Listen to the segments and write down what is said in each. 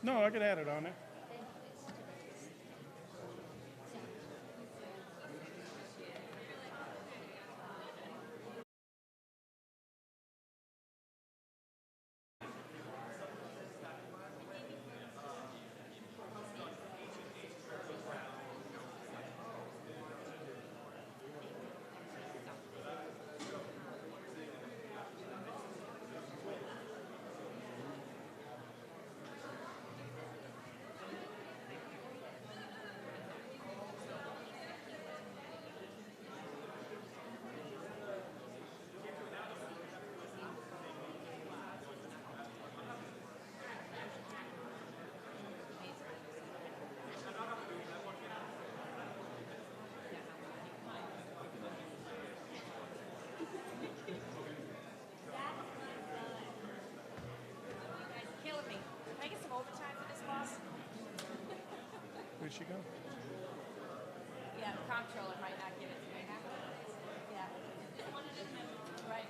No, I could add it on there. Killing me. Can I get some overtime for this, boss? Where'd she go? Yeah, the comptroller might not give it to me. Yeah. Right.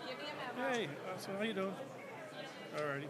Give me a memo. Hey, so how you doing? Alrighty.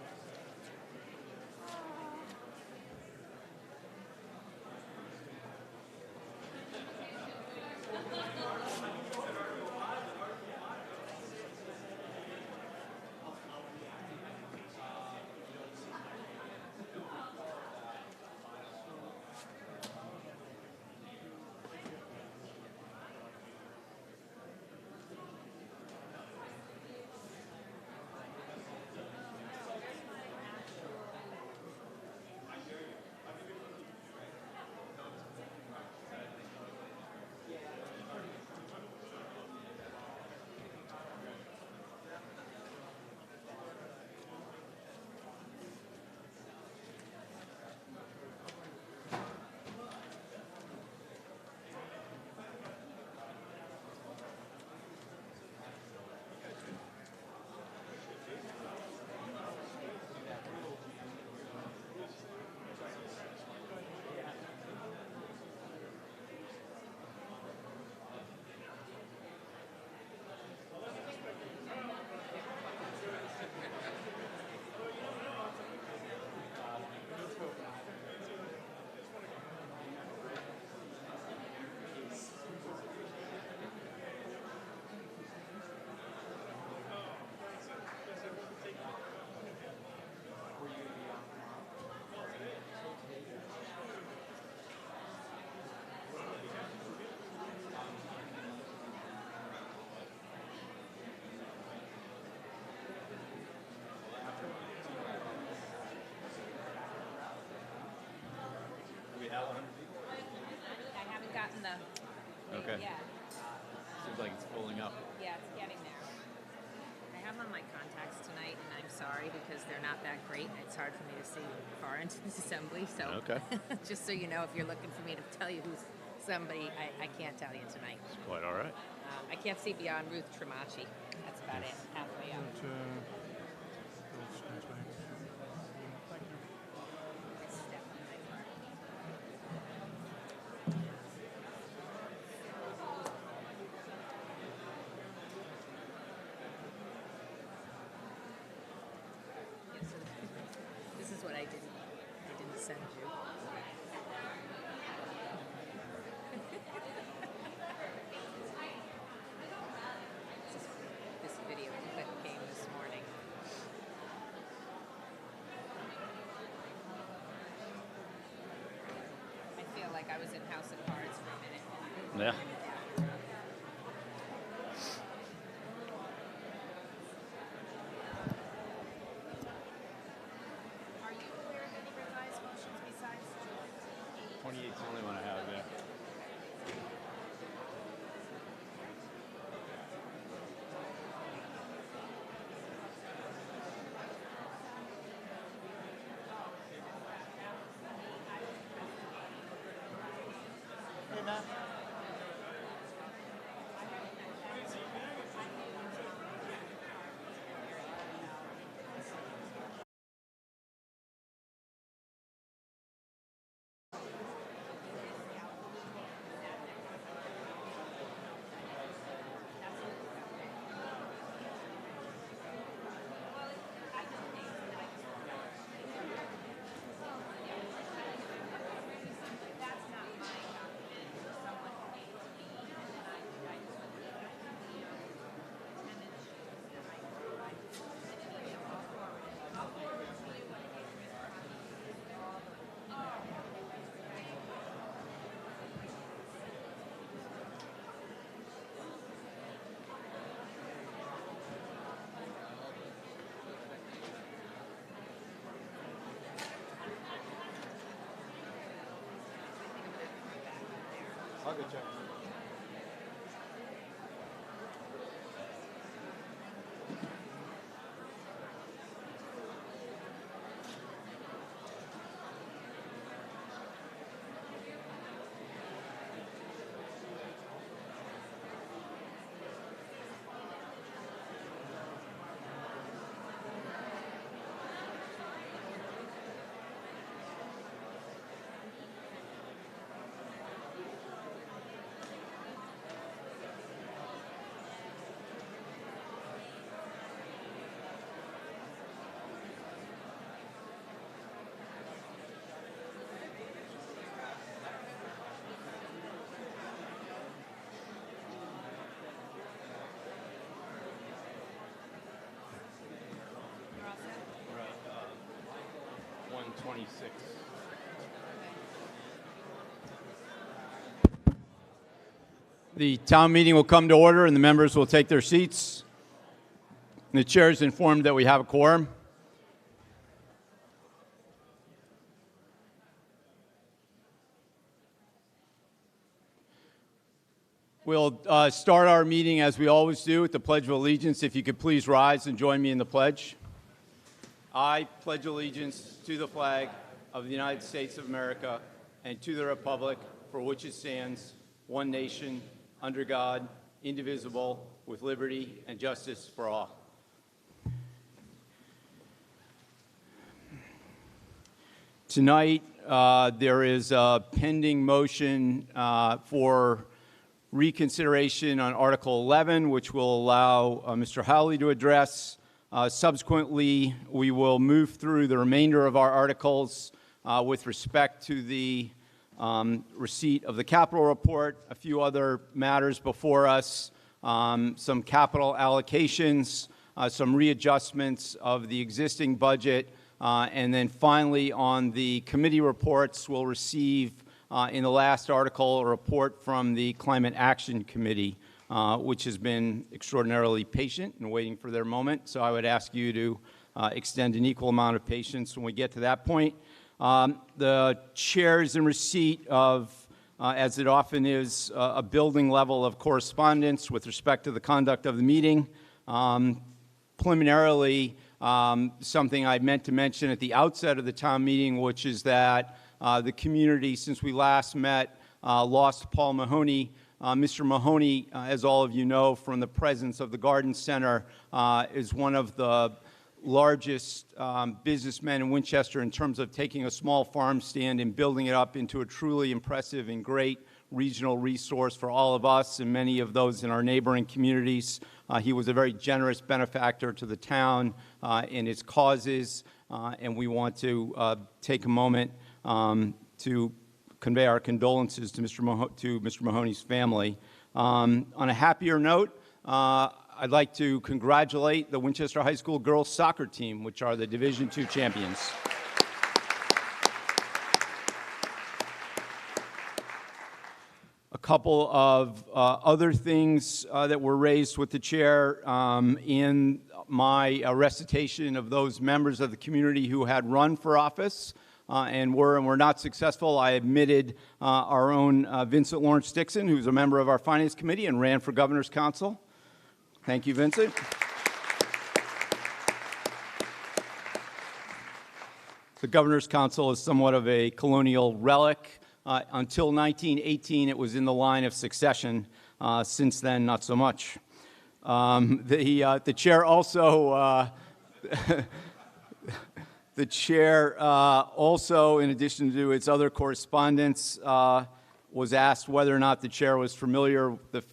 I haven't gotten the. Okay. Yeah. Seems like it's pulling up. Yeah, it's getting there. I have on my contacts tonight, and I'm sorry because they're not that great. It's hard for me to see far into this assembly. So, Okay. just so you know, if you're looking for me to tell you who's somebody, I can't tell you tonight. It's quite all right. I can't see beyond Ruth Tremaci. That's about it. Halfway up. Thank you. Step on my part. Yeah, so this is what I didn't send you. This video clip came this morning. I feel like I was in House of Cards for a minute. Yeah. Are you aware of any revised motions besides 28 is the only one I have, yeah. Hey, Matt. I'll go check. You're all set? Right, 126. The town meeting will come to order and the members will take their seats. The chair is informed that we have a quorum. We'll start our meeting as we always do with the Pledge of Allegiance. If you could please rise and join me in the pledge. I pledge allegiance to the flag of the United States of America and to the republic for which it stands, one nation, under God, indivisible, with liberty and justice for all. Tonight, there is a pending motion for reconsideration on Article 11, which will allow Mr. Howley to address. Subsequently, we will move through the remainder of our articles with respect to the receipt of the capital report, a few other matters before us, some capital allocations, some readjustments of the existing budget, and then finally on the committee reports, we'll receive in the last article a report from the Climate Action Committee, which has been extraordinarily patient and waiting for their moment. So I would ask you to extend an equal amount of patience when we get to that point. The chair is in receipt of, as it often is, a building level of correspondence with respect to the conduct of the meeting. Preliminarily, something I meant to mention at the outset of the town meeting, which is that the community, since we last met, lost Paul Mahoney. Mr. Mahoney, as all of you know from the presence of the Garden Center, is one of the largest businessmen in Winchester in terms of taking a small farm stand and building it up into a truly impressive and great regional resource for all of us and many of those in our neighboring communities. He was a very generous benefactor to the town and its causes, and we want to take a moment to convey our condolences to Mr. Mahoney's family. On a happier note, I'd like to congratulate the Winchester High School girls soccer team, which are the Division II champions. A couple of other things that were raised with the chair in my recitation of those members of the community who had run for office and were not successful. I admitted our own Vincent Lawrence Dixon, who's a member of our Finance Committee and ran for Governor's Council. Thank you, Vincent. The Governor's Council is somewhat of a colonial relic. Until 1918, it was in the line of succession. Since then, not so much. The chair also, the chair also, in addition to its other correspondence, was asked whether or not the chair was familiar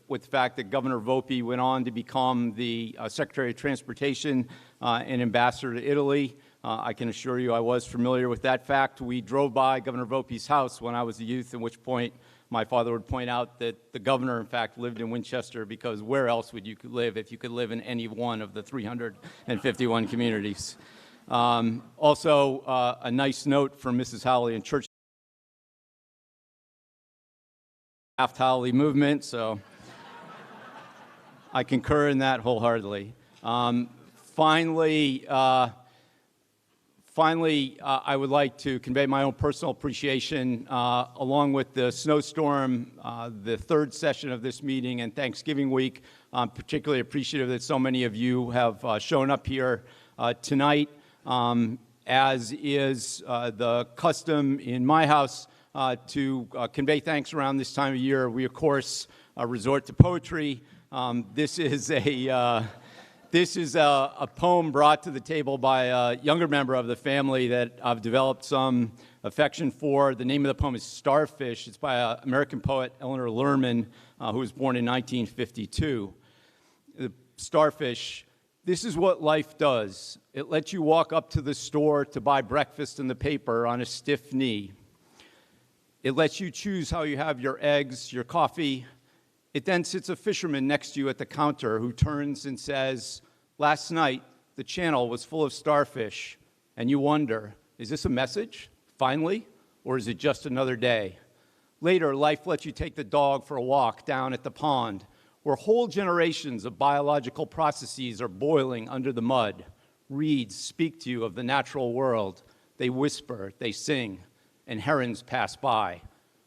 with the fact that Governor Volpe went on to become the Secretary of Transportation and Ambassador to Italy. I can assure you I was familiar with that fact. We drove by Governor Volpe's house when I was a youth, at which point my father would point out that the governor, in fact, lived in Winchester, because where else would you live if you could live in any one of the 351 communities? Also, a nice note from Mrs. Howley in church. Howley movement, so I concur in that wholeheartedly. Finally, Finally, I would like to convey my own personal appreciation, along with the snowstorm, the third session of this meeting, and Thanksgiving week. I'm particularly appreciative that so many of you have shown up here tonight. As is the custom in my house to convey thanks around this time of year, we, of course, resort to poetry. This is a poem brought to the table by a younger member of the family that I've developed some affection for. The name of the poem is Starfish. It's by an American poet, Eleanor Lerman, who was born in 1952. The Starfish: this is what life does. It lets you walk up to the store to buy breakfast and the paper on a stiff knee. It lets you choose how you have your eggs, your coffee. It then sits a fisherman next to you at the counter who turns and says, "Last night, the channel was full of starfish." And you wonder, is this a message, finally, or is it just another day? Later, life lets you take the dog for a walk down at the pond, where whole generations of biological processes are boiling under the mud. Reeds speak to you of the natural world. They whisper, they sing, and herons pass by.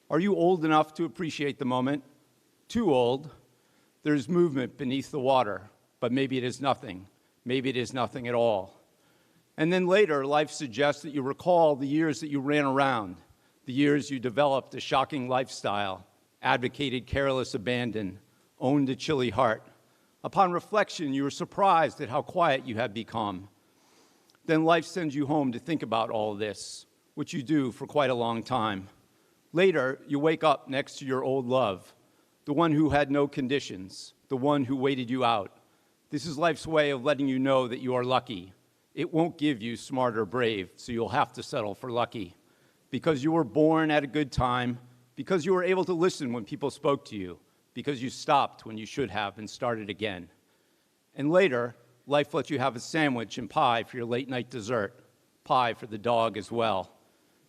Are you old enough to appreciate the moment? Too old. There's movement beneath the water, but maybe it is nothing. Maybe it is nothing at all. And then later, life suggests that you recall the years that you ran around, the years you developed a shocking lifestyle, advocated careless abandon, owned a chilly heart. Upon reflection, you were surprised at how quiet you had become. Then life sends you home to think about all of this, which you do for quite a long time. Later, you wake up next to your old love, the one who had no conditions, the one who waited you out. This is life's way of letting you know that you are lucky. It won't give you smart or brave, so you'll have to settle for lucky. Because you were born at a good time, because you were able to listen when people spoke to you, because you stopped when you should have and started again. And later, life lets you have a sandwich and pie for your late night dessert, pie for the dog as well.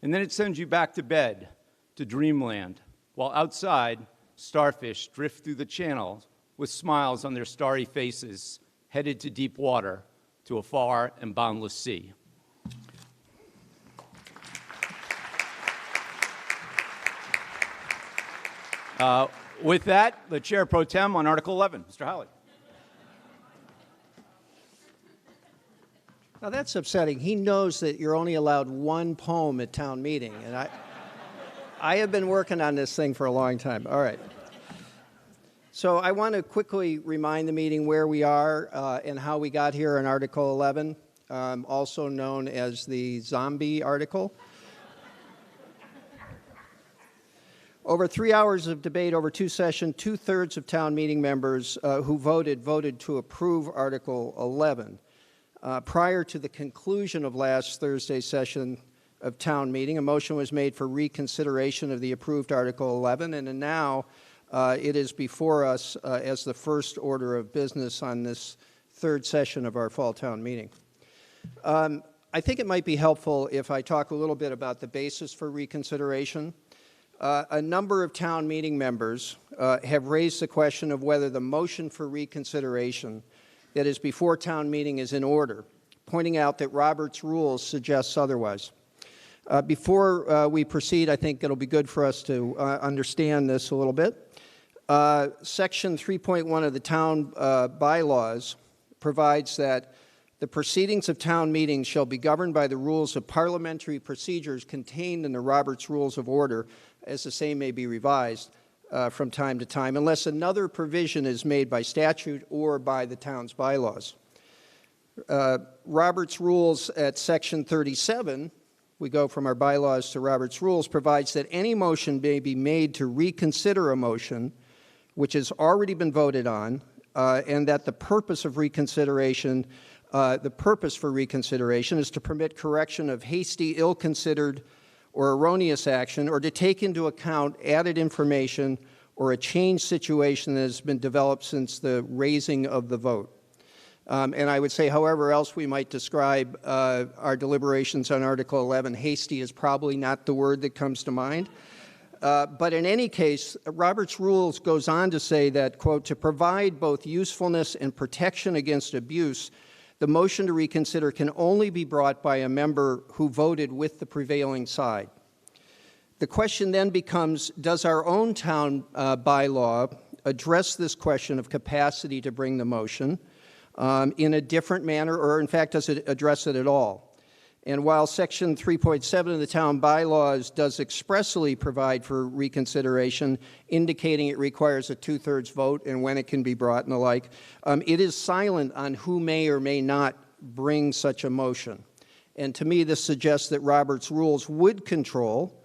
And then it sends you back to bed, to dreamland, while outside, starfish drift through the channel with smiles on their starry faces, headed to deep water, to a far and boundless sea. With that, the Chair Pro Tem on Article 11, Mr. Howley. Now that's upsetting. He knows that you're only allowed one poem at town meeting, and I have been working on this thing for a long time. All right. So I want to quickly remind the meeting where we are and how we got here in Article 11, also known as the zombie article. Over 3 hours of debate over 2 sessions, 2/3 of town meeting members who voted to approve Article 11. Prior to the conclusion of last Thursday's session of town meeting, a motion was made for reconsideration of the approved Article 11, and now it is before us as the first order of business on this third session of our fall town meeting. I think it might be helpful if I talk a little bit about the basis for reconsideration. A number of town meeting members have raised the question of whether the motion for reconsideration that is before town meeting is in order, pointing out that Robert's rules suggests otherwise. Before we proceed, I think it'll be good for us to understand this a little bit. Section 3.1 of the town bylaws provides that the proceedings of town meetings shall be governed by the rules of parliamentary procedures contained in the Robert's Rules of Order, as the same may be revised from time to time, unless another provision is made by statute or by the town's bylaws. Robert's Rules at Section 37, we go from our bylaws to Robert's Rules, provides that any motion may be made to reconsider a motion which has already been voted on, and that the purpose for reconsideration is to permit correction of hasty, ill-considered, or erroneous action, or to take into account added information or a changed situation that has been developed since the raising of the vote. And I would say, however else we might describe our deliberations on Article 11, hasty is probably not the word that comes to mind. But in any case, Robert's Rules goes on to say that, quote, to provide both usefulness and protection against abuse, The motion to reconsider can only be brought by a member who voted with the prevailing side. The question then becomes, does our own town bylaw address this question of capacity to bring the motion in a different manner, or in fact, does it address it at all? And while Section 3.7 of the town bylaws does expressly provide for reconsideration, indicating it requires a two-thirds vote and when it can be brought and the like, it is silent on who may or may not bring such a motion. And to me, this suggests that Robert's rules would control,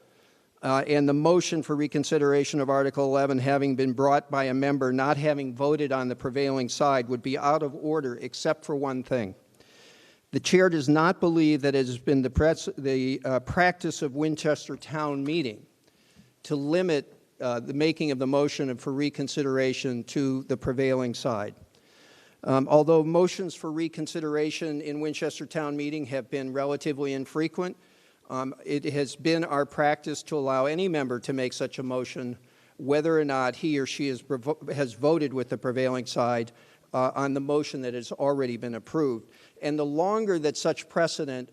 and the motion for reconsideration of Article 11 having been brought by a member not having voted on the prevailing side would be out of order except for one thing. The chair does not believe that it has been the practice of Winchester Town Meeting to limit the making of the motion for reconsideration to the prevailing side. Although motions for reconsideration in Winchester Town Meeting have been relatively infrequent, it has been our practice to allow any member to make such a motion, whether or not he or she has voted with the prevailing side on the motion that has already been approved. And the longer that such precedent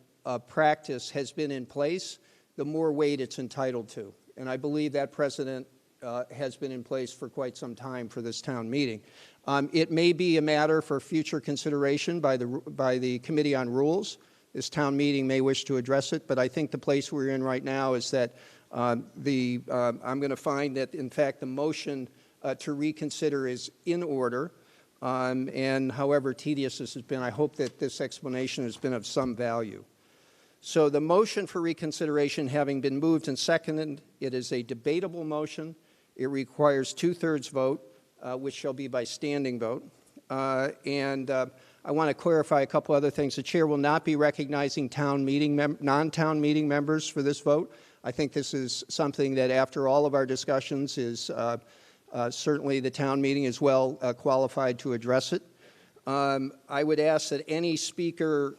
practice has been in place, the more weight it's entitled to. And I believe that precedent has been in place for quite some time for this town meeting. It may be a matter for future consideration by the Committee on Rules. This town meeting may wish to address it, but I think the place we're in right now is that I'm going to find that, in fact, the motion to reconsider is in order. And however tedious this has been, I hope that this explanation has been of some value. So the motion for reconsideration having been moved and seconded, it is a debatable motion. It requires two-thirds vote, which shall be by standing vote. I want to clarify a couple other things. The chair will not be recognizing non-town meeting members for this vote. I think this is something that, after all of our discussions, is certainly the town meeting is well qualified to address it. I would ask that any speaker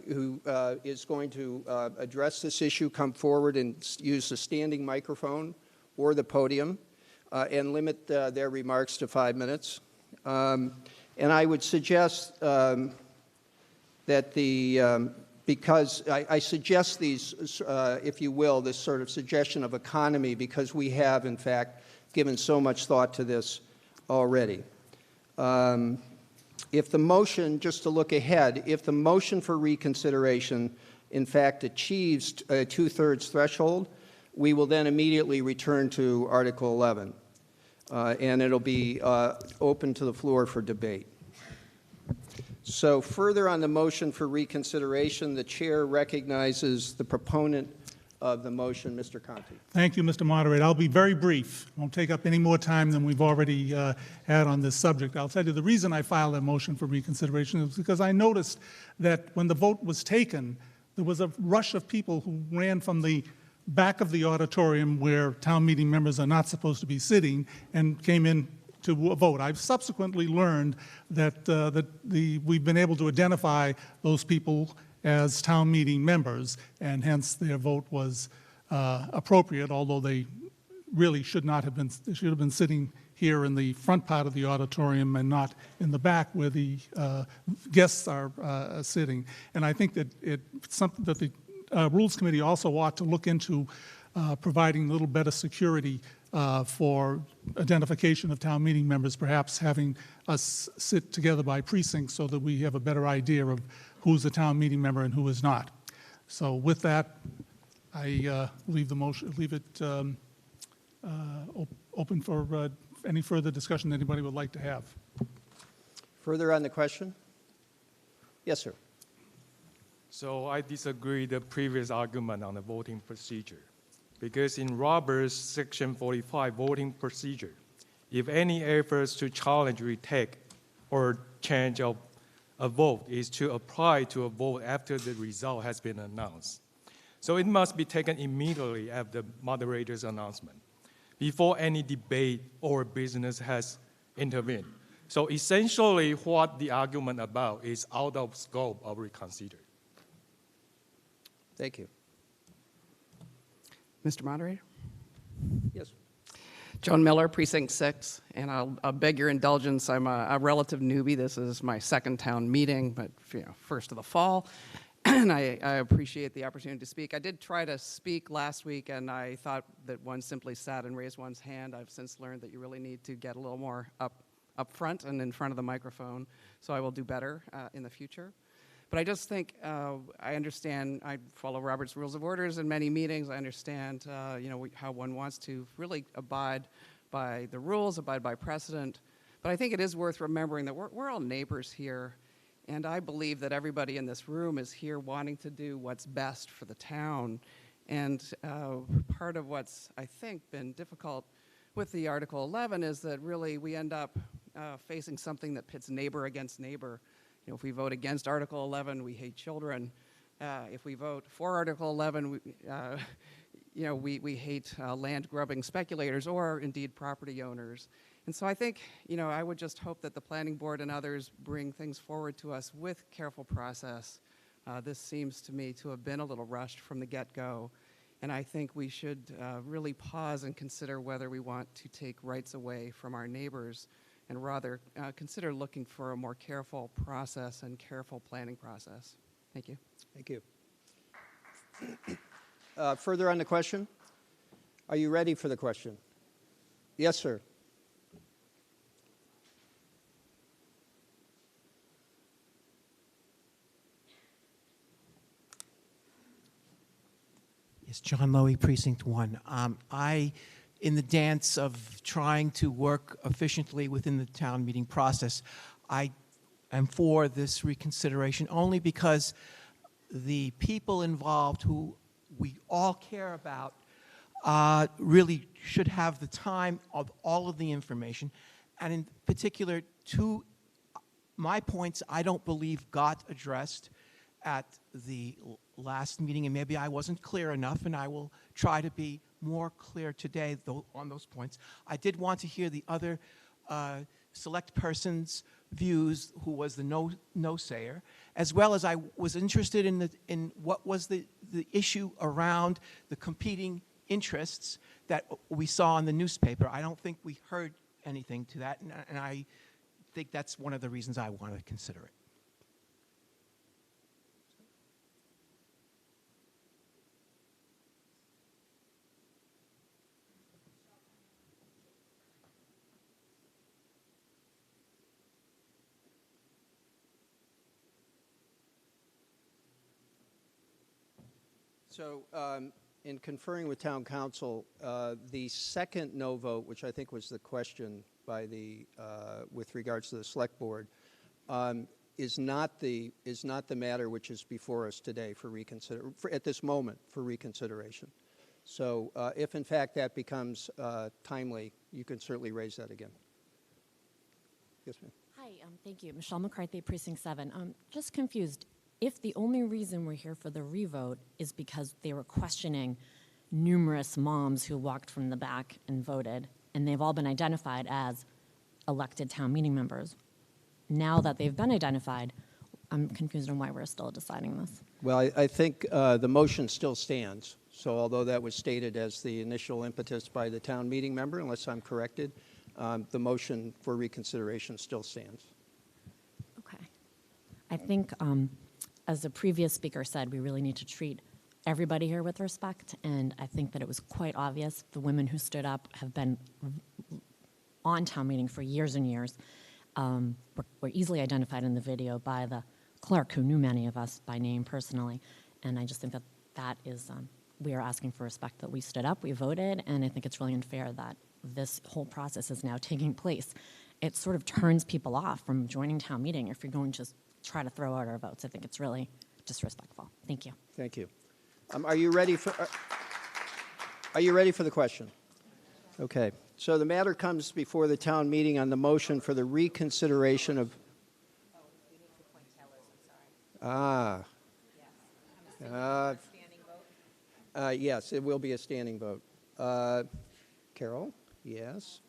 who is going to address this issue come forward and use the standing microphone or the podium and limit their remarks to 5 minutes. And I would suggest that because I suggest these, if you will, this sort of suggestion of economy, because we have, in fact, given so much thought to this already. If the motion, just to look ahead, if the motion for reconsideration, in fact, achieves a two-thirds threshold, we will then immediately return to Article 11, and it'll be open to the floor for debate. So further on the motion for reconsideration, the chair recognizes the proponent of the motion, Mr. Conti. Thank you, Mr. Moderator. I'll be very brief. I won't take up any more time than we've already had on this subject. I'll tell you the reason I filed a motion for reconsideration is because I noticed that when the vote was taken, there was a rush of people who ran from the back of the auditorium where town meeting members are not supposed to be sitting and came in to vote. I've subsequently learned that, we've been able to identify those people as town meeting members, and hence their vote was appropriate, although they really should have been sitting here in the front part of the auditorium and not in the back where the guests are sitting. And I think that it's something that the Rules Committee also ought to look into, providing a little better security for identification of town meeting members, perhaps having us sit together by precincts so that we have a better idea of who's a town meeting member and who is not. So with that, I leave it open for any further discussion that anybody would like to have. Further on the question? Yes, sir. So I disagree with the previous argument on the voting procedure, because in Robert's Section 45 voting procedure, if any efforts to challenge, retake, or change of a vote is to apply to a vote after the result has been announced. So it must be taken immediately after the moderator's announcement, before any debate or business has intervened. So essentially what the argument about is out of scope of reconsider. Thank you. Mr. Moderator? Yes. Joan Miller, Precinct 6, and I'll beg your indulgence. I'm a relative newbie. This is my second town meeting, but first of the fall, and I appreciate the opportunity to speak. I did try to speak last week, and I thought that one simply sat and raised one's hand. I've since learned that you really need to get a little more up front and in front of the microphone, so I will do better in the future. But I just think I understand. I follow Robert's Rules of Orders in many meetings. I understand, how one wants to really abide by the rules, abide by precedent. But I think it is worth remembering that we're all neighbors here, and I believe that everybody in this room is here wanting to do what's best for the town. And part of what's, I think, been difficult with the Article 11 is that really we end up facing something that pits neighbor against neighbor. If we vote against Article 11, we hate children. If we vote for Article 11, we hate land-grubbing speculators or, indeed, property owners. And so I think, I would just hope that the Planning Board and others bring things forward to us with careful process. This seems to me to have been a little rushed from the get-go. And I think we should really pause and consider whether we want to take rights away from our neighbors and rather consider looking for a more careful process and careful planning process. Thank you. Thank you. Further on the question? Are you ready for the question? Yes, sir. Yes, John Lowy, Precinct 1. In the dance of trying to work efficiently within the town meeting process, I am for this reconsideration only because the people involved who we all care about really should have the time of all of the information. And in particular, two my points I don't believe got addressed at the last meeting, and maybe I wasn't clear enough, and I will try to be more clear today on those points. I did want to hear the other select person's views, who was the no-sayer, as well as I was interested in what was the issue around the competing interests that we saw in the newspaper. I don't think we heard anything to that, and I think that's one of the reasons I want to consider it. So in conferring with town council, the second no vote, which I think was the question by the with regards to the select board, is not the matter which is before us today for at this moment for reconsideration. So if in fact that becomes timely, you can certainly raise that again. Yes, ma'am. Hi, thank you. Michelle McCarthy, Precinct 7. Just confused. If the only reason we're here for the revote is because they were questioning numerous moms who walked from the back and voted, and they've all been identified as elected town meeting members, now that they've been identified, I'm confused on why we're still deciding this. Well, I think the motion still stands. So although that was stated as the initial impetus by the town meeting member, unless I'm corrected, the motion for reconsideration still stands. Okay. I think, as the previous speaker said, we really need to treat everybody here with respect, and I think that it was quite obvious. The women who stood up have been on town meeting for years and years. Were easily identified in the video by the clerk who knew many of us by name personally, and I just think that that is, we are asking for respect that we stood up, we voted, and I think it's really unfair that this whole process is now taking place. It sort of turns people off from joining town meeting if you're going to try to throw out our votes. I think it's really disrespectful. Thank you. Thank you. Are you ready for the question? Okay. So the matter comes before the town meeting on the motion for the reconsideration of. Oh, we need to appoint tellers, I'm sorry. Yes. I'm assuming standing vote? Yes, it will be a standing vote. Carol? Yes.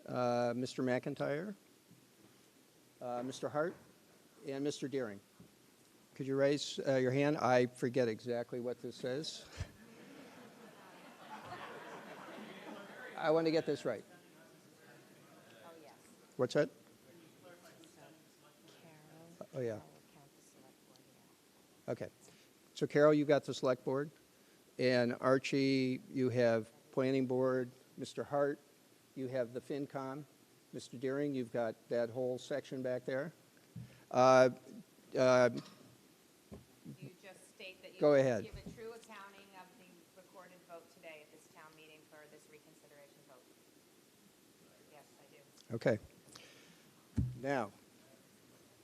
Mr. McIntyre? Mr. Hart? And Mr. Deering. Could you raise your hand? I forget exactly what this says. I want to get this right. Oh, yes. What's that? Carol. Oh, yeah. I'll count the select board, yeah. Okay. So Carol, you got the select board. And Archie, you have planning board. Mr. Hart, you have the FinCom. Mr. Deering, you've got that whole section back there. You just state that you Go ahead. give a true accounting of the recorded vote today at this town meeting for this reconsideration vote. Yes, I do. Okay. Now,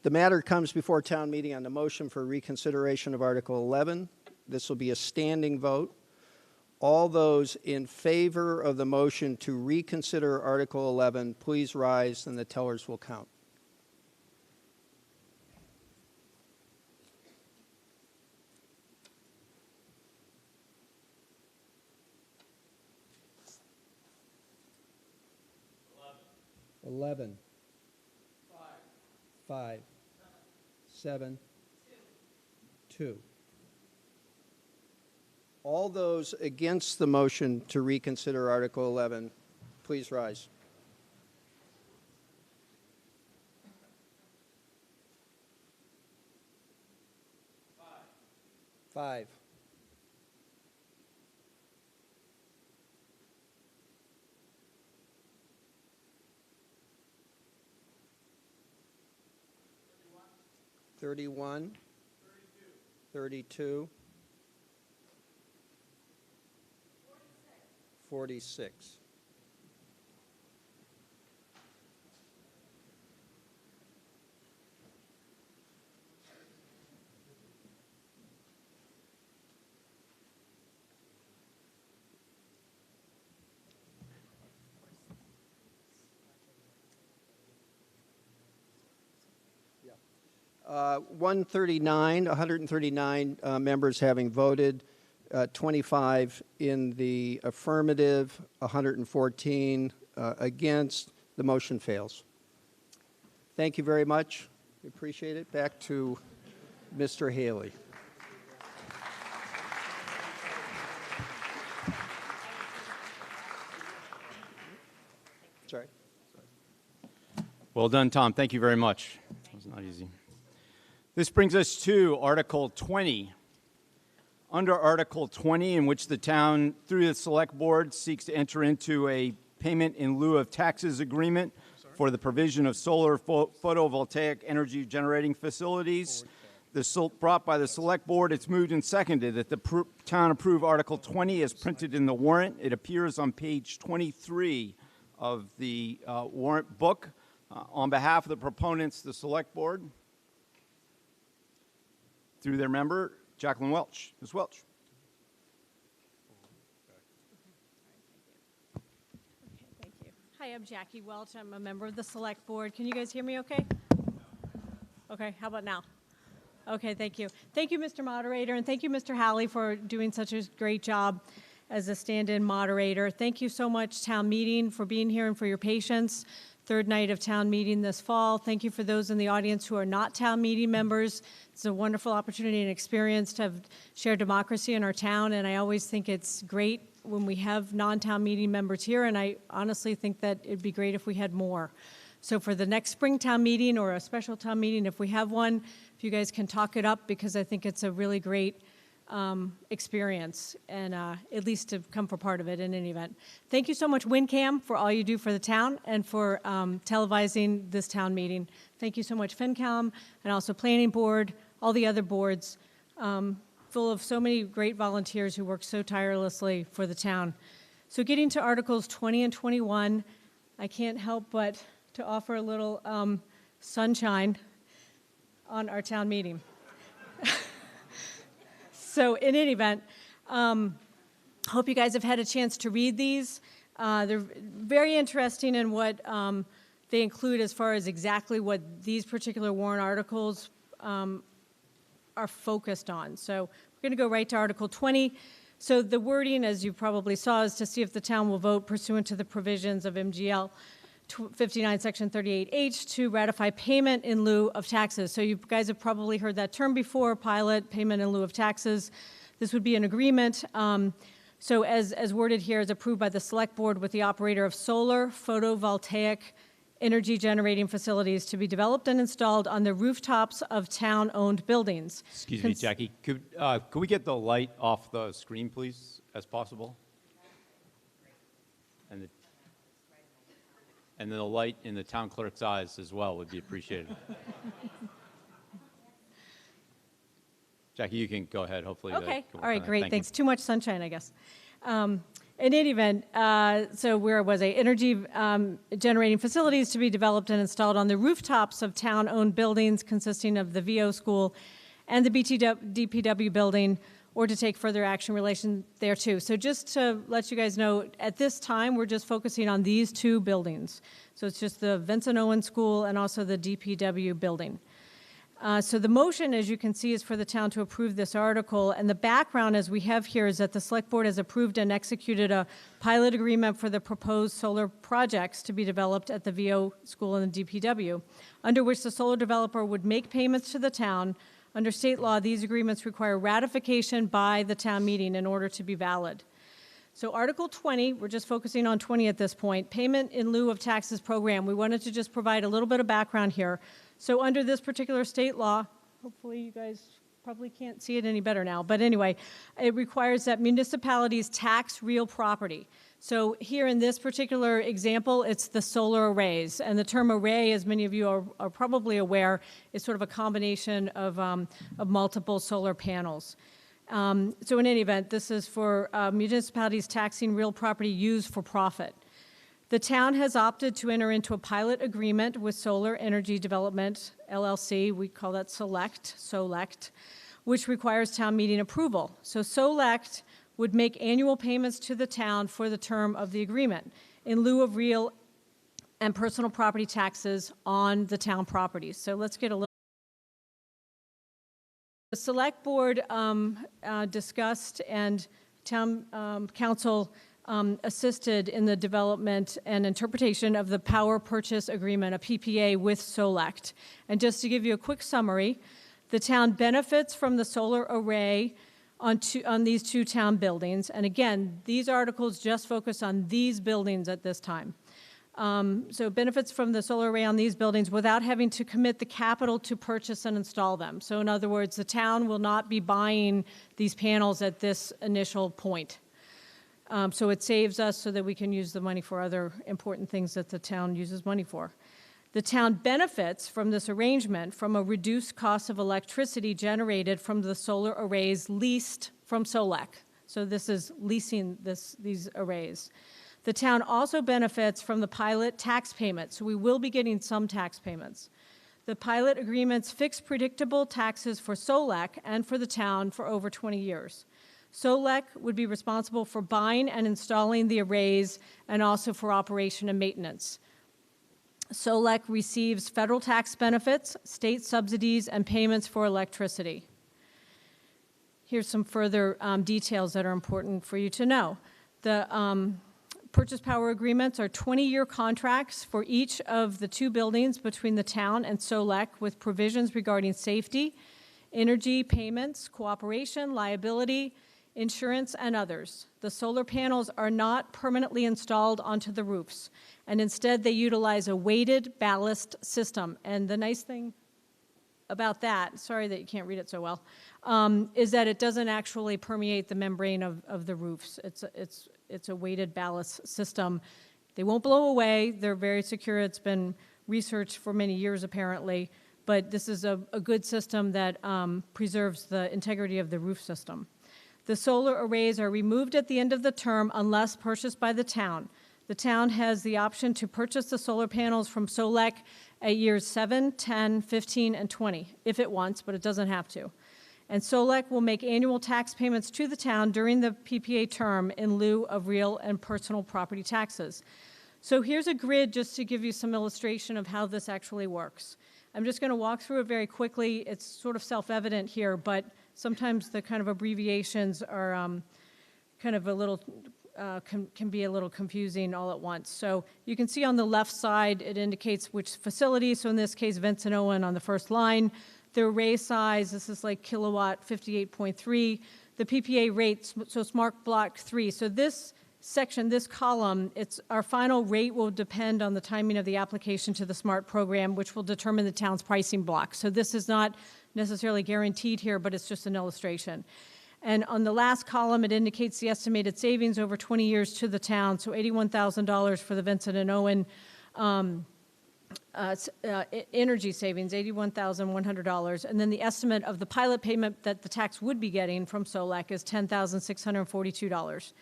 the matter comes before town meeting on the motion for reconsideration of Article 11. This will be a standing vote. All those in favor of the motion to reconsider Article 11, please rise and the tellers will count. Eleven. 5, 7, 2. All those against the motion to reconsider Article 11, please rise. Five. 31. 32. 46. Yeah. 139 members having voted, 25 in the affirmative, 114 against. The motion fails. Thank you very much. We appreciate it. Back to Mr. Haley. Sorry. Well done, Tom. Thank you very much. That was not easy. This brings us to Article 20. Under Article 20, in which the town, through the Select Board, seeks to enter into a payment in lieu of taxes agreement for the provision of solar photovoltaic energy generating facilities. Brought by the Select Board, it's moved and seconded that the town approve Article 20 as printed in the warrant. It appears on page 23 of the warrant book. On behalf of the proponents, the Select Board, through their member, Jacqueline Welch. Ms. Welch. Okay, thank you. Hi, I'm Jackie Welch. I'm a member of the Select Board. Can you guys hear me okay? Okay, how about now? Okay, thank you. Thank you, Mr. Moderator, and thank you, Mr. Halley, for doing such a great job as a stand-in moderator. Thank you so much, Town Meeting, for being here and for your patience. Third night of Town Meeting this fall. Thank you for those in the audience who are not Town Meeting members. It's a wonderful opportunity and experience to have shared democracy in our town, and I always think it's great when we have non-Town Meeting members here, and I honestly think that it'd be great if we had more. So for the next spring Town Meeting or a special Town Meeting, if we have one, if you guys can talk it up, because I think it's a really great experience, and at least to come for part of it in any event. Thank you so much, WinCam, for all you do for the town and for televising this town meeting. Thank you so much, FinCom, and also Planning Board, all the other boards, full of so many great volunteers who work so tirelessly for the town. So getting to Articles 20 and 21, I can't help but to offer a little sunshine on our town meeting. So in any event, hope you guys have had a chance to read these. They're very interesting in what they include as far as exactly what these particular warrant articles are focused on. So we're going to go right to Article 20. So the wording, as you probably saw, is to see if the town will vote pursuant to the provisions of MGL 59, Section 38H, to ratify payment in lieu of taxes. So you guys have probably heard that term before, pilot, payment in lieu of taxes. This would be an agreement So as worded here, is approved by the Select Board with the operator of solar photovoltaic energy generating facilities to be developed and installed on the rooftops of town-owned buildings. Excuse me, Jackie. Could we get the light off the screen, please, as possible? And then the light in the town clerk's eyes as well would be appreciated. Jackie, you can go ahead. Hopefully. Okay. All All right, great. Thank Thanks. you. Too much sunshine, I guess. In any event, so where was I? Energy generating facilities to be developed and installed on the rooftops of town-owned buildings consisting of the VO school and the DPW building, or to take further action in relation thereto. So just to let you guys know, at this time, we're just focusing on these two buildings. So it's just the Vincent Owen School and also the DPW building. So the motion, as you can see, is for the town to approve this article. And the background, as we have here, is that the Select Board has approved and executed a pilot agreement for the proposed solar projects to be developed at the VO school and the DPW, under which the solar developer would make payments to the town. Under state law, these agreements require ratification by the town meeting in order to be valid. So Article 20, we're just focusing on 20 at this point, payment in lieu of taxes program. We wanted to just provide a little bit of background here. So under this particular state law, hopefully you guys probably can't see it any better now, but anyway, it requires that municipalities tax real property. So here in this particular example, it's the solar arrays. And the term array, as many of you are probably aware, is sort of a combination of multiple solar panels. So in any event, this is for municipalities taxing real property used for profit. The town has opted to enter into a pilot agreement with Solar Energy Development, LLC, we call that SOLECT, which requires town meeting approval. So SOLECT would make annual payments to the town for the term of the agreement in lieu of real and personal property taxes on the town properties. So let's get a little. The Select Board discussed and town council assisted in the development and interpretation of the power purchase agreement, a PPA, with SOLECT. And just to give you a quick summary, the town benefits from the solar array on these two town buildings. And again, these articles just focus on these buildings at this time. So benefits from the solar array on these buildings without having to commit the capital to purchase and install them. So in other words, the town will not be buying these panels at this initial point. So it saves us so that we can use the money for other important things that the town uses money for. The town benefits from this arrangement from a reduced cost of electricity generated from the solar arrays leased from SOLEC. So this is leasing these arrays. The town also benefits from the pilot tax payments, so we will be getting some tax payments. The pilot agreements fix predictable taxes for SOLEC and for the town for over 20 years. SOLEC would be responsible for buying and installing the arrays and also for operation and maintenance. SOLEC receives federal tax benefits, state subsidies, and payments for electricity. Here's some further details that are important for you to know. The purchase power agreements are 20-year contracts for each of the two buildings between the town and SOLEC with provisions regarding safety, energy, payments, cooperation, liability, insurance, and others. The solar panels are not permanently installed onto the roofs, and instead they utilize a weighted ballast system. And the nice thing about that, sorry that you can't read it so well, is that it doesn't actually permeate the membrane of the roofs. It's a weighted ballast system. They won't blow away. They're very secure. It's been researched for many years, apparently, but this is a good system that preserves the integrity of the roof system. The solar arrays are removed at the end of the term unless purchased by the town. The town has the option to purchase the solar panels from SOLEC at years 7, 10, 15, and 20, if it wants, but it doesn't have to. And SOLEC will make annual tax payments to the town during the PPA term in lieu of real and personal property taxes. So here's a grid just to give you some illustration of how this actually works. I'm just going to walk through it very quickly. It's sort of self-evident here, but sometimes the kind of abbreviations are kind of a little, can be a little confusing all at once. So you can see on the left side, it indicates which facility. So in this case, Vincent Owen on the first line. The array size, this is like kilowatt 58.3. the PPA rates, so Smart Block 3. So this section, this column, our final rate will depend on the timing of the application to the SMART program, which will determine the town's pricing block. So this is not necessarily guaranteed here, but it's just an illustration. And on the last column, it indicates the estimated savings over 20 years to the town, so $81,000 for the Vincent and Owen energy savings, $81,100. And then the estimate of the pilot payment that the tax would be getting from SOLEC is $10,642.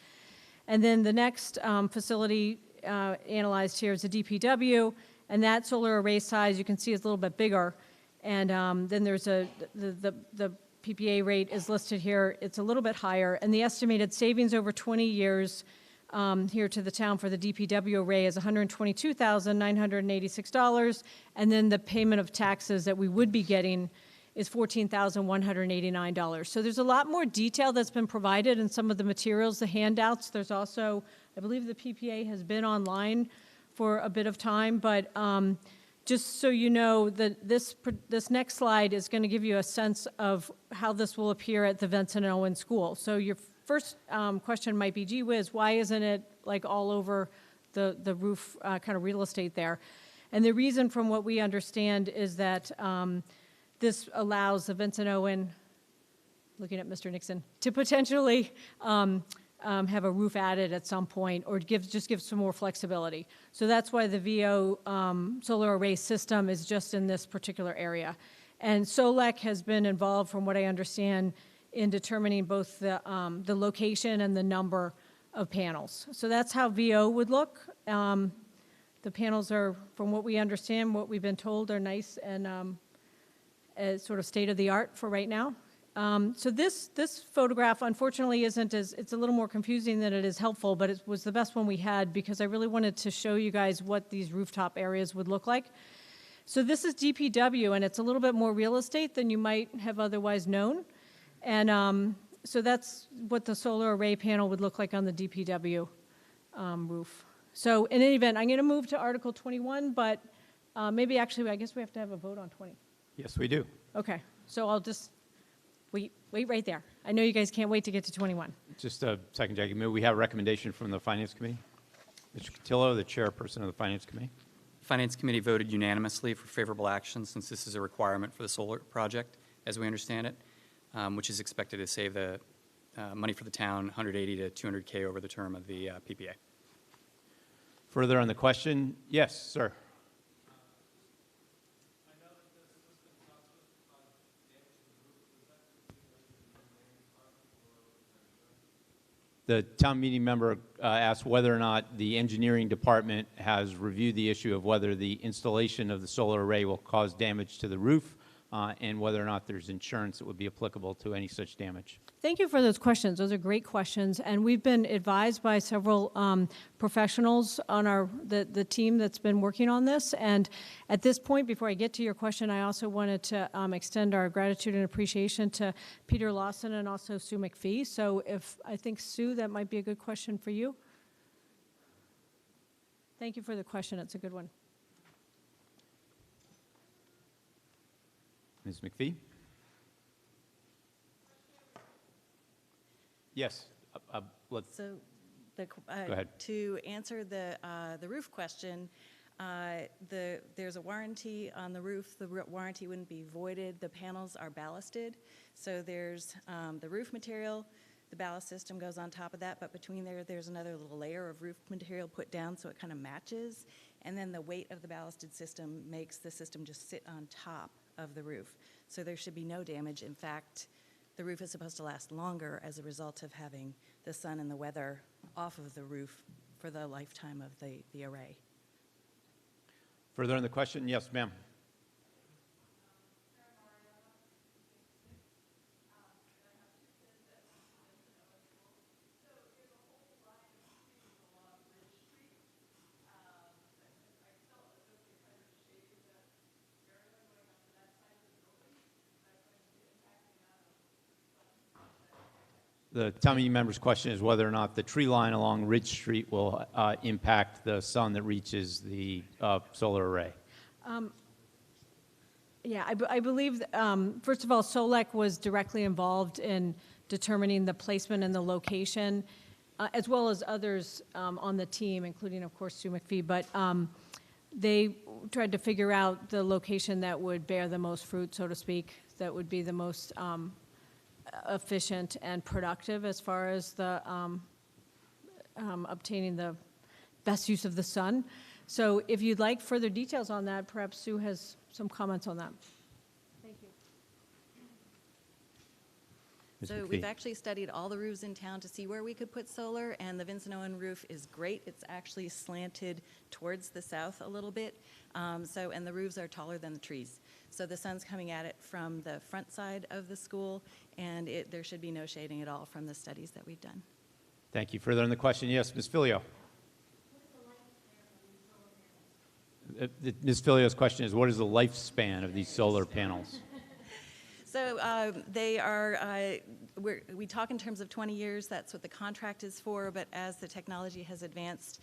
And then the next facility analyzed here is the DPW, and that solar array size you can see is a little bit bigger. And then there's the PPA rate is listed here. It's a little bit higher, and the estimated savings over 20 years here to the town for the DPW array is $122,986, and then the payment of taxes that we would be getting is $14,189. So there's a lot more detail that's been provided in some of the materials, the handouts. There's also, I believe the PPA has been online for a bit of time, but just so you know, that this next slide is going to give you a sense of how this will appear at the Vincent and Owen School. So your first question might be, gee whiz, why isn't it like all over the roof kind of real estate there? And the reason from what we understand is that this allows the Vincent Owen, looking at Mr. Nixon, to potentially have a roof added at some point, or just give some more flexibility. So that's why the VO solar array system is just in this particular area. And SOLEC has been involved, from what I understand, in determining both the location and the number of panels. So that's how VO would look. The panels are, from what we understand, what we've been told, are nice and sort of state-of-the-art for right now. So this photograph, unfortunately, it's a little more confusing than it is helpful, but it was the best one we had because I really wanted to show you guys what these rooftop areas would look like. So this is DPW, and it's a little bit more real estate than you might have otherwise known. And so that's what the solar array panel would look like on the DPW roof. So in any event, I'm going to move to Article 21, but maybe actually, I guess we have to have a vote on 20. Yes, we do. Okay, so I'll just wait right there. I know you guys can't wait to get to 21. Just a second, Jackie. May we have a recommendation from the Finance Committee? Mr. Cotillo, the chairperson of the Finance Committee. Finance Committee voted unanimously for favorable action since this is a requirement for the solar project, as we understand it, which is expected to save the money for the town, 180 to 200K over the term of the PPA. Further on the question? Yes, sir. The town meeting member asked whether or not the engineering department has reviewed the issue of whether the installation of the solar array will cause damage to the roof and whether or not there's insurance that would be applicable to any such damage. Thank you for those questions. Those are great questions. And we've been advised by several professionals on the team that's been working on this. And at this point, before I get to your question, I also wanted to extend our gratitude and appreciation to Peter Lawson and also Sue McPhee. So I think, Sue, that might be a good question for you. Thank you for the question. It's a good one. Ms. McPhee? Yes. Let's So, go ahead. to answer the roof question, there's a warranty on the roof. The warranty wouldn't be voided. The panels are ballasted. So there's the roof material. The ballast system goes on top of that, but between there's another little layer of roof material put down so it kind of matches. And then the weight of the ballasted system makes the system just sit on top of the roof. So there should be no damage. In fact, the roof is supposed to last longer as a result of having the sun and the weather off of the roof for the lifetime of the array. Further on the question? Yes, ma'am. The town meeting member's question is whether or not the tree line along Ridge Street will impact the sun that reaches the solar array. Yeah, I believe, first of all, SOLEC was directly involved in determining the placement and the location, as well as others on the team, including, of course, Sue McPhee. But they tried to figure out the location that would bear the most fruit, so to speak, that would be the most efficient and productive as far as the obtaining the best use of the sun. So if you'd like further details on that, perhaps Sue has some comments on that. Thank you. Ms. So McPhee. we've actually studied all the roofs in town to see where we could put solar, and the Vincent Owen roof is great. It's actually slanted towards the south a little bit, and the roofs are taller than the trees. So the sun's coming at it from the front side of the school, and there should be no shading at all from the studies that we've done. Thank you. Further on the question, yes, Ms. Filio. Ms. Filio's question is, what is the lifespan of these solar panels? So they are, we talk in terms of 20 years, that's what the contract is for, but as the technology has advanced,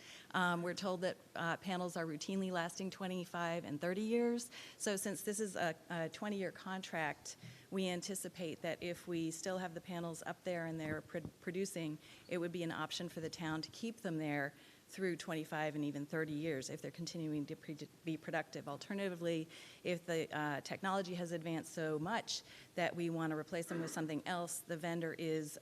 we're told that panels are routinely lasting 25 and 30 years. So since this is a 20-year contract, we anticipate that if we still have the panels up there and they're producing, it would be an option for the town to keep them there through 25 and even 30 years if they're continuing to be productive. Alternatively, if the technology has advanced so much that we want to replace them with something else, the vendor is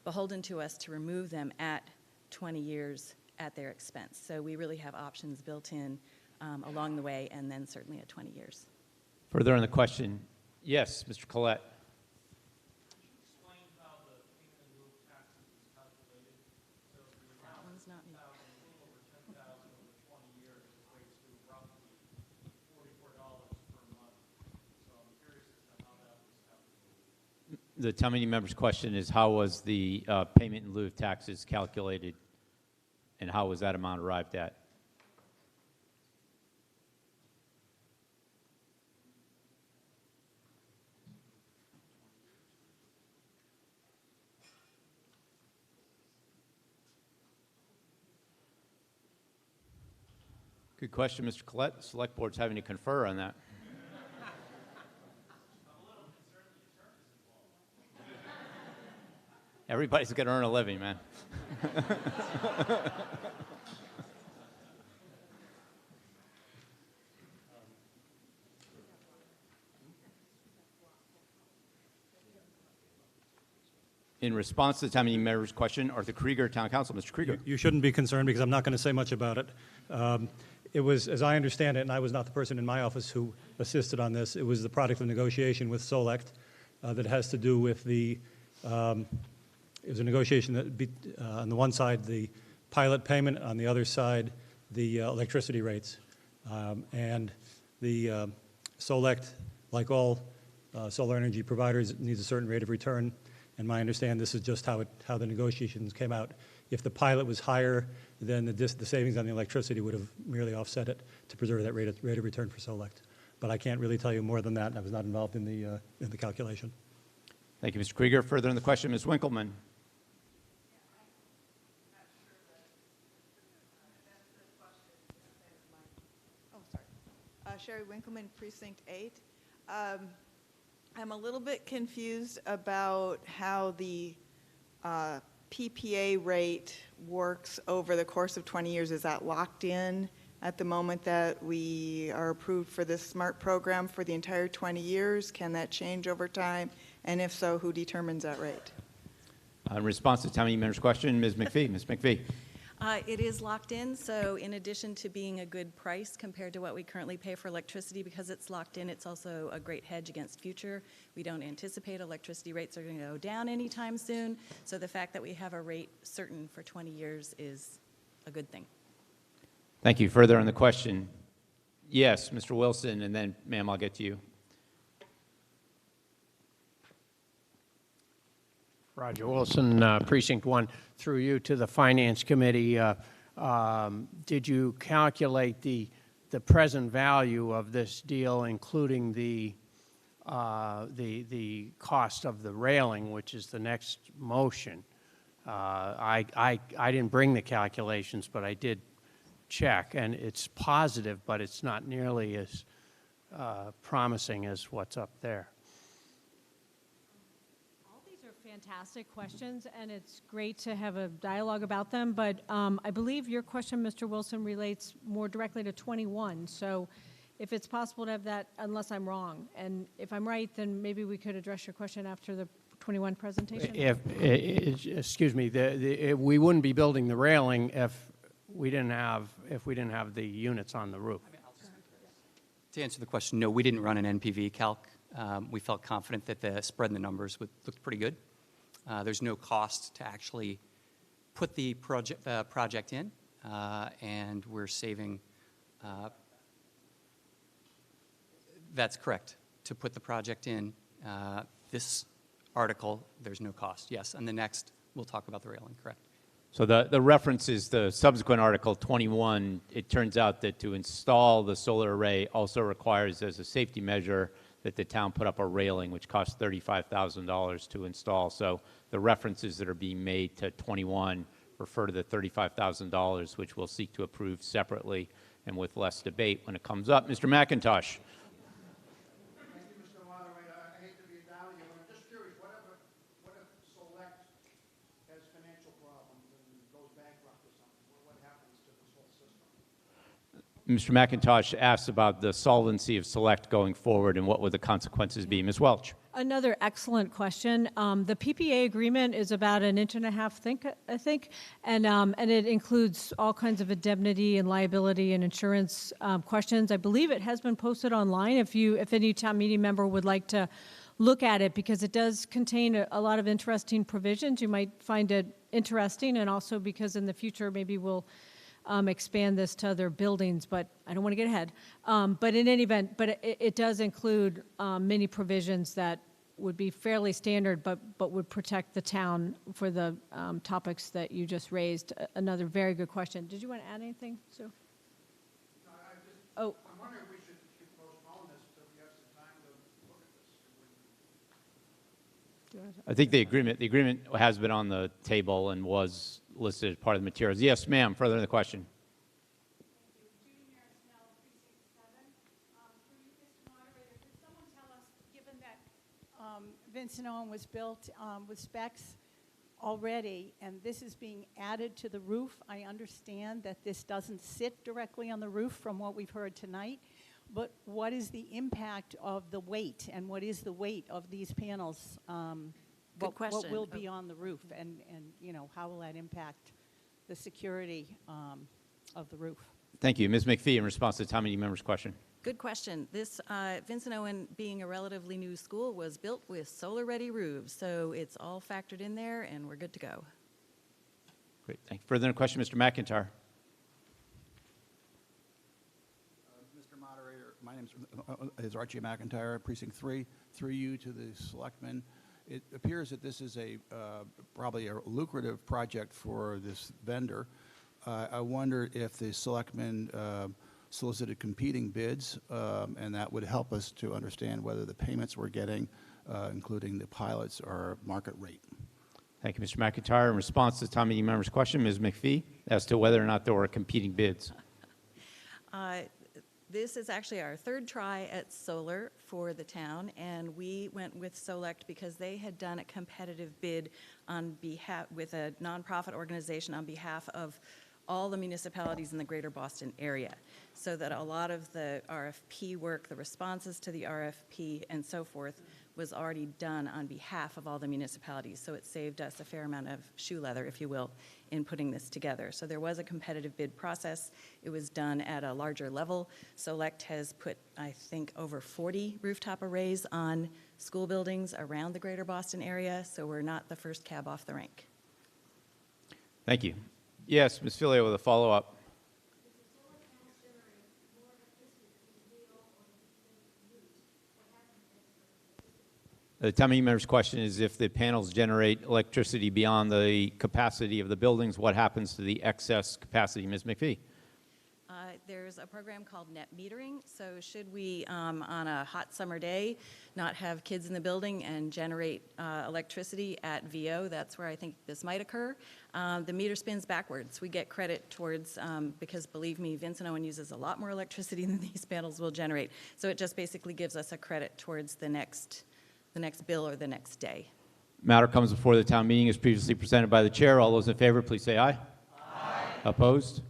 beholden to us to remove them at 20 years at their expense. So we really have options built in along the way, and then certainly at 20 years. Further on the question, yes, Mr. Collette. That one's not me. The town meeting member's question is, how was the payment in lieu of taxes calculated, and how was that amount arrived at? Good question, Mr. Collette. The select board's having to confer on that. Everybody's going to earn a living, man. In response to the town meeting member's question, Arthur Krieger, Town Council. Mr. Krieger. You shouldn't be concerned because I'm not going to say much about it. It was, as I understand it, and I was not the person in my office who assisted on this, it was the product of negotiation with Solect that has to do with the, it was a negotiation that, on the one side, the pilot payment, on the other side, the electricity rates. And the Solect, like all solar energy providers, needs a certain rate of return. And my understanding, this is just how the negotiations came out. If the pilot was higher, then the savings on the electricity would have merely offset it to preserve that rate of return for Solect. But I can't really tell you more than that, and I was not involved in the calculation. Thank you, Mr. Krieger. Further on the question, Ms. Winkleman. Sherry Winkleman, Precinct 8. I'm a little bit confused about how the PPA rate works over the course of 20 years. Is that locked in at the moment that we are approved for this SMART program for the entire 20 years? Can that change over time? And if so, who determines that rate? In response to the town meeting member's question, Ms. McPhee. Ms. McPhee. It is locked in, so in addition to being a good price compared to what we currently pay for electricity, because it's locked in, it's also a great hedge against future. We don't anticipate electricity rates are going to go down anytime soon, so the fact that we have a rate certain for 20 years is a good thing. Thank you. Further on the question, yes, Mr. Wilson, and then, ma'am, I'll get to you. Roger Wilson, Precinct 1, through you to the Finance Committee. Did you calculate the present value of this deal, including the cost of the railing, which is the next motion? I didn't bring the calculations, but I did check, and it's positive, but it's not nearly as promising as what's up there. fantastic questions, and it's great to have a dialogue about them. But I believe your question, Mr. Wilson, relates more directly to 21. So if it's possible to have that, unless I'm wrong. And if I'm right, then maybe we could address your question after the 21 presentation. Excuse me, we wouldn't be building the railing if we didn't have the units on the roof. To answer the question, no, we didn't run an NPV calc. We felt confident that the spread in the numbers looked pretty good. There's no cost to actually put the project in, and we're saving. That's correct. To put the project in this article, there's no cost. Yes, and the next we'll talk about the railing. Correct. So the reference is the subsequent Article 21. It turns out that to install the solar array also requires, as a safety measure, that the town put up a railing, which costs $35,000 to install. So the references that are being made to 21 refer to the $35,000, which we'll seek to approve separately and with less debate when it comes up. Mr. McIntosh. Thank you, Mr. Moderator. I hate to be down here, but I'm just curious, what if Select has financial problems and goes bankrupt or something? What happens to this whole system? Mr. McIntosh asked about the solvency of Select going forward and what would the consequences be. Ms. Welch. Another excellent question. The PPA agreement is about 1.5 inches, I think, and it includes all kinds of indemnity and liability and insurance questions. I believe it has been posted online. If any town meeting member would like to look at it, because it does contain a lot of interesting provisions. You might find it interesting, and also because in the future maybe we'll expand this to other buildings, but I don't want to get ahead. But in any event, it does include many provisions that would be fairly standard, but would protect the town for the topics that you just raised. Another very good question. Did you want to add anything, Sue? No, I'm wondering if we should postpone this until we have some time to look at this. I think the agreement has been on the table and was listed as part of the materials. Yes, ma'am. Further in the question. Vincent Owen was built with specs already, and this is being added to the roof. I understand that this doesn't sit directly on the roof from what we've heard tonight, but what is the impact of the weight, and what is the weight of these panels? Good question. What will be on the roof, and how will that impact the security of the roof? Thank you. Ms. McPhee, in response to the town meeting member's question. Good question. This Vincent Owen, being a relatively new school, was built with solar-ready roofs, so it's all factored in there, and we're good to go. Great. Thank you. Further in the question, Mr. McIntyre. Mr. Moderator, my name is Archie McIntyre, Precinct 3. Through you to the selectmen, it appears that this is probably a lucrative project for this vendor. I wonder if the selectmen solicited competing bids, and that would help us to understand whether the payments we're getting, including the pilots, are market rate. Thank you, Mr. McIntyre. In response to the town meeting member's question, Ms. McPhee, as to whether or not there were competing bids. This is actually our third try at solar for the town, and we went with Select because they had done a competitive bid on behalf with a nonprofit organization on behalf of all the municipalities in the greater Boston area, so that a lot of the RFP work, the responses to the RFP and so forth, was already done on behalf of all the municipalities. So it saved us a fair amount of shoe leather, if you will, in putting this together. So there was a competitive bid process. It was done at a larger level. Select has put, I think, over 40 rooftop arrays on school buildings around the greater Boston area, so we're not the first cab off the rank. Thank you. Yes, Ms. Filio with a follow-up. The town meeting member's question is if the panels generate electricity beyond the capacity of the buildings, what happens to the excess capacity? Ms. McPhee. There's a program called net metering. So should we, on a hot summer day, not have kids in the building and generate electricity at VO, that's where I think this might occur. The meter spins backwards. We get credit towards, because believe me, Vincent Owen uses a lot more electricity than these panels will generate. So it just basically gives us a credit towards the next bill or the next day. Matter comes before the town meeting as previously presented by the chair. All those in favor, please say aye. Aye. Opposed?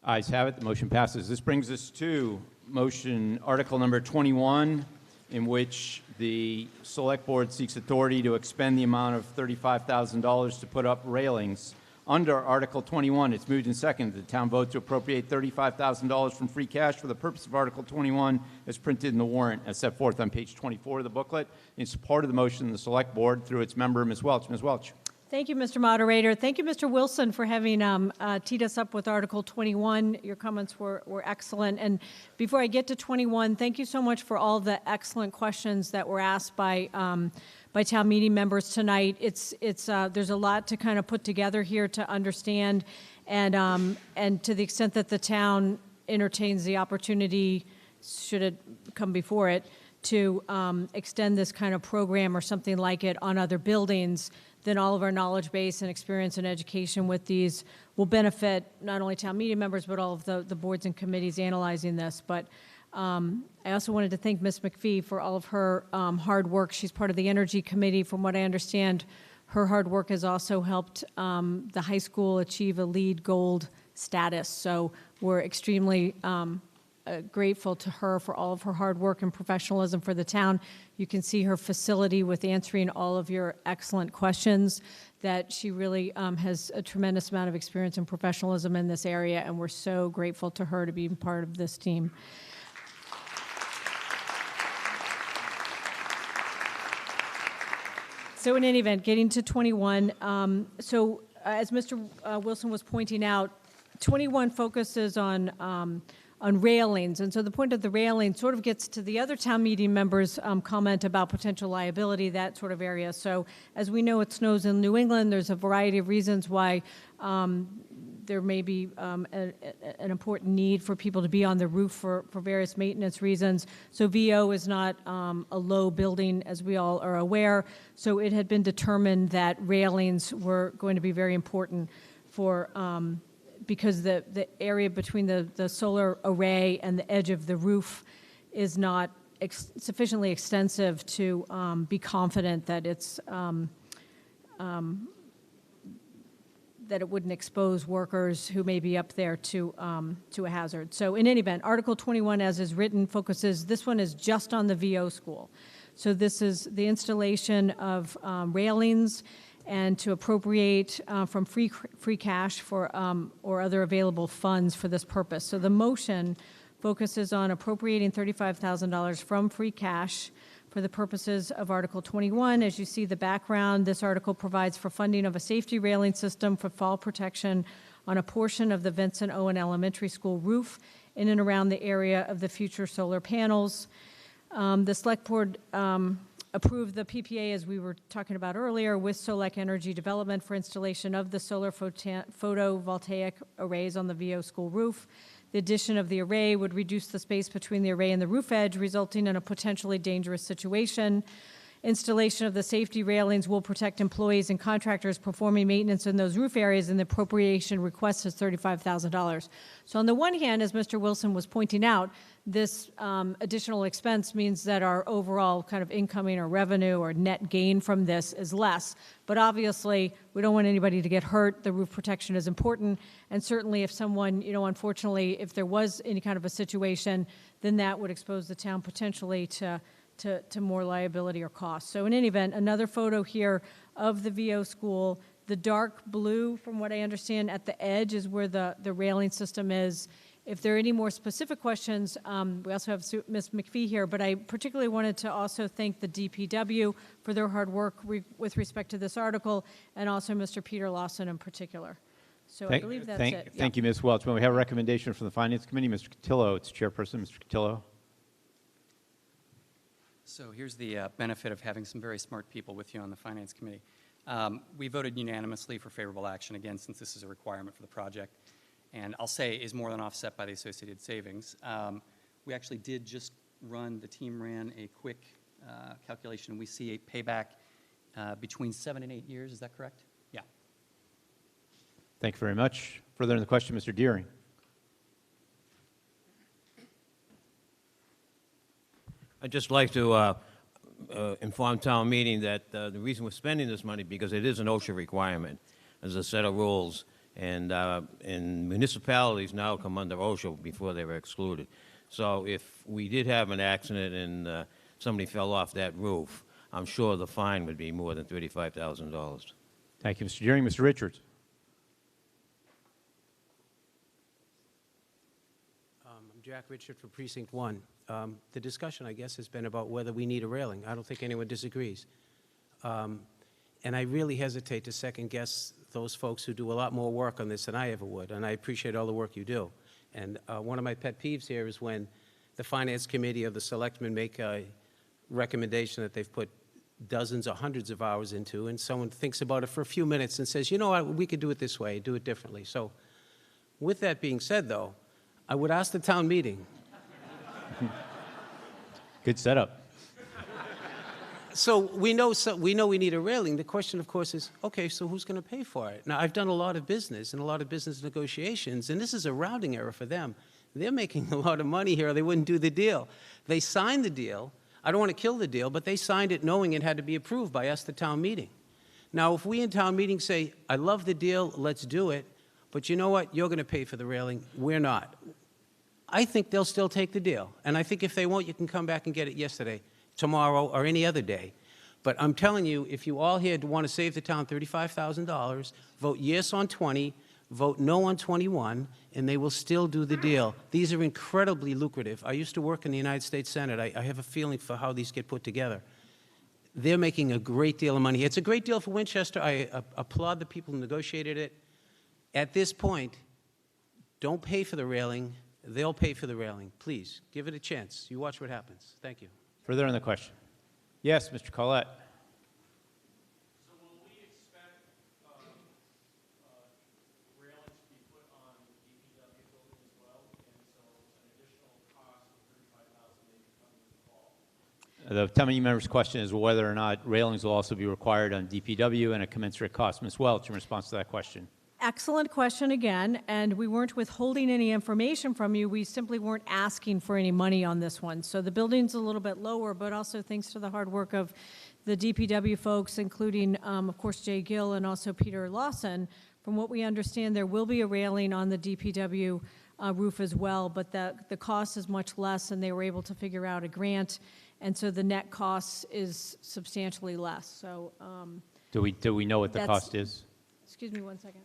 Ayes have it. The motion passes. This brings us to motion article number 21, in which the select board seeks authority to expend the amount of $35,000 to put up railings. Under Article 21, it's moved and seconded. The town vote to appropriate $35,000 from free cash for the purpose of Article 21 as printed in the warrant as set forth on page 24 of the booklet. In support of the motion, the select board, through its member, Ms. Welch. Ms. Welch. Thank you, Mr. Moderator. Thank you, Mr. Wilson, for having teed us up with Article 21. Your comments were excellent. And before I get to 21, thank you so much for all the excellent questions that were asked by town meeting members tonight. There's a lot to kind of put together here to understand, and to the extent that the town entertains the opportunity, should it come before it, to extend this kind of program or something like it on other buildings, then all of our knowledge base and experience and education with these will benefit not only town meeting members, but all of the boards and committees analyzing this. But I also wanted to thank Ms. McPhee for all of her hard work. She's part of the Energy Committee. From what I understand, her hard work has also helped the high school achieve a LEED Gold status. So we're extremely grateful to her for all of her hard work and professionalism for the town. You can see her facility with answering all of your excellent questions, that she really has a tremendous amount of experience and professionalism in this area, and we're so grateful to her to be part of this team. So in any event, getting to 21, as Mr. Wilson was pointing out, 21 focuses on railings, and so the point of the railing sort of gets to the other town meeting members' comment about potential liability, that sort of area. So as we know, it snows in New England. There's a variety of reasons why there may be an important need for people to be on the roof for various maintenance reasons. So VO is not a low building, as we all are aware. So it had been determined that railings were going to be very important for because the area between the solar array and the edge of the roof is not sufficiently extensive to be confident that it's that it wouldn't expose workers who may be up there to a hazard. So in any event, Article 21, as is written, focuses, this one is just on the VO school. So this is the installation of railings and to appropriate from free cash for or other available funds for this purpose. So the motion focuses on appropriating $35,000 from free cash for the purposes of Article 21. As you see the background, this article provides for funding of a safety railing system for fall protection on a portion of the Vincent Owen Elementary School roof in and around the area of the future solar panels. The Select Board approved the PPA, as we were talking about earlier, with Solec Energy Development for installation of the solar photovoltaic arrays on the VO school roof. The addition of the array would reduce the space between the array and the roof edge, resulting in a potentially dangerous situation. Installation of the safety railings will protect employees and contractors performing maintenance in those roof areas, and the appropriation request is $35,000. So on the one hand, as Mr. Wilson was pointing out, this additional expense means that our overall kind of incoming or revenue or net gain from this is less. But obviously, we don't want anybody to get hurt. The roof protection is important. And certainly if someone, unfortunately, if there was any kind of a situation, then that would expose the town potentially to more liability or cost. So in any event, another photo here of the VO school. The dark blue, from what I understand, at the edge is where the railing system is. If there are any more specific questions, we also have Ms. McPhee here, but I particularly wanted to also thank the DPW for their hard work with respect to this article, and also Mr. Peter Lawson in particular. So I believe that's it. Thank you, Ms. Welch. When we have a recommendation from the Finance Committee, Mr. Cotillo, it's Chairperson, Mr. Cotillo. So here's the benefit of having some very smart people with you on the Finance Committee. We voted unanimously for favorable action, again, since this is a requirement for the project. And I'll say is more than offset by the associated savings. We actually did just the team ran a quick calculation. We see a payback between 7 and 8 years. Is that correct? Yeah. Thank you very much. Further in the question, Mr. Deering. I'd just like to inform town meeting that the reason we're spending this money, because it is an OSHA requirement. There's a set of rules, and municipalities now come under OSHA before they were excluded. So if we did have an accident and somebody fell off that roof, I'm sure the fine would be more than $35,000. Thank you, Mr. Deering. Mr. Richards. I'm Jack Richard for Precinct 1. The discussion, I guess, has been about whether we need a railing. I don't think anyone disagrees. And I really hesitate to second-guess those folks who do a lot more work on this than I ever would, and I appreciate all the work you do. And one of my pet peeves here is when the Finance Committee or the Selectmen make a recommendation that they've put dozens or hundreds of hours into, and someone thinks about it for a few minutes and says, you know what, we could do it this way, do it differently. So with that being said, though, I would ask the town meeting. Good setup. So we know we need a railing. The question, of course, is, okay, so who's going to pay for it? Now, I've done a lot of business and a lot of business negotiations, and this is a rounding error for them. They're making a lot of money here, or they wouldn't do the deal. They signed the deal. I don't want to kill the deal, but they signed it knowing it had to be approved by us, the town meeting. Now, if we in town meeting say, I love the deal, let's do it, but you know what? You're going to pay for the railing. We're not. I think they'll still take the deal. And I think if they won't, you can come back and get it yesterday, tomorrow, or any other day. But I'm telling you, if you all here want to save the town $35,000, vote yes on 20, vote no on 21, and they will still do the deal. These are incredibly lucrative. I used to work in the United States Senate. I have a feeling for how these get put together. They're making a great deal of money. It's a great deal for Winchester. I applaud the people who negotiated it. At this point, don't pay for the railing. They'll pay for the railing. Please, give it a chance. You watch what happens. Thank you. Further on the question. Yes, Mr. Collette. So will we expect railings to be put on the DPW building as well? And so an additional cost of $35,000 may be coming in the fall. The town meeting member's question is whether or not railings will also be required on DPW and a commensurate cost. Ms. Welch, in response to that question. Excellent question again, and we weren't withholding any information from you. We simply weren't asking for any money on this one. So the building's a little bit lower, but also thanks to the hard work of the DPW folks, including, of course, Jay Gill and also Peter Lawson. From what we understand, there will be a railing on the DPW roof as well, but the cost is much less, and they were able to figure out a grant, and so the net cost is substantially less. So do we know what the cost is? Excuse me 1 second.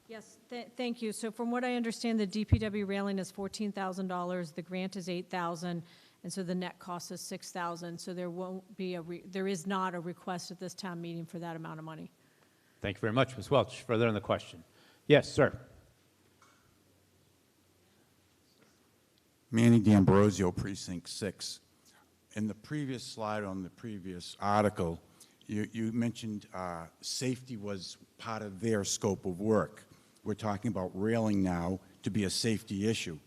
Yes, thank you. So from what I understand, the DPW railing is $14,000. The grant is $8,000, and so the net cost is $6,000. So there won't be there is not a request at this town meeting for that amount of money. Thank you very much, Ms. Welch. Further on the question. Yes, sir. Manny D'Ambrosio, Precinct 6. In the previous slide on the previous article, you mentioned safety was part of their scope of work. We're talking about railing now to be a safety issue.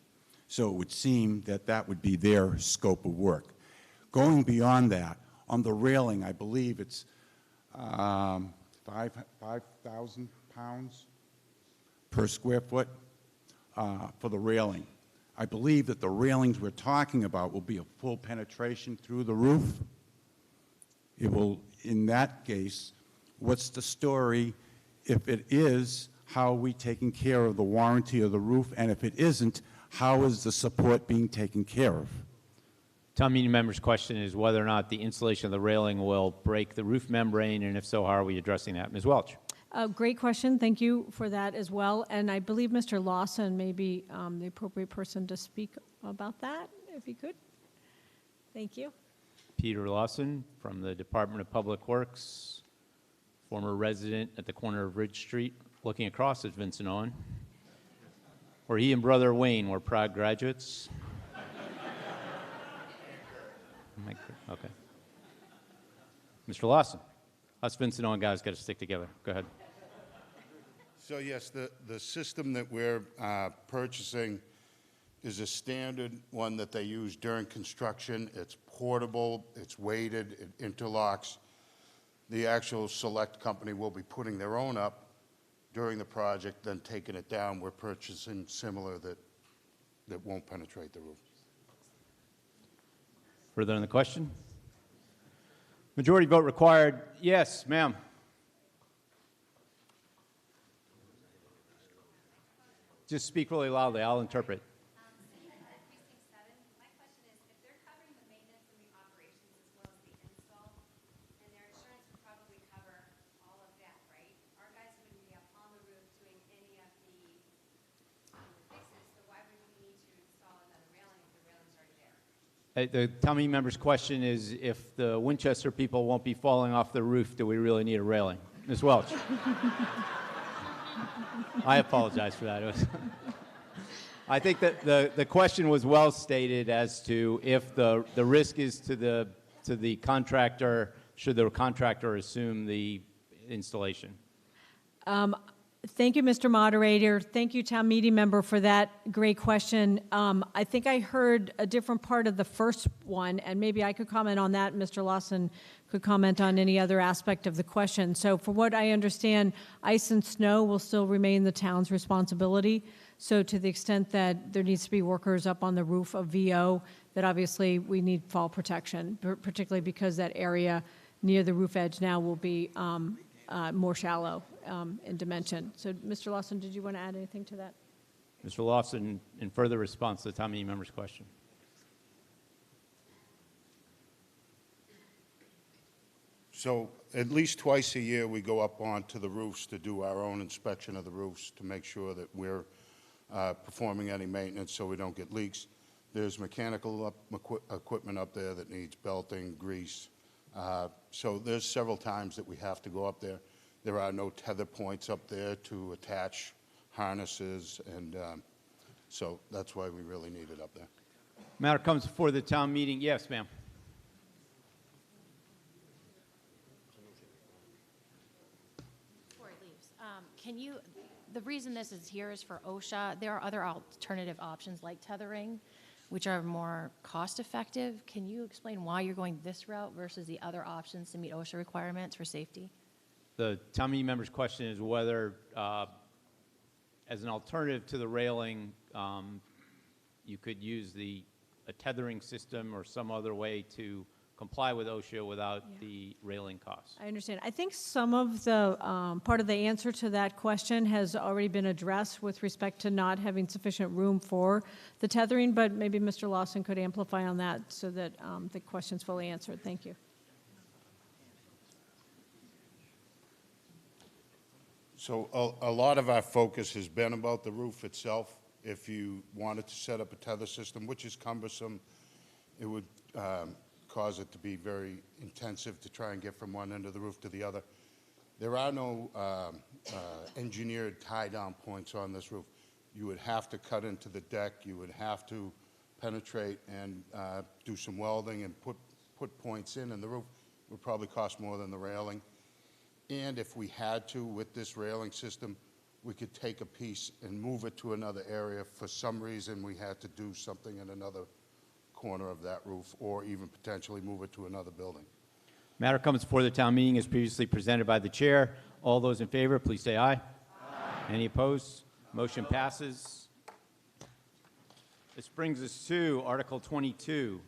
So it would seem that that would be their scope of work. Going beyond that, on the railing, I believe it's 5,000 pounds per square foot for the railing. I believe that the railings we're talking about will be a full penetration through the roof. It will, in that case, what's the story? If it is, how are we taking care of the warranty of the roof? And if it isn't, how is the support being taken care of? Town meeting member's question is whether or not the installation of the railing will break the roof membrane, and if so, how are we addressing that? Ms. Welch. Great question. Thank you for that as well. And I believe Mr. Lawson may be the appropriate person to speak about that, if he could. Thank you. Peter Lawson from the Department of Public Works, former resident at the corner of Ridge Street, looking across at Vincent Owen, where he and brother Wayne were proud graduates. Okay. Mr. Lawson. Us Vincent Owen guys got to stick together. Go ahead. So yes, the system that we're purchasing is a standard one that they use during construction. It's portable, it's weighted, it interlocks. The actual Select company will be putting their own up during the project, then taking it down, we're purchasing similar that won't penetrate the roof. Further on the question? Majority vote required. Yes, ma'am. Just speak really loudly. I'll interpret. The town meeting member's question is if the Winchester people won't be falling off the roof, do we really need a railing? Ms. Welch. I apologize for that. It was I think that the question was well stated as to if the risk is to the contractor, should the contractor assume the installation? Thank you, Mr. Moderator. Thank you, town meeting member, for that great question. I think I heard a different part of the first one, and maybe I could comment on that. Mr. Lawson could comment on any other aspect of the question. So from what I understand, ice and snow will still remain the town's responsibility. So to the extent that there needs to be workers up on the roof of VO, that obviously we need fall protection, particularly because that area near the roof edge now will be more shallow in dimension. So, Mr. Lawson, did you want to add anything to that? Mr. Lawson, in further response to the town meeting member's question. So at least twice a year, we go up onto the roofs to do our own inspection of the roofs to make sure that we're performing any maintenance so we don't get leaks. There's mechanical equipment up there that needs belting, grease. So there's several times that we have to go up there. There are no tether points up there to attach harnesses, and so that's why we really need it up there. Matter comes before the town meeting. Yes, ma'am. Before he leaves, the reason this is here is for OSHA. There are other alternative options like tethering, which are more cost-effective. Can you explain why you're going this route versus the other options to meet OSHA requirements for safety? The town meeting member's question is whether, as an alternative to the railing, you could use a tethering system or some other way to comply with OSHA without the railing costs. I understand. I think some of the part of the answer to that question has already been addressed with respect to not having sufficient room for the tethering, but maybe Mr. Lawson could amplify on that so that the question's fully answered. Thank you. So a lot of our focus has been about the roof itself. If you wanted to set up a tether system, which is cumbersome, it would cause it to be very intensive to try and get from one end of the roof to the other. There are no engineered tie-down points on this roof. You would have to cut into the deck. You would have to penetrate and do some welding and put points in, and the roof would probably cost more than the railing. And if we had to, with this railing system, we could take a piece and move it to another area. For some reason, we had to do something in another corner of that roof, or even potentially move it to another building. Matter comes before the town meeting as previously presented by the chair. All those in favor, please say aye. Aye. Any opposed? Motion passes. This brings us to Article 22.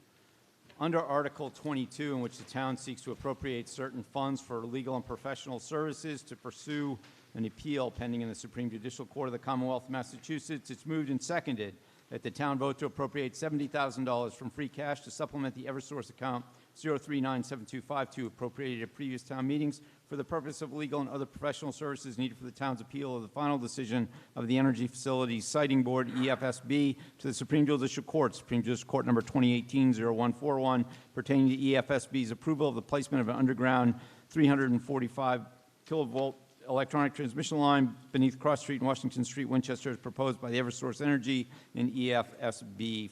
Under Article 22, in which the town seeks to appropriate certain funds for legal and professional services to pursue an appeal pending in the Supreme Judicial Court of the Commonwealth of Massachusetts, it's moved and seconded that the town vote to appropriate $70,000 from free cash to supplement the Eversource account 0397252 appropriated at previous town meetings for the purpose of legal and other professional services needed for the town's appeal of the final decision of the Energy Facilities Siting Board, EFSB, to the Supreme Judicial Court, Supreme Judicial Court number 2018-0141, pertaining to EFSB's approval of the placement of an underground 345 kilovolt electronic transmission line beneath Cross Street and Washington Street, Winchester, as proposed by the Eversource Energy in EFSB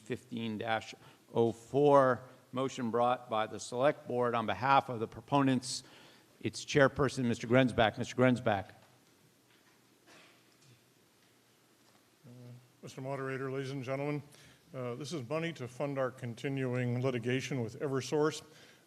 15-04. Motion brought by the Select Board on behalf of the proponents. Its chairperson, Mr. Grensback. Mr. Grensback. Mr. Moderator, ladies and gentlemen, this is money to fund our continuing litigation with Eversource.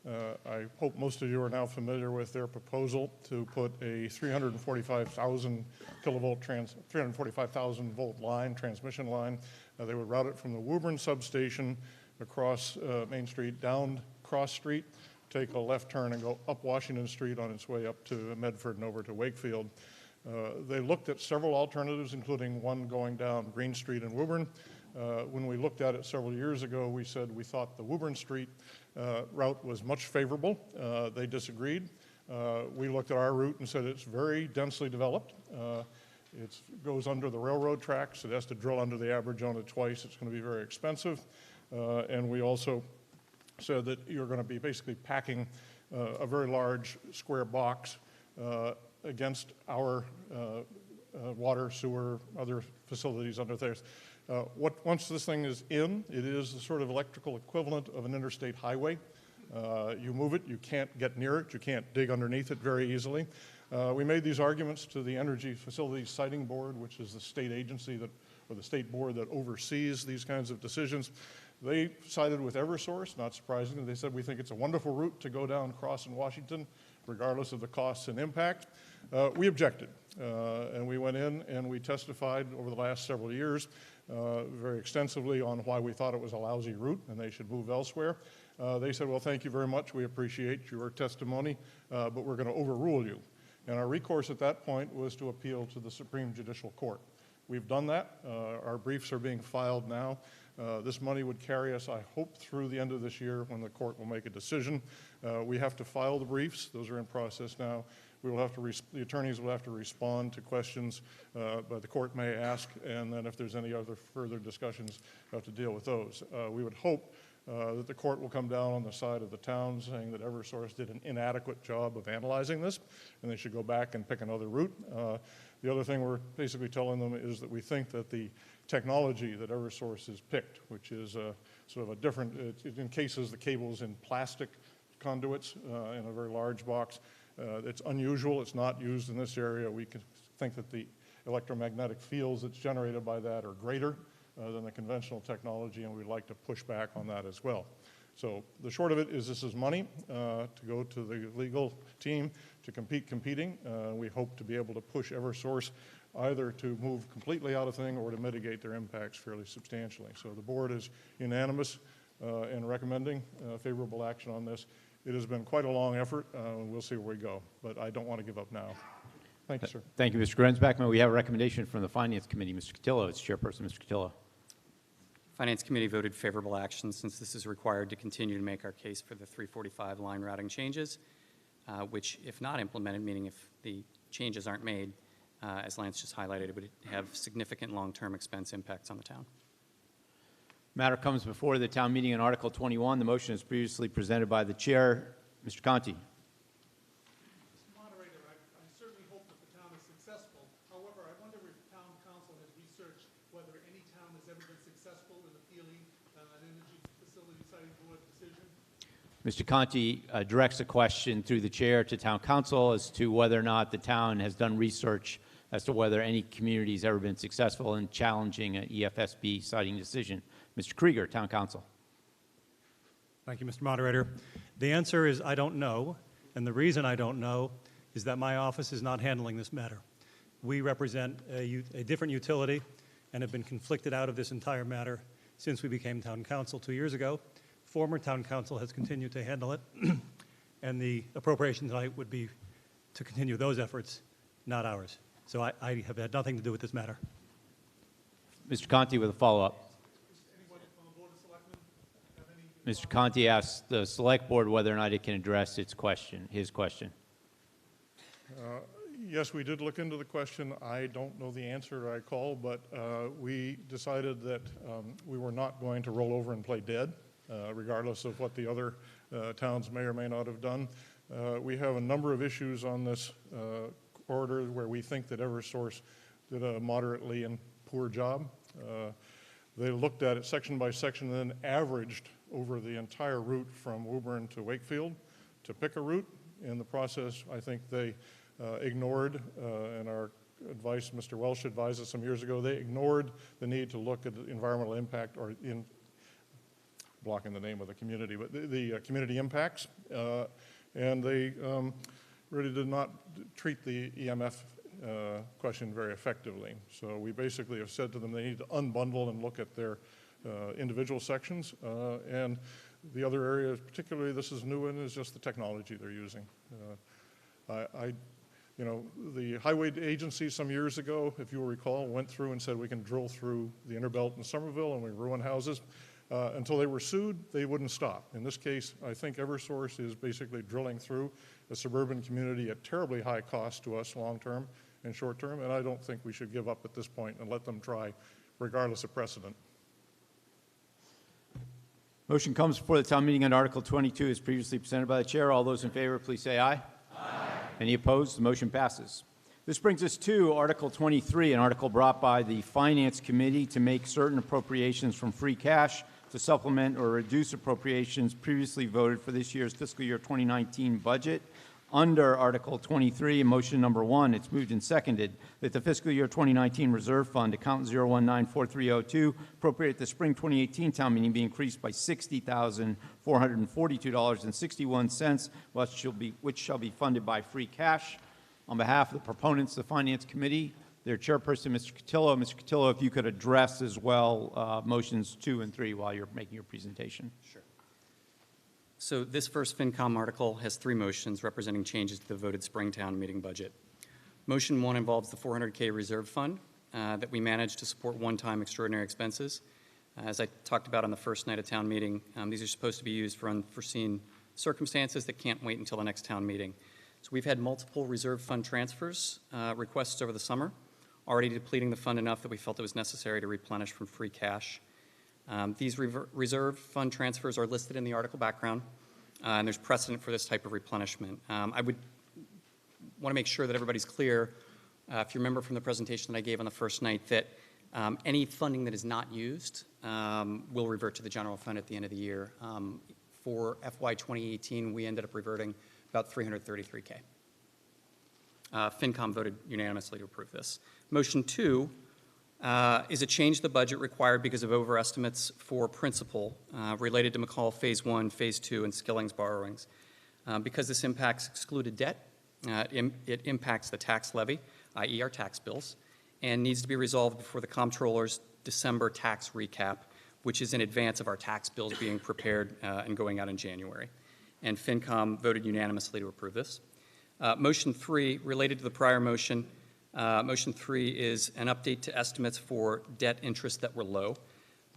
I hope most of you are now familiar with their proposal to put a 345,000 kilovolt, 345,000 volt line, transmission line. They would route it from the Woburn substation across Main Street, down Cross Street, take a left turn and go up Washington Street on its way up to Medford and over to Wakefield. They looked at several alternatives, including one going down Green Street in Woburn. When we looked at it several years ago, we said we thought the Woburn Street route was much favorable. They disagreed. We looked at our route and said it's very densely developed. It goes under the railroad tracks. It has to drill under the Aberjona twice. It's going to be very expensive. And we also said that you're going to be basically packing a very large square box against our water, sewer, other facilities under theirs. Once this thing is in, it is the sort of electrical equivalent of an interstate highway. You move it, you can't get near it, you can't dig underneath it very easily. We made these arguments to the Energy Facilities Siting Board, which is the state agency that, or the state board that oversees these kinds of decisions. They sided with Eversource, not surprisingly. They said, we think it's a wonderful route to go down Cross in Washington, regardless of the costs and impact. We objected, and we went in and we testified over the last several years very extensively on why we thought it was a lousy route and they should move elsewhere. They said, well, thank you very much. We appreciate your testimony, but we're going to overrule you. And our recourse at that point was to appeal to the Supreme Judicial Court. We've done that. Our briefs are being filed now. This money would carry us, I hope, through the end of this year when the court will make a decision. We have to file the briefs. Those are in process now. We will have to, the attorneys will have to respond to questions but the court may ask, and then if there's any other further discussions, we'll have to deal with those. We would hope that the court will come down on the side of the town saying that Eversource did an inadequate job of analyzing this, and they should go back and pick another route. The other thing we're basically telling them is that we think that the technology that Eversource has picked, which is sort of a different, it encases the cables in plastic conduits in a very large box. It's unusual. It's not used in this area. We can think that the electromagnetic fields that's generated by that are greater than the conventional technology, and we'd like to push back on that as well. So the short of it is this is money to go to the legal team to competing. We hope to be able to push Eversource either to move completely out of thing or to mitigate their impacts fairly substantially. So the board is unanimous in recommending favorable action on this. It has been quite a long effort, and we'll see where we go, but I don't want to give up now. Thank you, sir. Thank you, Mr. Grenzbach. May we have a recommendation from the Finance Committee? Mr. Cotillo, it's chairperson. Mr. Cotillo. Finance Committee voted favorable action since this is required to continue to make our case for the 345 line routing changes, which, if not implemented, meaning if the changes aren't made, as Lance just highlighted, it would have significant long-term expense impacts on the town. Matter comes before the town meeting on Article 21. The motion is previously presented by the chair. Mr. Conti. Mr. Moderator, I certainly hope that the town is successful. However, I wonder if town council has researched whether any town has ever been successful in appealing an energy facility siting board decision. Mr. Conti directs a question through the chair to town council as to whether or not the town has done research as to whether any community has ever been successful in challenging an EFSB siting decision. Mr. Krieger, town council. Thank you, Mr. Moderator. The answer is I don't know, and the reason I don't know is that my office is not handling this matter. We represent a different utility and have been conflicted out of this entire matter since we became town council 2 years ago. Former town council has continued to handle it, and the appropriation tonight would be to continue those efforts, not ours. So I have had nothing to do with this matter. Mr. Conti with a follow-up. Mr. Conti asked the select board whether or not it can address its question, his question. Yes, we did look into the question. I don't know the answer I call, but we decided that we were not going to roll over and play dead, regardless of what the other towns may or may not have done. We have a number of issues on this corridor where we think that Eversource did a moderately and poor job. They looked at it section by section and then averaged over the entire route from Woburn to Wakefield to pick a route. In the process, I think they ignored, and our advice, Mr. Welsh advised us some years ago, they ignored the need to look at the environmental impact or blocking the name of the community, but the community impacts, and they really did not treat the EMF question very effectively. So we basically have said to them they need to unbundle and look at their individual sections, and the other area, particularly this is new, and is just the technology they're using. You know, the highway agency some years ago, if you will recall, went through and said we can drill through the Interbelt in Somerville and we ruin houses. Until they were sued, they wouldn't stop. In this case, I think Eversource is basically drilling through a suburban community at terribly high cost to us long-term and short-term, and I don't think we should give up at this point and let them try, regardless of precedent. Motion comes before the town meeting on Article 22 as previously presented by the chair. All those in favor, please say aye. Aye. Any opposed? The motion passes. This brings us to Article 23, an article brought by the Finance Committee to make certain appropriations from free cash to supplement or reduce appropriations previously voted for this year's fiscal year 2019 budget. Under Article 23, motion number 1, it's moved and seconded that the fiscal year 2019 reserve fund, account 0194302, appropriate the spring 2018 town meeting be increased by $60,442.61, which shall be funded by free cash. On behalf of the proponents of the Finance Committee, their chairperson, Mr. Cotillo. Mr. Cotillo, if you could address as well motions 2 and 3 while you're making your presentation. Sure. So this first FinCom article has 3 motions representing changes to the voted Springtown meeting budget. Motion 1 involves the $400K reserve fund that we manage to support one-time extraordinary expenses. As I talked about on the first night of town meeting, these are supposed to be used for unforeseen circumstances that can't wait until the next town meeting. So we've had multiple reserve fund transfers requests over the summer, already depleting the fund enough that we felt it was necessary to replenish from free cash. These reserve fund transfers are listed in the article background, and there's precedent for this type of replenishment. I would want to make sure that everybody's clear, if you remember from the presentation that I gave on the first night, that any funding that is not used will revert to the general fund at the end of the year. For FY 2018, we ended up reverting about $333K. FinCom voted unanimously to approve this. Motion 2 is a change to the budget required because of overestimates for principal related to McCall Phase 1, Phase 2, and Skilling's borrowings. Because this impacts excluded debt, it impacts the tax levy, i.e. our tax bills, and needs to be resolved before the Comptroller's December tax recap, which is in advance of our tax bills being prepared and going out in January. And FinCom voted unanimously to approve this. Motion 3, related to the prior motion, motion 3 is an update to estimates for debt interest that were low,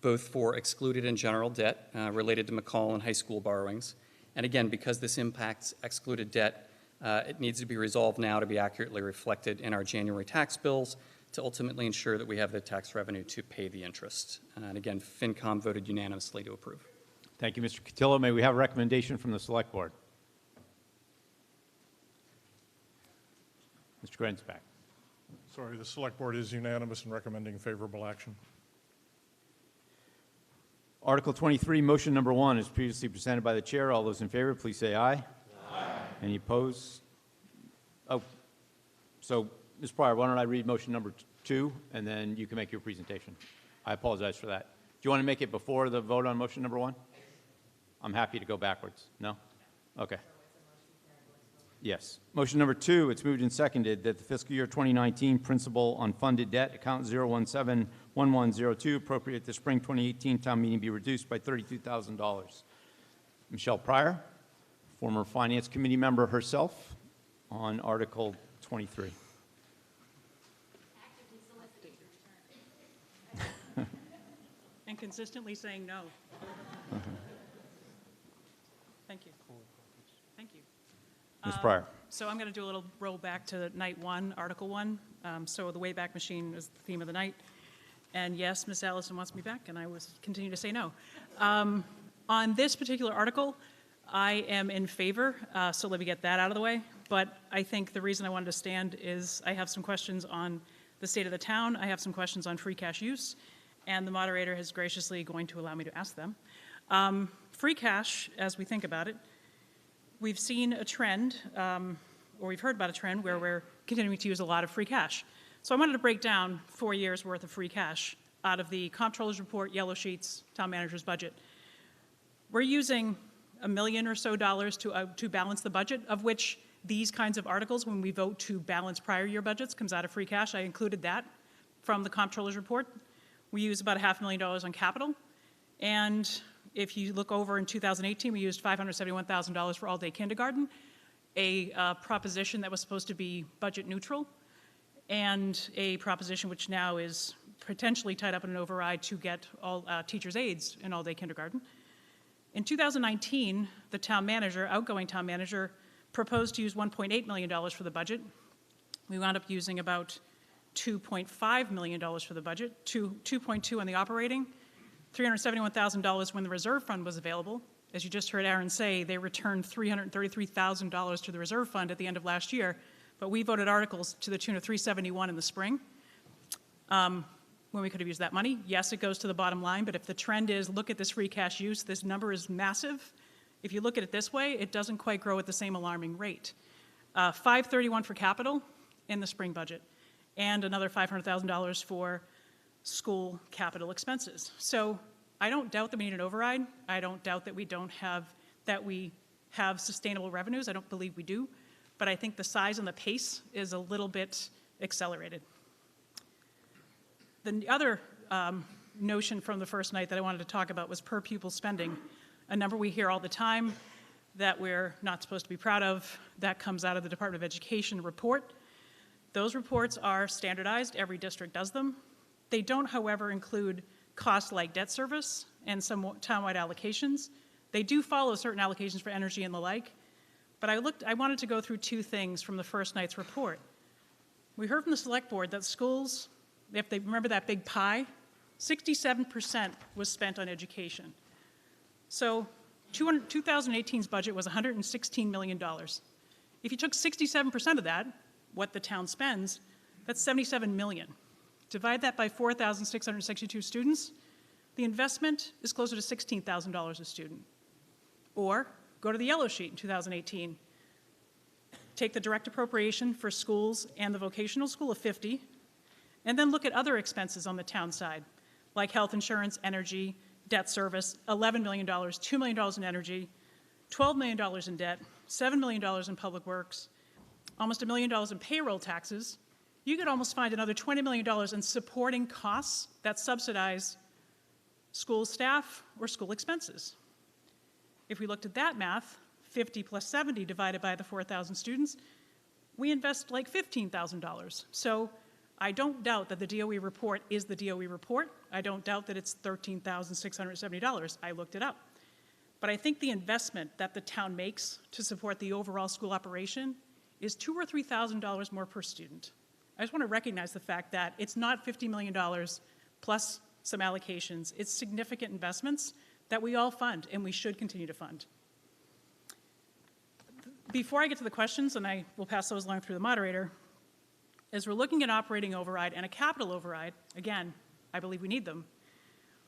both for excluded and general debt related to McCall and high school borrowings. And again, because this impacts excluded debt, it needs to be resolved now to be accurately reflected in our January tax bills to ultimately ensure that we have the tax revenue to pay the interest. And again, FinCom voted unanimously to approve. Thank you, Mr. Cotillo. May we have a recommendation from the Select Board? Mr. Grensback. Sorry, the Select Board is unanimous in recommending favorable action. Article 23, motion number 1 is previously presented by the chair. All those in favor, please say aye. Aye. Any opposed? Oh, so, Ms. Pryor, why don't I read motion number 2, and then you can make your presentation. I apologize for that. Do you want to make it before the vote on motion number 1? I'm happy to go backwards. No? Okay. Yes. Motion number 2, it's moved and seconded that the fiscal year 2019 principal on funded debt, account 0171102, appropriate the spring 2018 town meeting be reduced by $32,000. Michelle Pryor, former Finance Committee member herself, on Article 23. And consistently saying no. Thank you. Thank you. Ms. Pryor. So I'm going to do a little roll back to night 1, Article 1. So the Wayback Machine is the theme of the night. And yes, Ms. Allison wants me back, and I will continue to say no. On this particular article, I am in favor, so let me get that out of the way. But I think the reason I wanted to stand is I have some questions on the state of the town. I have some questions on free cash use, and the moderator is graciously going to allow me to ask them. Free cash, as we think about it, we've seen a trend, or we've heard about a trend where we're continuing to use a lot of free cash. So I wanted to break down 4 years' worth of free cash out of the Comptroller's report, yellow sheets, town manager's budget. We're using $1 million or so to balance the budget, of which these kinds of articles, when we vote to balance prior year budgets, comes out of free cash. I included that from the comptroller's report. We use about $500,000 on capital. And if you look over in 2018, we used $571,000 for all-day kindergarten, a proposition that was supposed to be budget neutral, and a proposition which now is potentially tied up in an override to get all teachers' aides in all-day kindergarten. In 2019, the town manager, outgoing town manager, proposed to use $1.8 million for the budget. We wound up using about $2.5 million for the budget, 2.2 on the operating, $371,000 when the reserve fund was available. As you just heard Aaron say, they returned $333,000 to the reserve fund at the end of last year, but we voted articles to the tune of $371 in the spring when we could have used that money. Yes, it goes to the bottom line, but if the trend is look at this free cash use, this number is massive. If you look at it this way, it doesn't quite grow at the same alarming rate. $531 for capital in the spring budget, and another $500,000 for school capital expenses. So I don't doubt that we need an override. I don't doubt that we have sustainable revenues. I don't believe we do, but I think the size and the pace is a little bit accelerated. The other notion from the first night that I wanted to talk about was per pupil spending, a number we hear all the time that we're not supposed to be proud of. That comes out of the Department of Education report. Those reports are standardized. Every district does them. They don't, however, include costs like debt service and some townwide allocations. They do follow certain allocations for energy and the like, but I wanted to go through two things from the first night's report. We heard from the select board that schools, if they remember that big pie, 67% was spent on education. So 2018's budget was $116 million. If you took 67% of that, what the town spends, that's $77 million. Divide that by 4,662 students, the investment is closer to $16,000 a student. Or go to the yellow sheet in 2018. Take the direct appropriation for schools and the vocational school of 50, and then look at other expenses on the town side, like health insurance, energy, debt service, $11 million, $2 million in energy, $12 million in debt, $7 million in public works, almost $1 million in payroll taxes. You could almost find another $20 million in supporting costs that subsidize school staff or school expenses. If we looked at that math, 50 plus 70 divided by the 4,000 students, we invest like $15,000. So I don't doubt that the DOE report is the DOE report. I don't doubt that it's $13,670. I looked it up. But I think the investment that the town makes to support the overall school operation is $2,000 or $3,000 more per student. I just want to recognize the fact that it's not $50 million plus some allocations. It's significant investments that we all fund and we should continue to fund. Before I get to the questions, and I will pass those along through the moderator, as we're looking at operating override and a capital override, again, I believe we need them,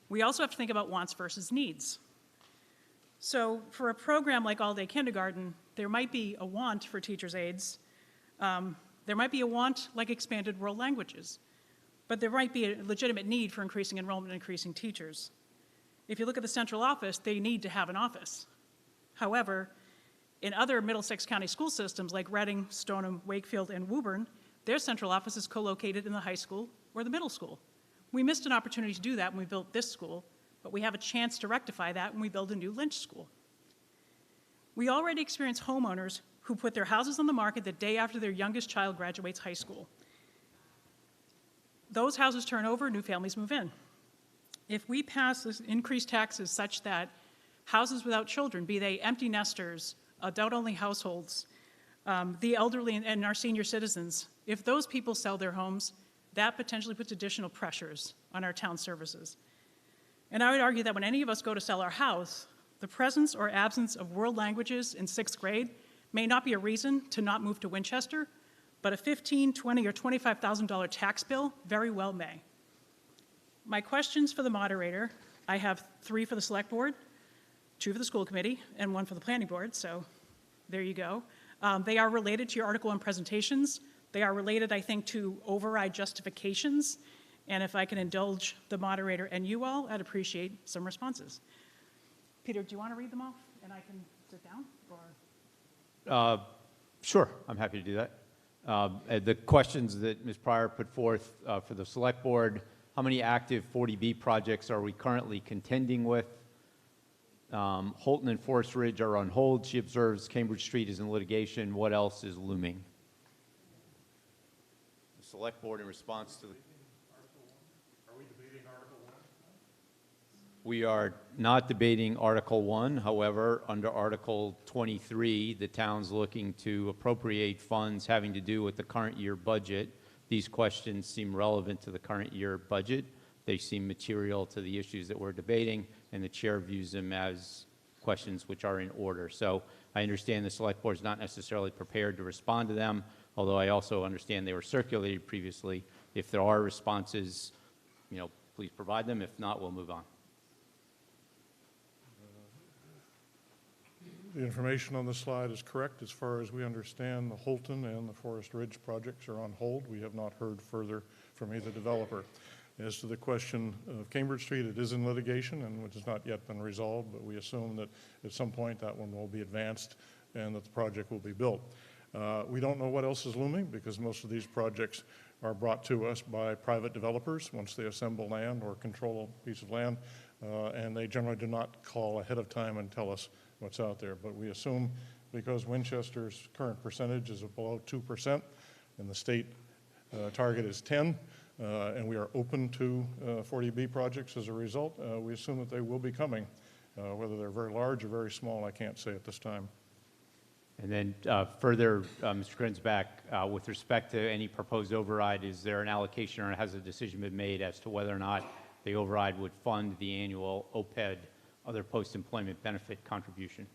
we also have to think about wants versus needs. So for a program like all-day kindergarten, there might be a want for teachers' aides. There might be a want like expanded world languages, but there might be a legitimate need for increasing enrollment and increasing teachers. If you look at the central office, they need to have an office. However, in other Middlesex County school systems like Reading, Stoneham, Wakefield, and Woburn, their central office is co-located in the high school or the middle school. We missed an opportunity to do that when we built this school, but we have a chance to rectify that when we build a new Lynch school. We already experience homeowners who put their houses on the market the day after their youngest child graduates high school. Those houses turn over, new families move in. If we pass this increased taxes such that houses without children, be they empty nesters, adult-only households, the elderly and our senior citizens, if those people sell their homes, that potentially puts additional pressures on our town services. And I would argue that when any of us go to sell our house, the presence or absence of world languages in 6th grade may not be a reason to not move to Winchester, but a $15,000, $20,000, or $25,000 tax bill very well may. My questions for the moderator, I have 3 for the select board, 2 for the school committee, and 1 for the planning board, so there you go. They are related to your article and presentations. They are related, I think, to override justifications, and if I can indulge the moderator and you all, I'd appreciate some responses. Peter, do you want to read them off, and I can sit down, or? Sure, I'm happy to do that. The questions that Ms. Pryor put forth for the Select Board: how many active 40B projects are we currently contending with? Holton and Forest Ridge are on hold. She observes Cambridge Street is in litigation. What else is looming? The Select Board, in response to the... Are we debating Article 1? We are not debating Article 1. However, under Article 23, the town's looking to appropriate funds having to do with the current year budget. These questions seem relevant to the current year budget. They seem material to the issues that we're debating, and the chair views them as questions which are in order. So I understand the Select Board is not necessarily prepared to respond to them, although I also understand they were circulated previously. If there are responses, please provide them. If not, we'll move on. The information on the slide is correct. As far as we understand, the Holton and the Forest Ridge projects are on hold. We have not heard further from either developer. As to the question of Cambridge Street, it is in litigation and which has not yet been resolved, but we assume that at some point that one will be advanced and that the project will be built. We don't know what else is looming because most of these projects are brought to us by private developers once they assemble land or control a piece of land, and they generally do not call ahead of time and tell us what's out there. But we assume because Winchester's current percentage is below 2% and the state target is 10, and we are open to 40B projects as a result, we assume that they will be coming. Whether they're very large or very small, I can't say at this time. And then further, Mr. Grinsback, with respect to any proposed override, is there an allocation or has a decision been made as to whether or not the override would fund the annual OPED, other post-employment benefit contribution?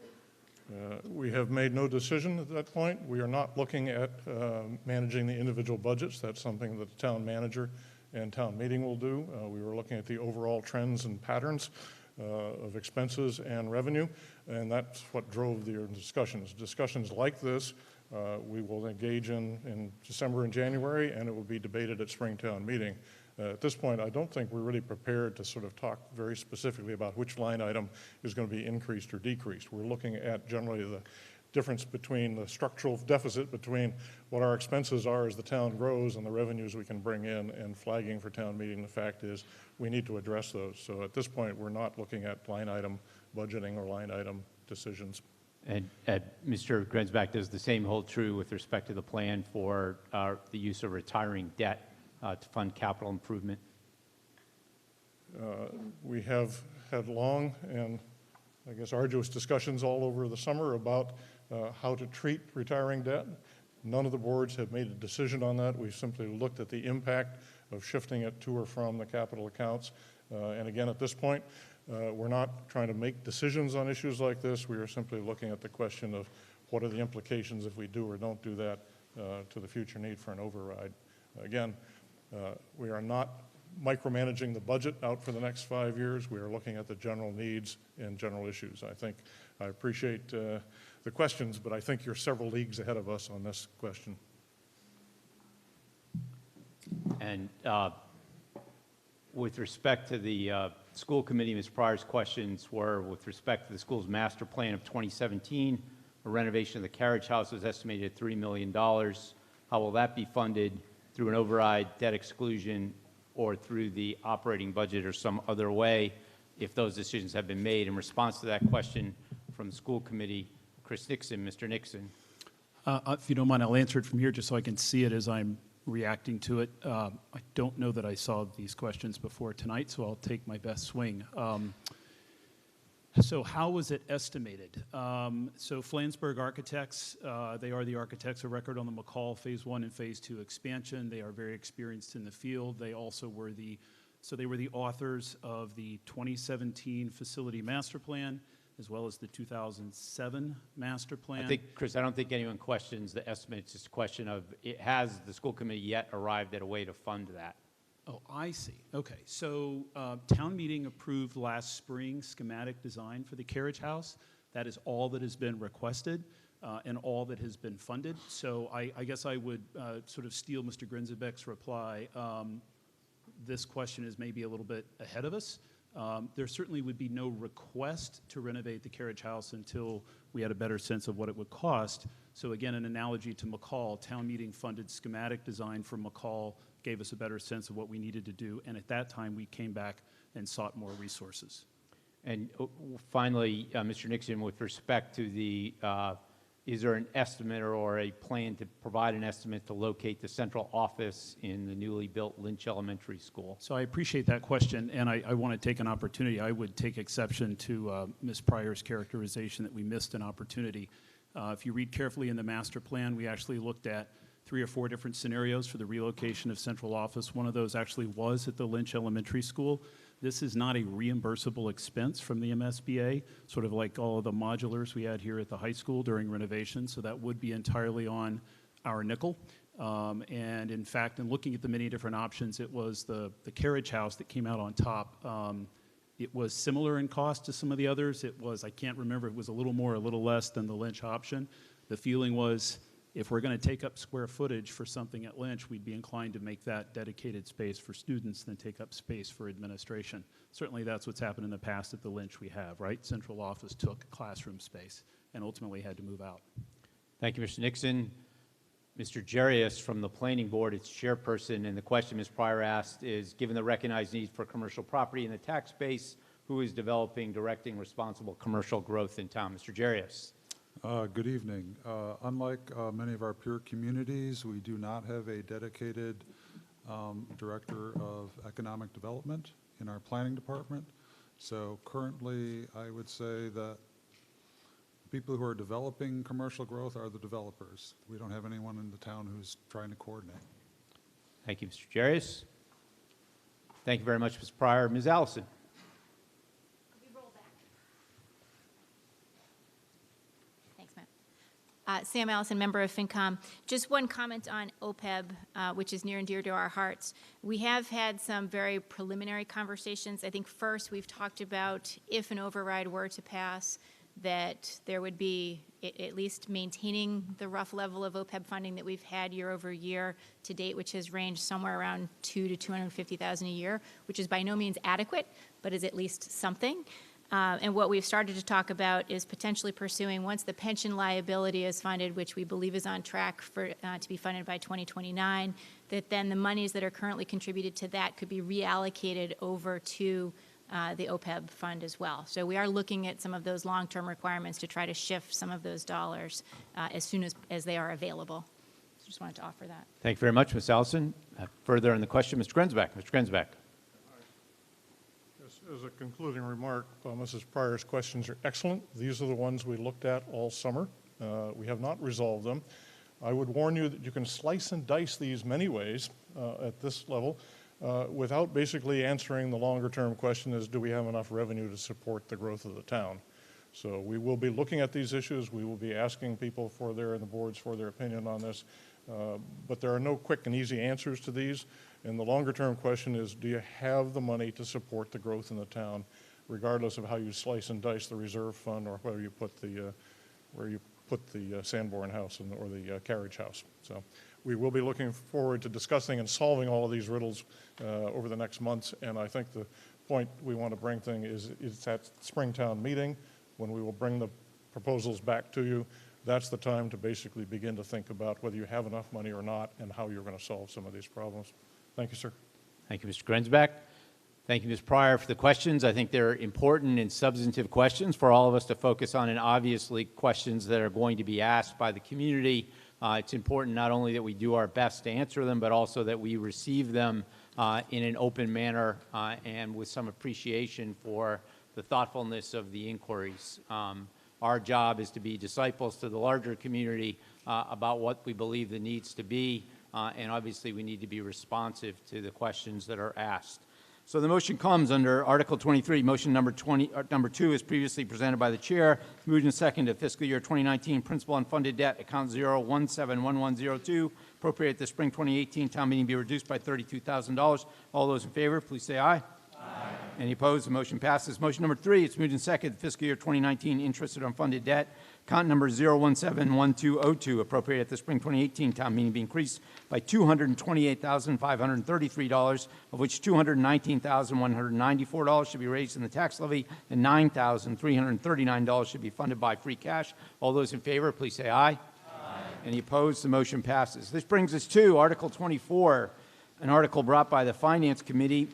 We have made no decision at that point. We are not looking at managing the individual budgets. That's something that the town manager and town meeting will do. We were looking at the overall trends and patterns of expenses and revenue, and that's what drove the discussions. Discussions like this we will engage in December and January, and it will be debated at Springtown meeting. At this point, I don't think we're really prepared to sort of talk very specifically about which line item is going to be increased or decreased. We're looking at generally the difference between the structural deficit between what our expenses are as the town grows and the revenues we can bring in, and flagging for town meeting. The fact is we need to address those. So at this point, we're not looking at line item budgeting or line item decisions. And Mr. Grinsback, does the same hold true with respect to the plan for the use of retiring debt to fund capital improvement? We have had long and, I guess, arduous discussions all over the summer about how to treat retiring debt. None of the boards have made a decision on that. We've simply looked at the impact of shifting it to or from the capital accounts. And again, at this point, we're not trying to make decisions on issues like this. We are simply looking at the question of what are the implications if we do or don't do that to the future need for an override. Again, we are not micromanaging the budget out for the next 5 years. We are looking at the general needs and general issues. I appreciate the questions, but I think you're several leagues ahead of us on this question. And with respect to the school committee, Ms. Pryor's questions were with respect to the school's master plan of 2017. A renovation of the carriage house was estimated at $3 million. How will that be funded? Through an override, debt exclusion, or through the operating budget or some other way, if those decisions have been made? In response to that question from the school committee, Chris Nixon. Mr. Nixon. If you don't mind, I'll answer it from here just so I can see it as I'm reacting to it. I don't know that I saw these questions before tonight, so I'll take my best swing. So how was it estimated? So Flansburgh Architects, they are the architects of record on the McCall Phase 1 and Phase 2 expansion. They are very experienced in the field. They also were the authors of the 2017 facility master plan, as well as the 2007 master plan. I think, Chris, I don't think anyone questions the estimate. It's just a question of, has the school committee yet arrived at a way to fund that? Oh, I see. Okay. So town meeting approved last spring schematic design for the carriage house. That is all that has been requested and all that has been funded. So I guess I would sort of steal Mr. Grinzebeck's reply. This question is maybe a little bit ahead of us. There certainly would be no request to renovate the carriage house until we had a better sense of what it would cost. So again, an analogy to McCall, town meeting funded schematic design for McCall gave us a better sense of what we needed to do, and at that time we came back and sought more resources. And finally, Mr. Nixon, with respect to the, is there an estimate or a plan to provide an estimate to locate the central office in the newly built Lynch Elementary School? So I appreciate that question, and I want to take an opportunity. I would take exception to Ms. Pryor's characterization that we missed an opportunity. If you read carefully in the master plan, we actually looked at 3 or 4 different scenarios for the relocation of central office. One of those actually was at the Lynch Elementary School. This is not a reimbursable expense from the MSBA, sort of like all of the modulars we had here at the high school during renovation, so that would be entirely on our nickel. And in fact, in looking at the many different options, it was the carriage house that came out on top. It was similar in cost to some of the others. It was, I can't remember, it was a little more, a little less than the Lynch option. The feeling was, if we're going to take up square footage for something at Lynch, we'd be inclined to make that dedicated space for students than take up space for administration. Certainly that's what's happened in the past at the Lynch we have, right? Central office took classroom space and ultimately had to move out. Thank you, Mr. Nixon. Mr. Jarius from the Planning Board, its chairperson, and the question Ms. Pryor asked is, given the recognized need for commercial property in the tax base, who is developing, directing responsible commercial growth in town? Mr. Jarius. Good evening. Unlike many of our peer communities, we do not have a dedicated director of economic development in our planning department. So currently, I would say that people who are developing commercial growth are the developers. We don't have anyone in the town who's trying to coordinate. Thank you, Mr. Jarius. Thank you very much, Ms. Pryor. Ms. Allison. Thanks, Matt. Sam Allison, member of FinCom. Just one comment on OPEB, which is near and dear to our hearts. We have had some very preliminary conversations. I think first we've talked about if an override were to pass, that there would be at least maintaining the rough level of OPEB funding that we've had year over year to date, which has ranged somewhere around $200,000 to $250,000 a year, which is by no means adequate, but is at least something. And what we've started to talk about is potentially pursuing, once the pension liability is funded, which we believe is on track for to be funded by 2029, that then the monies that are currently contributed to that could be reallocated over to the OPEB fund as well. So we are looking at some of those long-term requirements to try to shift some of those dollars as soon as they are available. So just wanted to offer that. Thank you very much, Ms. Allison. Further on the question, Mr. Grensback. Mr. Grensback. As a concluding remark, Mrs. Pryor's questions are excellent. These are the ones we looked at all summer. We have not resolved them. I would warn you that you can slice and dice these many ways at this level without basically answering the longer-term question is, do we have enough revenue to support the growth of the town? So we will be looking at these issues. We will be asking people for their, and the boards for their opinion on this. But there are no quick and easy answers to these. And the longer-term question is, do you have the money to support the growth in the town, regardless of how you slice and dice the reserve fund or where you put the Sanborn house or the carriage house. So we will be looking forward to discussing and solving all of these riddles over the next months. And I think the point we want to bring is at Springtown meeting, when we will bring the proposals back to you. That's the time to basically begin to think about whether you have enough money or not and how you're going to solve some of these problems. Thank you, sir. Thank you, Mr. Grensback. Thank you, Ms. Pryor, for the questions. I think they're important and substantive questions for all of us to focus on, and obviously questions that are going to be asked by the community. It's important not only that we do our best to answer them, but also that we receive them in an open manner and with some appreciation for the thoughtfulness of the inquiries. Our job is to be disciples to the larger community about what we believe the needs to be, and obviously we need to be responsive to the questions that are asked. So the motion comes under Article 23. Motion number 2 is previously presented by the chair. Moved and seconded fiscal year 2019 principal unfunded debt account 0171102 appropriate the spring 2018 town meeting be reduced by $32,000. All those in favor, please say aye. Aye. Any opposed? The motion passes. Motion number 3, it's moved and seconded fiscal year 2019 interested unfunded debt Account number 0171202, appropriated at the spring 2018 town meeting, be increased by $228,533, of which $219,194 should be raised in the tax levy and $9,339 should be funded by free cash. All those in favor, please say aye. Aye. Any opposed? The motion passes. This brings us to Article 24, an article brought by the Finance Committee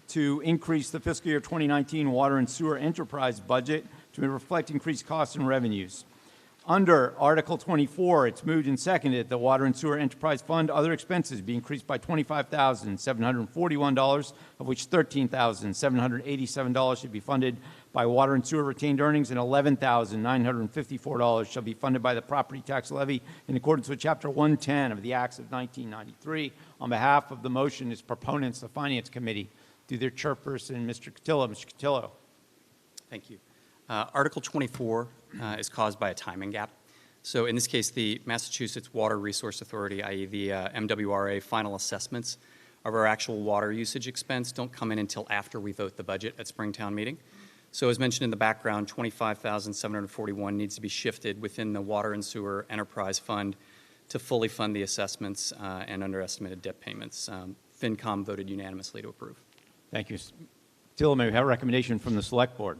to increase the fiscal year 2019 water and sewer enterprise budget to reflect increased costs and revenues. Under Article 24, it's moved and seconded that the Water and Sewer Enterprise Fund other expenses be increased by $25,741, of which $13,787 should be funded by water and sewer retained earnings, and $11,954 shall be funded by the property tax levy in accordance with Chapter 110 of the Acts of 1993. On behalf of the motion, its proponents, the Finance Committee, through their chairperson, Mr. Cotillo. Mr. Cotillo. Thank you. Article 24 is caused by a timing gap. So in this case, the Massachusetts Water Resource Authority, i.e. the MWRA final assessments of our actual water usage expense don't come in until after we vote the budget at Springtown meeting. So as mentioned in the background, $25,741 needs to be shifted within the Water and Sewer Enterprise Fund to fully fund the assessments and underestimated debt payments. FinCom voted unanimously to approve. Thank you. Till, may we have a recommendation from the Select Board?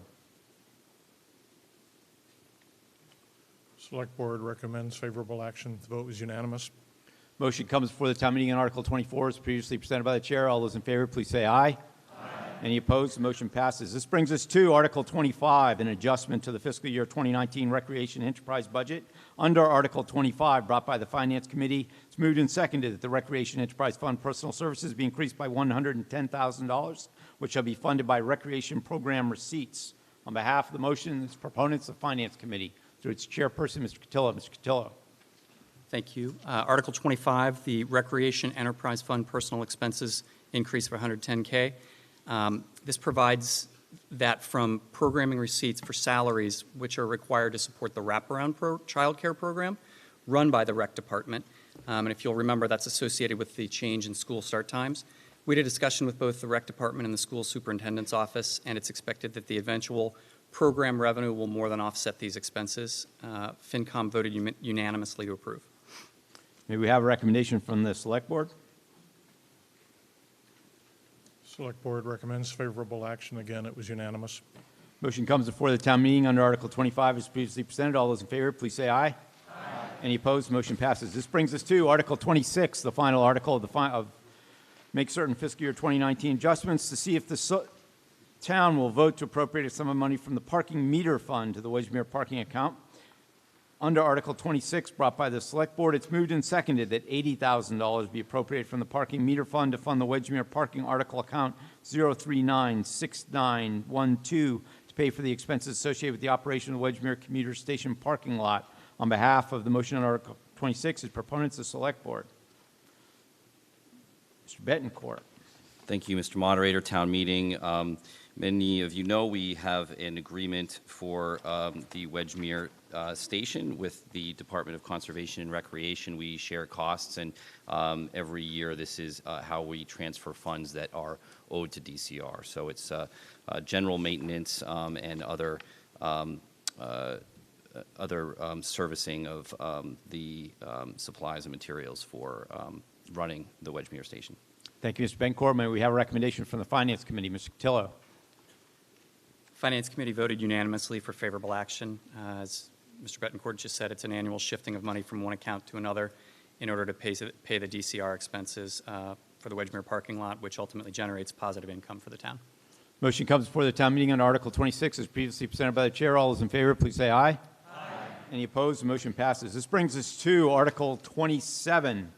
Select Board recommends favorable action. The vote was unanimous. Motion comes before the town meeting on Article 24 as previously presented by the chair. All those in favor, please say aye. Aye. Any opposed? The motion passes. This brings us to Article 25, an adjustment to the fiscal year 2019 Recreation Enterprise budget. Under Article 25, brought by the Finance Committee, it's moved and seconded that the Recreation Enterprise Fund personal services be increased by $110,000, which shall be funded by recreation program receipts. On behalf of the motion, its proponents, the Finance Committee, through its chairperson, Mr. Cotillo. Mr. Cotillo. Thank you. Article 25, the Recreation Enterprise Fund personal expenses increase of $110K. This provides that from programming receipts for salaries which are required to support the wraparound child care program run by the rec department. And if you'll remember, that's associated with the change in school start times. We had a discussion with both the rec department and the school superintendent's office, and it's expected that the eventual program revenue will more than offset these expenses. FinCom voted unanimously to approve. May we have a recommendation from the Select Board? Select Board recommends favorable action. Again, it was unanimous. Motion comes before the town meeting under Article 25 as previously presented. All those in favor, please say aye. Aye. Any opposed? Motion passes. This brings us to Article 26, the final article of make certain fiscal year 2019 adjustments to see if the town will vote to appropriate a sum of money from the parking meter fund to the Wedgemere parking account. Under Article 26, brought by the Select Board, it's moved and seconded that $80,000 be appropriated from the parking meter fund to fund the Wedgemere parking article account 0396912 to pay for the expenses associated with the operation of the Wedgemere commuter station parking lot. On behalf of the motion on Article 26, its proponents, the Select Board. Mr. Betancourt. Thank you, Mr. Moderator. Town meeting. Many of you know we have an agreement for the Wedgemere station with the Department of Conservation and Recreation. We share costs, and every year this is how we transfer funds that are owed to DCR. So it's general maintenance and other servicing of the supplies and materials for running the Wedgemere station. Thank you, Mr. Betancourt. May we have a recommendation from the Finance Committee? Mr. Cotillo. Finance Committee voted unanimously for favorable action. As Mr. Betancourt just said, it's an annual shifting of money from one account to another in order to pay the DCR expenses for the Wedgemere parking lot, which ultimately generates positive income for the town. Motion comes before the town meeting on Article 26 as previously presented by the chair. All those in favor, please say aye. Aye. Any opposed? The motion passes. This brings us to Article 27,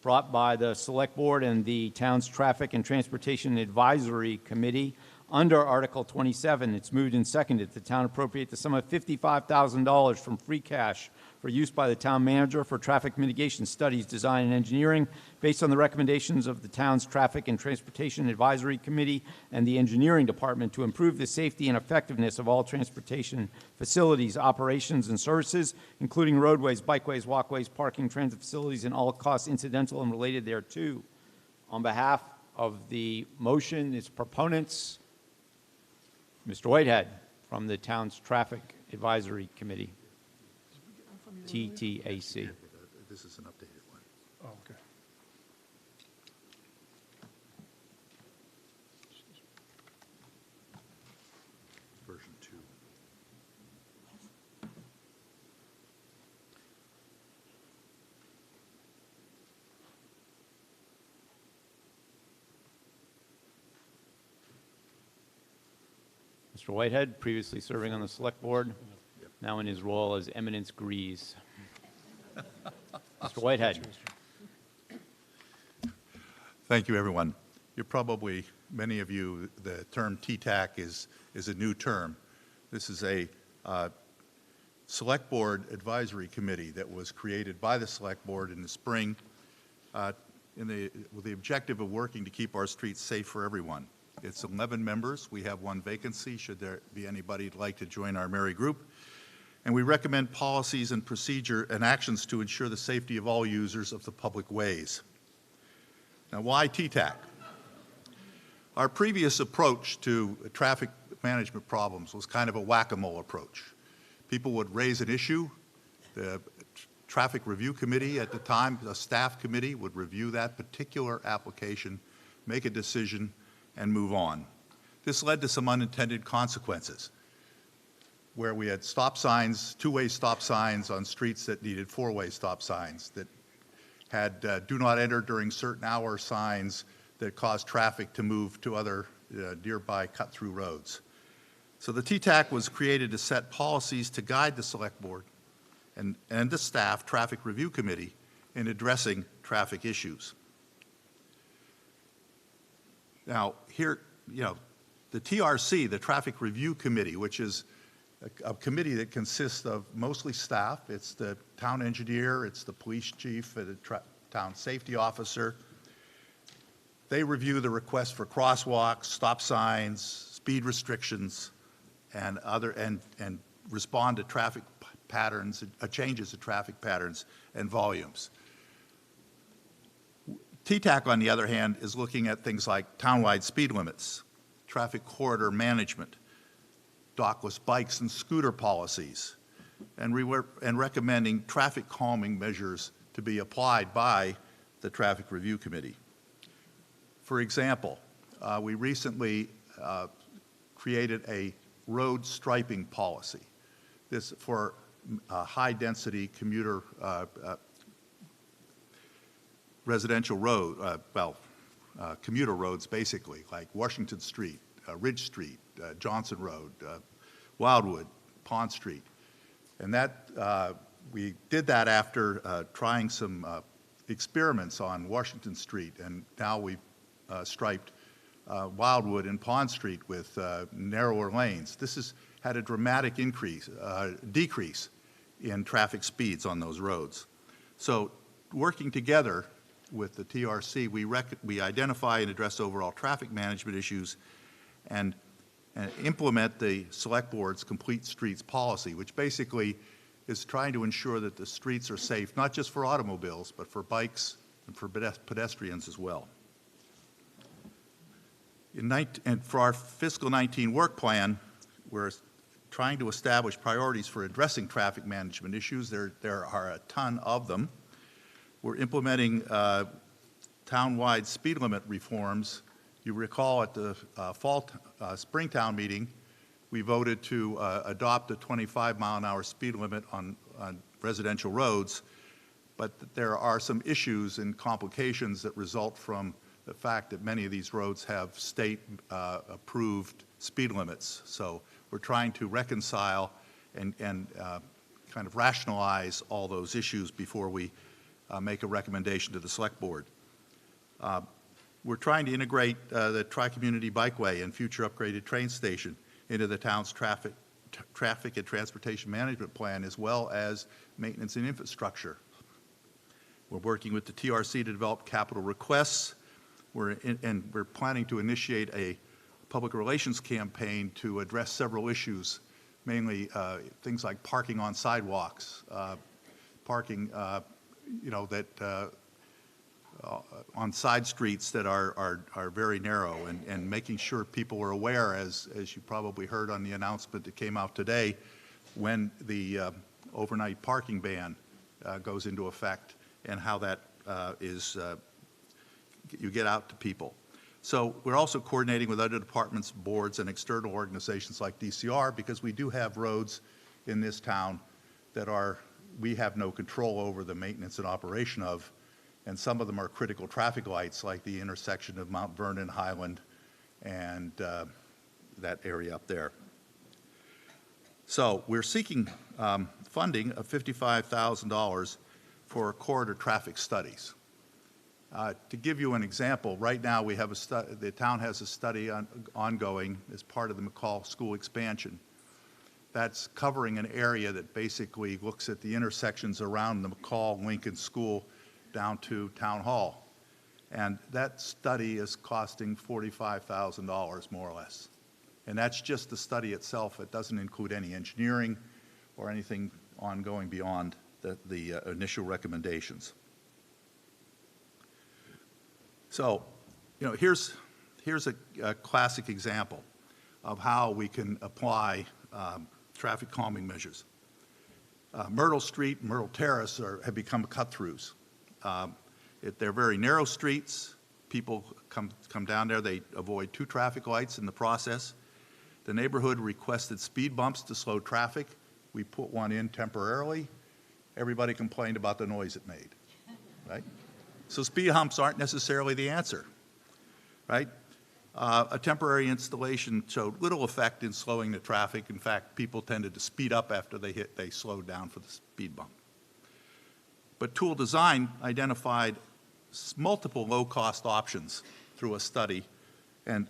brought by the Select Board and the town's Traffic and Transportation Advisory Committee. Under Article 27, it's moved and seconded that the town appropriate the sum of $55,000 from free cash for use by the town manager for traffic mitigation studies, design, and engineering based on the recommendations of the town's Traffic and Transportation Advisory Committee and the Engineering Department to improve the safety and effectiveness of all transportation facilities, operations, and services, including roadways, bikeways, walkways, parking, transit facilities, and all costs incidental and related thereto. On behalf of the motion, its proponents, Mr. Whitehead from the town's Traffic Advisory Committee. TTAC. This is an updated one. Oh, okay. Version 2. Mr. Whitehead, previously serving on the Select Board, now in his role as Eminence Grease. Mr. Whitehead. Thank you, everyone. You're probably, many of you, the term TTAC is a new term. This is a Select Board Advisory Committee that was created by the Select Board in the spring with the objective of working to keep our streets safe for everyone. It's 11 members. We have one vacancy, should there be anybody who'd like to join our merry group. And we recommend policies and procedure and actions to ensure the safety of all users of the public ways. Now, why TTAC? Our previous approach to traffic management problems was kind of a whack-a-mole approach. People would raise an issue. The Traffic Review Committee at the time, the staff committee, would review that particular application, make a decision, and move on. This led to some unintended consequences, where we had stop signs, two-way stop signs on streets that needed four-way stop signs, that had do not enter during certain hour signs that caused traffic to move to other nearby cut-through roads. So the TTAC was created to set policies to guide the Select Board and the staff Traffic Review Committee in addressing traffic issues. Now, here, the TRC, the Traffic Review Committee, which is a committee that consists of mostly staff. It's the town engineer, it's the police chief, and the town safety officer. They review the requests for crosswalks, stop signs, speed restrictions, and respond to traffic patterns, changes to traffic patterns and volumes. TTAC, on the other hand, is looking at things like townwide speed limits, traffic corridor management, dockless bikes and scooter policies, and recommending traffic calming measures to be applied by the Traffic Review Committee. For example, we recently created a road striping policy. This for high-density commuter residential road, commuter roads basically, like Washington Street, Ridge Street, Johnson Road, Wildwood, Pond Street. And that, we did that after trying some experiments on Washington Street, and now we've striped Wildwood and Pond Street with narrower lanes. This has had a dramatic decrease in traffic speeds on those roads. So working together with the TRC, we identify and address overall traffic management issues and implement the Select Board's Complete Streets policy, which basically is trying to ensure that the streets are safe, not just for automobiles, but for bikes and for pedestrians as well. And for our fiscal 19 work plan, we're trying to establish priorities for addressing traffic management issues. There are a ton of them. We're implementing town-wide speed limit reforms. You recall at the Springtown meeting, we voted to adopt a 25-mile-an-hour speed limit on residential roads, but there are some issues and complications that result from the fact that many of these roads have state-approved speed limits. So we're trying to reconcile and kind of rationalize all those issues before we make a recommendation to the Select Board. We're trying to integrate the Tri-Community Bikeway and future upgraded train station into the town's traffic and transportation management plan, as well as maintenance and infrastructure. We're working with the TRC to develop capital requests. We're planning to initiate a public relations campaign to address several issues, mainly things like parking on sidewalks, parking on side streets that are very narrow, and making sure people are aware, as you probably heard on the announcement that came out today, when the overnight parking ban goes into effect and how that you get out to people. So we're also coordinating with other departments, boards, and external organizations like DCR, because we do have roads in this town that we have no control over the maintenance and operation of, and some of them are critical traffic lights, like the intersection of Mount Vernon, Highland, and that area up there. So we're seeking funding of $55,000 for corridor traffic studies. To give you an example, right now we have the town has a study ongoing as part of the McCall School expansion. That's covering an area that basically looks at the intersections around the McCall Lincoln School down to Town Hall. And that study is costing $45,000 more or less. And that's just the study itself. It doesn't include any engineering or anything ongoing beyond the initial recommendations. So, you know, here's a classic example of how we can apply traffic calming measures. Myrtle Street and Myrtle Terrace have become cut-throughs. They're very narrow streets. People come down there. They avoid 2 traffic lights in the process. The neighborhood requested speed bumps to slow traffic. We put one in temporarily. Everybody complained about the noise it made, right? So speed humps aren't necessarily the answer, right? A temporary installation showed little effect in slowing the traffic. In fact, people tended to speed up after they slowed down for the speed bump. But Tool Design identified multiple low-cost options through a study and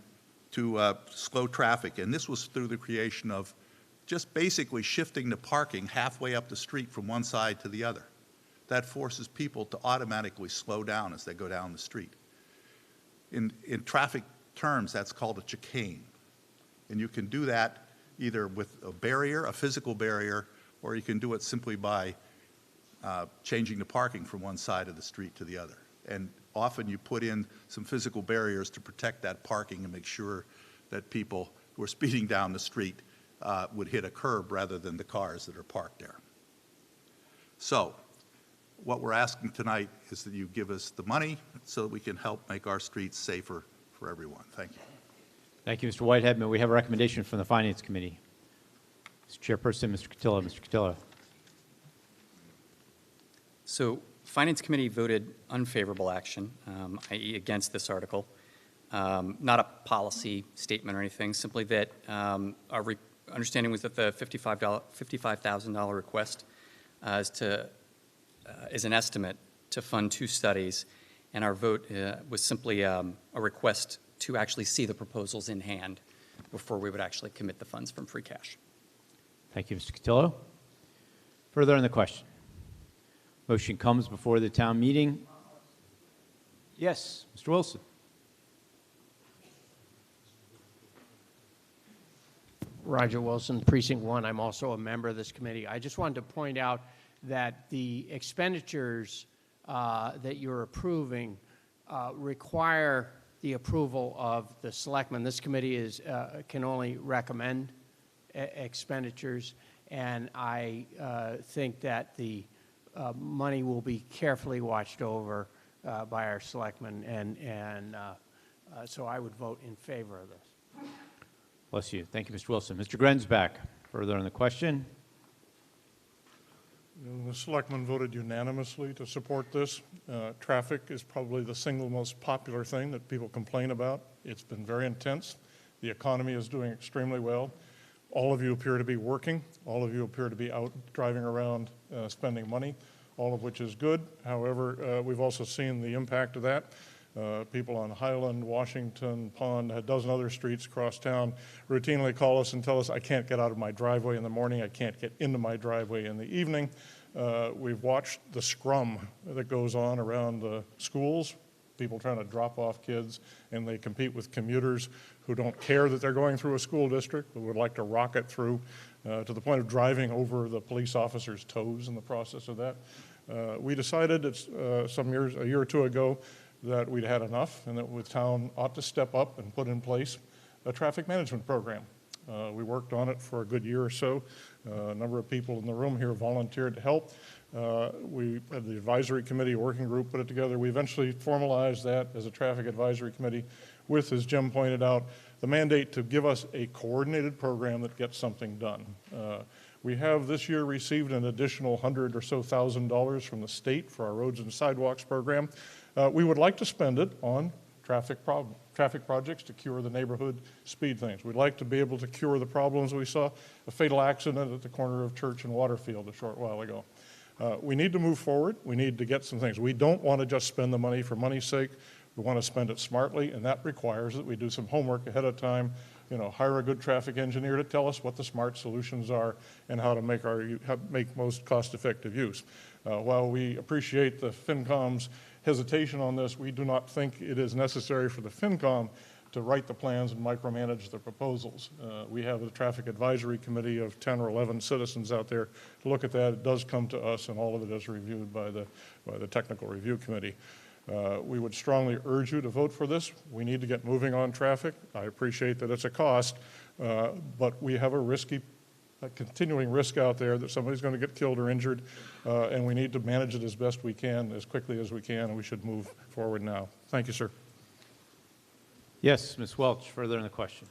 to slow traffic. And this was through the creation of just basically shifting the parking halfway up the street from one side to the other. That forces people to automatically slow down as they go down the street. In traffic terms, that's called a chicane. And you can do that either with a barrier, a physical barrier, or you can do it simply by changing the parking from one side of the street to the other. And often you put in some physical barriers to protect that parking and make sure that people who are speeding down the street would hit a curb rather than the cars that are parked there. So what we're asking tonight is that you give us the money so that we can help make our streets safer for everyone. Thank you. Thank you, Mr. Whitehead. May we have a recommendation from the Finance Committee? Mr. Chairperson, Mr. Cotillo. Mr. Cotillo. So Finance Committee voted unfavorable action, i.e. against this article. Not a policy statement or anything, simply that our understanding was that the $55,000 request is an estimate to fund 2 studies, and our vote was simply a request to actually see the proposals in hand before we would actually commit the funds from free cash. Thank you, Mr. Cotillo. Further on the question. Motion comes before the town meeting. Yes, Mr. Wilson. Roger Wilson, Precinct 1. I'm also a member of this committee. I just wanted to point out that the expenditures that you're approving require the approval of the selectmen. This committee can only recommend expenditures, and I think that the money will be carefully watched over by our selectmen, and so I would vote in favor of this. Bless you. Thank you, Mr. Wilson. Mr. Grensback, further on the question. The selectmen voted unanimously to support this. Traffic is probably the single most popular thing that people complain about. It's been very intense. The economy is doing extremely well. All of you appear to be working. All of you appear to be out driving around spending money, all of which is good. However, we've also seen the impact of that. People on Highland, Washington, Pond, a dozen other streets across town routinely call us and tell us, I can't get out of my driveway in the morning, I can't get into my driveway in the evening. We've watched the scrum that goes on around the schools, people trying to drop off kids, and they compete with commuters who don't care that they're going through a school district, but would like to rocket through to the point of driving over the police officers' toes in the process of that. We decided a year or two ago, that we'd had enough and that the town ought to step up and put in place a traffic management program. We worked on it for a good year or so. A number of people in the room here volunteered to help. We had the advisory committee working group put it together. We eventually formalized that as a traffic advisory committee with, as Jim pointed out, the mandate to give us a coordinated program that gets something done. We have this year received an additional $100,000 or so from the state for our roads and sidewalks program. We would like to spend it on traffic projects to cure the neighborhood speed things. We'd like to be able to cure the problems. We saw a fatal accident at the corner of Church and Waterfield a short while ago. We need to move forward. We need to get some things. We don't want to just spend the money for money's sake. We want to spend it smartly, and that requires that we do some homework ahead of time, hire a good traffic engineer to tell us what the smart solutions are and how to make most cost-effective use. While we appreciate the FinCom's hesitation on this, we do not think it is necessary for the FinCom to write the plans and micromanage the proposals. We have a traffic advisory committee of 10 or 11 citizens out there to look at that. It does come to us, and all of it is reviewed by the technical review committee. We would strongly urge you to vote for this. We need to get moving on traffic. I appreciate that it's a cost, but we have a continuing risk out there that somebody's going to get killed or injured, and we need to manage it as best we can, as quickly as we can, and we should move forward now. Thank you, sir. Yes, Ms. Welch, further in the question.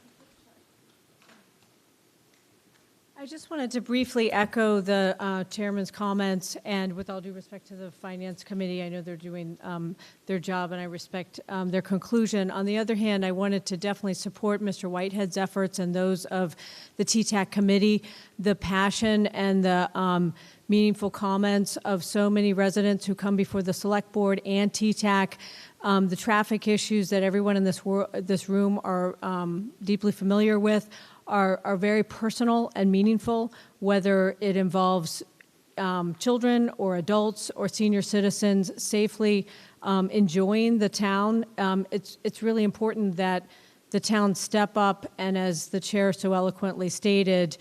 I just wanted to briefly echo the chairman's comments, and with all due respect to the Finance Committee, I know they're doing their job, and I respect their conclusion. On the other hand, I wanted to definitely support Mr. Whitehead's efforts and those of the TTAC committee, the passion and the meaningful comments of so many residents who come before the Select Board and TTAC, the traffic issues that everyone in this room are deeply familiar with, are very personal and meaningful, whether it involves children or adults or senior citizens safely enjoying the town. It's really important that the town step up and, as the chair so eloquently stated,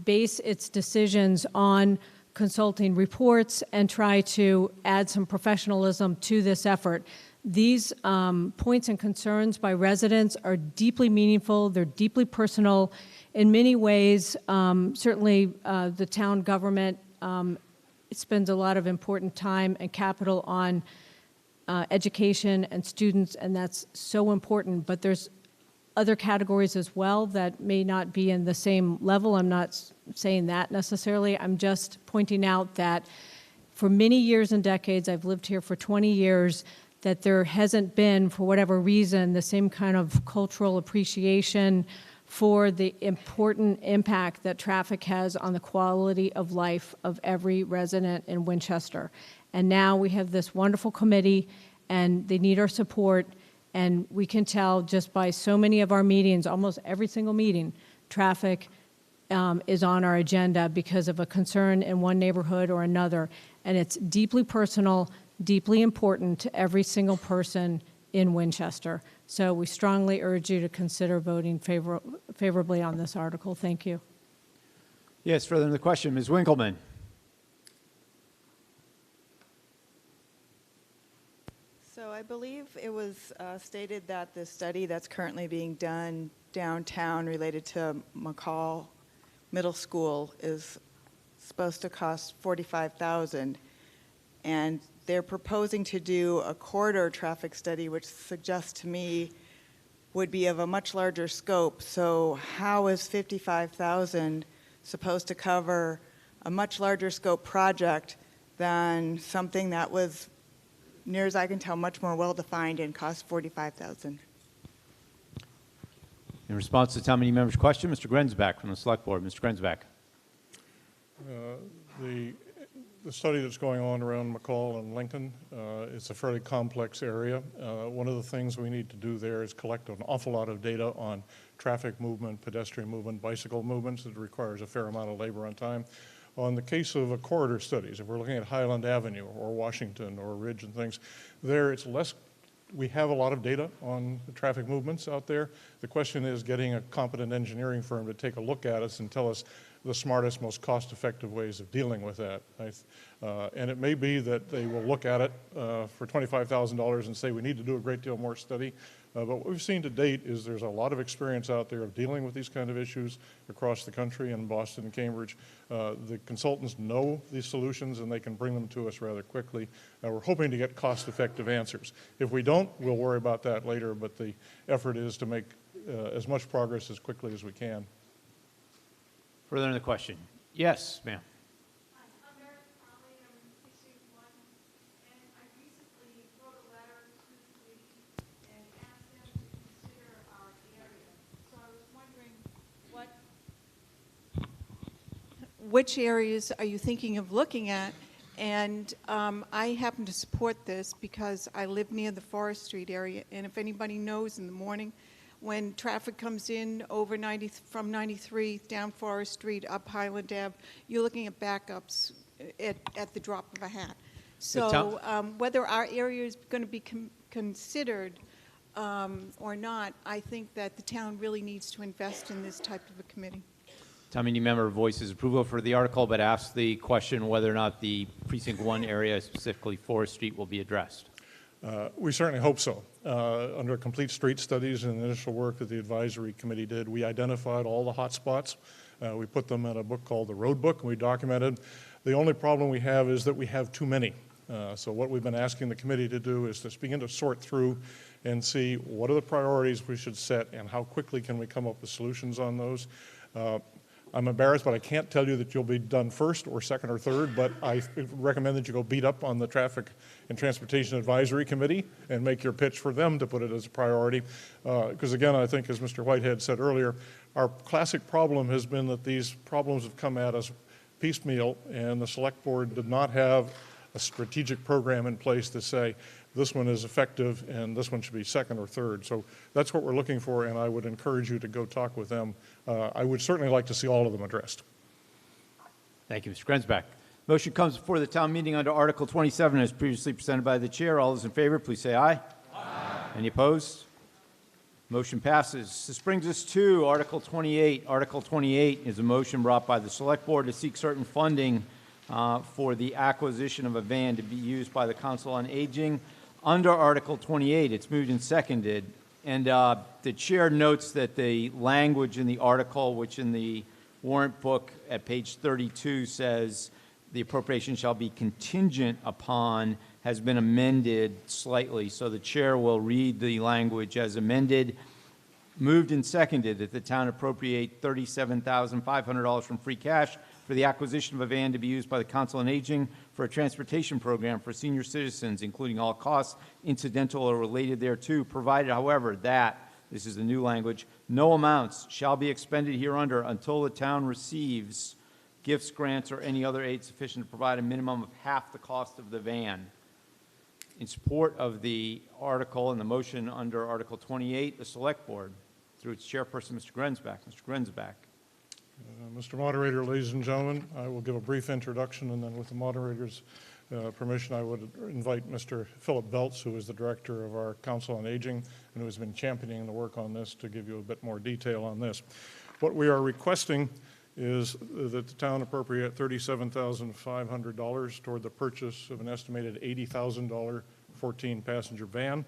base its decisions on consulting reports and try to add some professionalism to this effort. These points and concerns by residents are deeply meaningful. They're deeply personal. In many ways, certainly the town government spends a lot of important time and capital on education and students, and that's so important. But there's other categories as well that may not be in the same level. I'm not saying that necessarily. I'm just pointing out that for many years and decades, I've lived here for 20 years, that there hasn't been, for whatever reason, the same kind of cultural appreciation for the important impact that traffic has on the quality of life of every resident in Winchester. And now we have this wonderful committee, and they need our support, and we can tell just by so many of our meetings, almost every single meeting, traffic is on our agenda because of a concern in one neighborhood or another. And it's deeply personal, deeply important to every single person in Winchester. So we strongly urge you to consider voting favorably on this article. Thank you. Yes, further in the question, Ms. Winkleman. So I believe it was stated that the study that's currently being done downtown related to McCall Middle School is supposed to cost $45,000, and they're proposing to do a corridor traffic study, which suggests to me would be of a much larger scope. So how is $55,000 supposed to cover a much larger scope project than something that was, near as I can tell, much more well-defined and cost $45,000? In response to the town meeting member's question, Mr. Grensback from the Select Board. Mr. Grensback. The study that's going on around McCall and Lincoln, it's a fairly complex area. One of the things we need to do there is collect an awful lot of data on traffic movement, pedestrian movement, bicycle movements. It requires a fair amount of labor and time. On the case of corridor studies, if we're looking at Highland Avenue or Washington or Ridge and things, there it's less. We have a lot of data on the traffic movements out there. The question is getting a competent engineering firm to take a look at us and tell us the smartest, most cost-effective ways of dealing with that. And it may be that they will look at it for $25,000 and say we need to do a great deal more study. But what we've seen to date is there's a lot of experience out there of dealing with these kind of issues across the country in Boston and Cambridge. The consultants know these solutions and they can bring them to us rather quickly. We're hoping to get cost-effective answers. If we don't, we'll worry about that later, but the effort is to make as much progress as quickly as we can. Further in the question? Yes, ma'am. Which areas are you thinking of looking at? And I happen to support this because I live near the Forest Street area, and if anybody knows, in the morning when traffic comes in over from 93 down Forest Street, up Highland Ave, you're looking at backups at the drop of a hat. So whether our area is going to be considered or not, I think that the town really needs to invest in this type of a committee. Town meeting member voices approval for the article, but asks the question whether or not the Precinct 1 area, specifically Forest Street, will be addressed. We certainly hope so. Under complete street studies and initial work that the advisory committee did, we identified all the hot spots. We put them in a book called the Road Book, and we documented. The only problem we have is that we have too many. So what we've been asking the committee to do is to begin to sort through and see what are the priorities we should set and how quickly can we come up with solutions on those. I'm embarrassed, but I can't tell you that you'll be done first or second or third, but I recommend that you go beat up on the Traffic and Transportation Advisory Committee and make your pitch for them to put it as a priority. Because again, I think as Mr. Whitehead said earlier, our classic problem has been that these problems have come at us piecemeal, and the Select Board did not have a strategic program in place to say, this one is effective and this one should be second or third. So that's what we're looking for, and I would encourage you to go talk with them. I would certainly like to see all of them addressed. Thank you, Mr. Grensback. Motion comes before the town meeting under Article 27 as previously presented by the chair. All those in favor, please say aye. Aye. Any opposed? Motion passes. This brings us to Article 28. Article 28 is a motion brought by the Select Board to seek certain funding for the acquisition of a van to be used by the Council on Aging. Under Article 28, it's moved and seconded, and the chair notes that the language in the article, which in the warrant book at page 32 says the appropriation shall be contingent upon, has been amended slightly. So the chair will read the language as amended. Moved and seconded that the town appropriate $37,500 from free cash for the acquisition of a van to be used by the Council on Aging for a transportation program for senior citizens, including all costs incidental or related thereto, provided, however, that, this is the new language, no amounts shall be expended hereunder until the town receives gifts, grants, or any other aid sufficient to provide a minimum of half the cost of the van. In support of the article and the motion under Article 28, the Select Board, through its chairperson, Mr. Grensback. Mr. Grensback. Mr. Moderator, ladies and gentlemen, I will give a brief introduction, and then with the moderator's permission, I would invite Mr. Philip Belts, who is the director of our Council on Aging and who has been championing the work on this, to give you a bit more detail on this. What we are requesting is that the town appropriate $37,500 toward the purchase of an estimated $80,000 14-passenger van.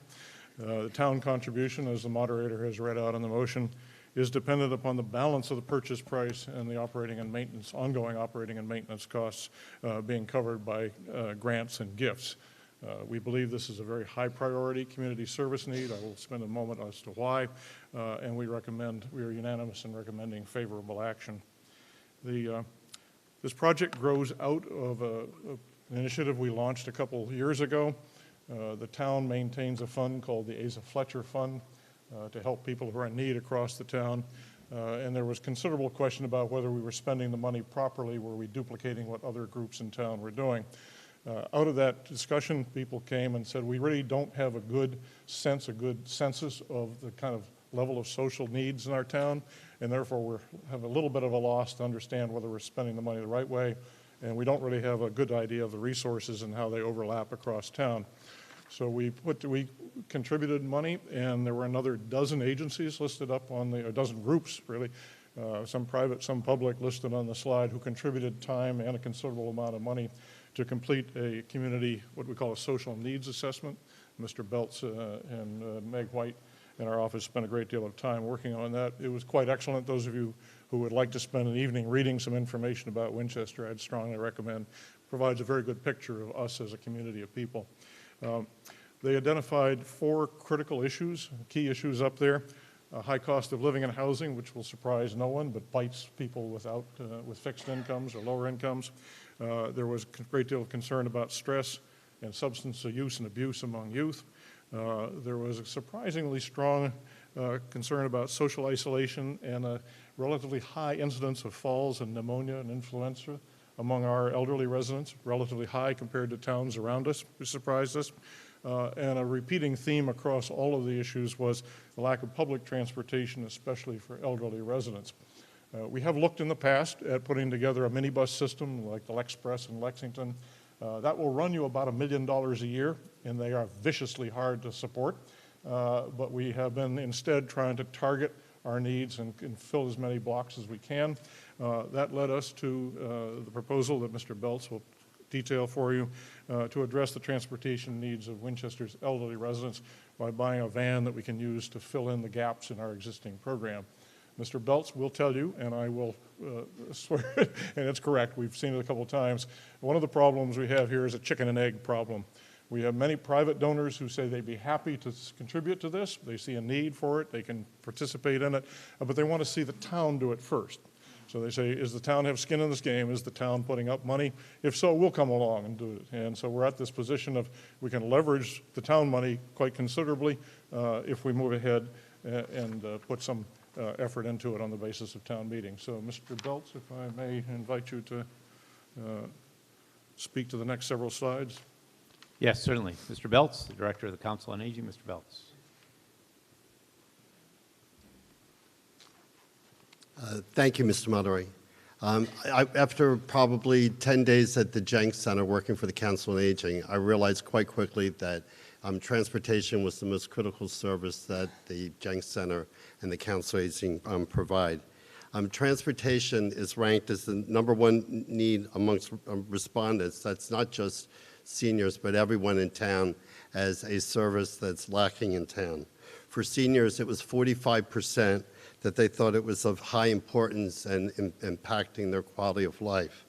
The town contribution, as the moderator has read out in the motion, is dependent upon the balance of the purchase price and the operating and maintenance, ongoing operating and maintenance costs being covered by grants and gifts. We believe this is a very high priority community service need. I will spend a moment as to why, and we are unanimous in recommending favorable action. This project grows out of an initiative we launched a couple years ago. The town maintains a fund called the Asa Fletcher Fund to help people who are in need across the town. And there was considerable question about whether we were spending the money properly, were we duplicating what other groups in town were doing. Out of that discussion, people came and said, we really don't have a good sense, a good census of the kind of level of social needs in our town, and therefore we have a little bit of a loss to understand whether we're spending the money the right way, and we don't really have a good idea of the resources and how they overlap across town. So we contributed money, and there were another dozen agencies listed up on a dozen groups really, some private, some public, listed on the slide, who contributed time and a considerable amount of money to complete a community, what we call a social needs assessment. Mr. Belts and Meg White in our office spent a great deal of time working on that. It was quite excellent. Those of you who would like to spend an evening reading some information about Winchester, I'd strongly recommend. Provides a very good picture of us as a community of people. They identified 4 critical issues, key issues up there. High cost of living and housing, which will surprise no one, but bites people with fixed incomes or lower incomes. There was a great deal of concern about stress and substance use and abuse among youth. There was a surprisingly strong concern about social isolation and a relatively high incidence of falls and pneumonia and influenza among our elderly residents, relatively high compared to towns around us, which surprised us. And a repeating theme across all of the issues was the lack of public transportation, especially for elderly residents. We have looked in the past at putting together a minibus system like the Lexpress in Lexington. That will run you about $1 million a year, and they are viciously hard to support. But we have been instead trying to target our needs and fill as many blocks as we can. That led us to the proposal that Mr. Belts will detail for you to address the transportation needs of Winchester's elderly residents by buying a van that we can use to fill in the gaps in our existing program. Mr. Belts will tell you, and I will swear it, and it's correct, we've seen it a couple of times. One of the problems we have here is a chicken and egg problem. We have many private donors who say they'd be happy to contribute to this. They see a need for it, they can participate in it, but they want to see the town do it first. So they say, does the town have skin in this game? Is the town putting up money? If so, we'll come along and do it. And so we're at this position of we can leverage the town money quite considerably if we move ahead and put some effort into it on the basis of town meeting. So Mr. Belts, if I may invite you to speak to the next several slides. Yes, certainly. Mr. Belts, the Director of the Council on Aging. Mr. Belts. Thank you, Mr. Moderator. After probably 10 days at the Jenks Center working for the Council on Aging, I realized quite quickly that transportation was the most critical service that the Jenks Center and the Council on Aging provide. Transportation is ranked as the #1 need amongst respondents. That's not just seniors, but everyone in town, as a service that's lacking in town. For seniors, it was 45% that they thought it was of high importance and impacting their quality of life.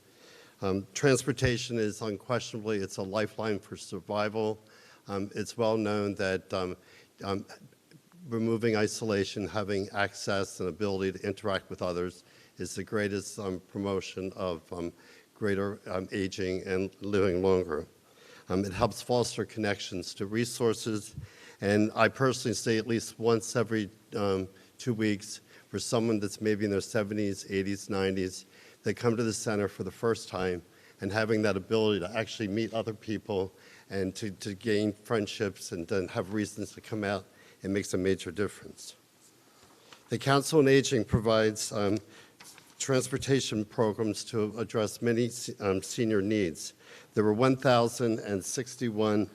Transportation is unquestionably, it's a lifeline for survival. It's well known that removing isolation, having access and ability to interact with others is the greatest promotion of greater aging and living longer. It helps foster connections to resources, and I personally say at least once every 2 weeks for someone that's maybe in their 70s, 80s, 90s, they come to the center for the first time, and having that ability to actually meet other people and to gain friendships and then have reasons to come out, it makes a major difference. The Council on Aging provides transportation programs to address many senior needs. There were 1,061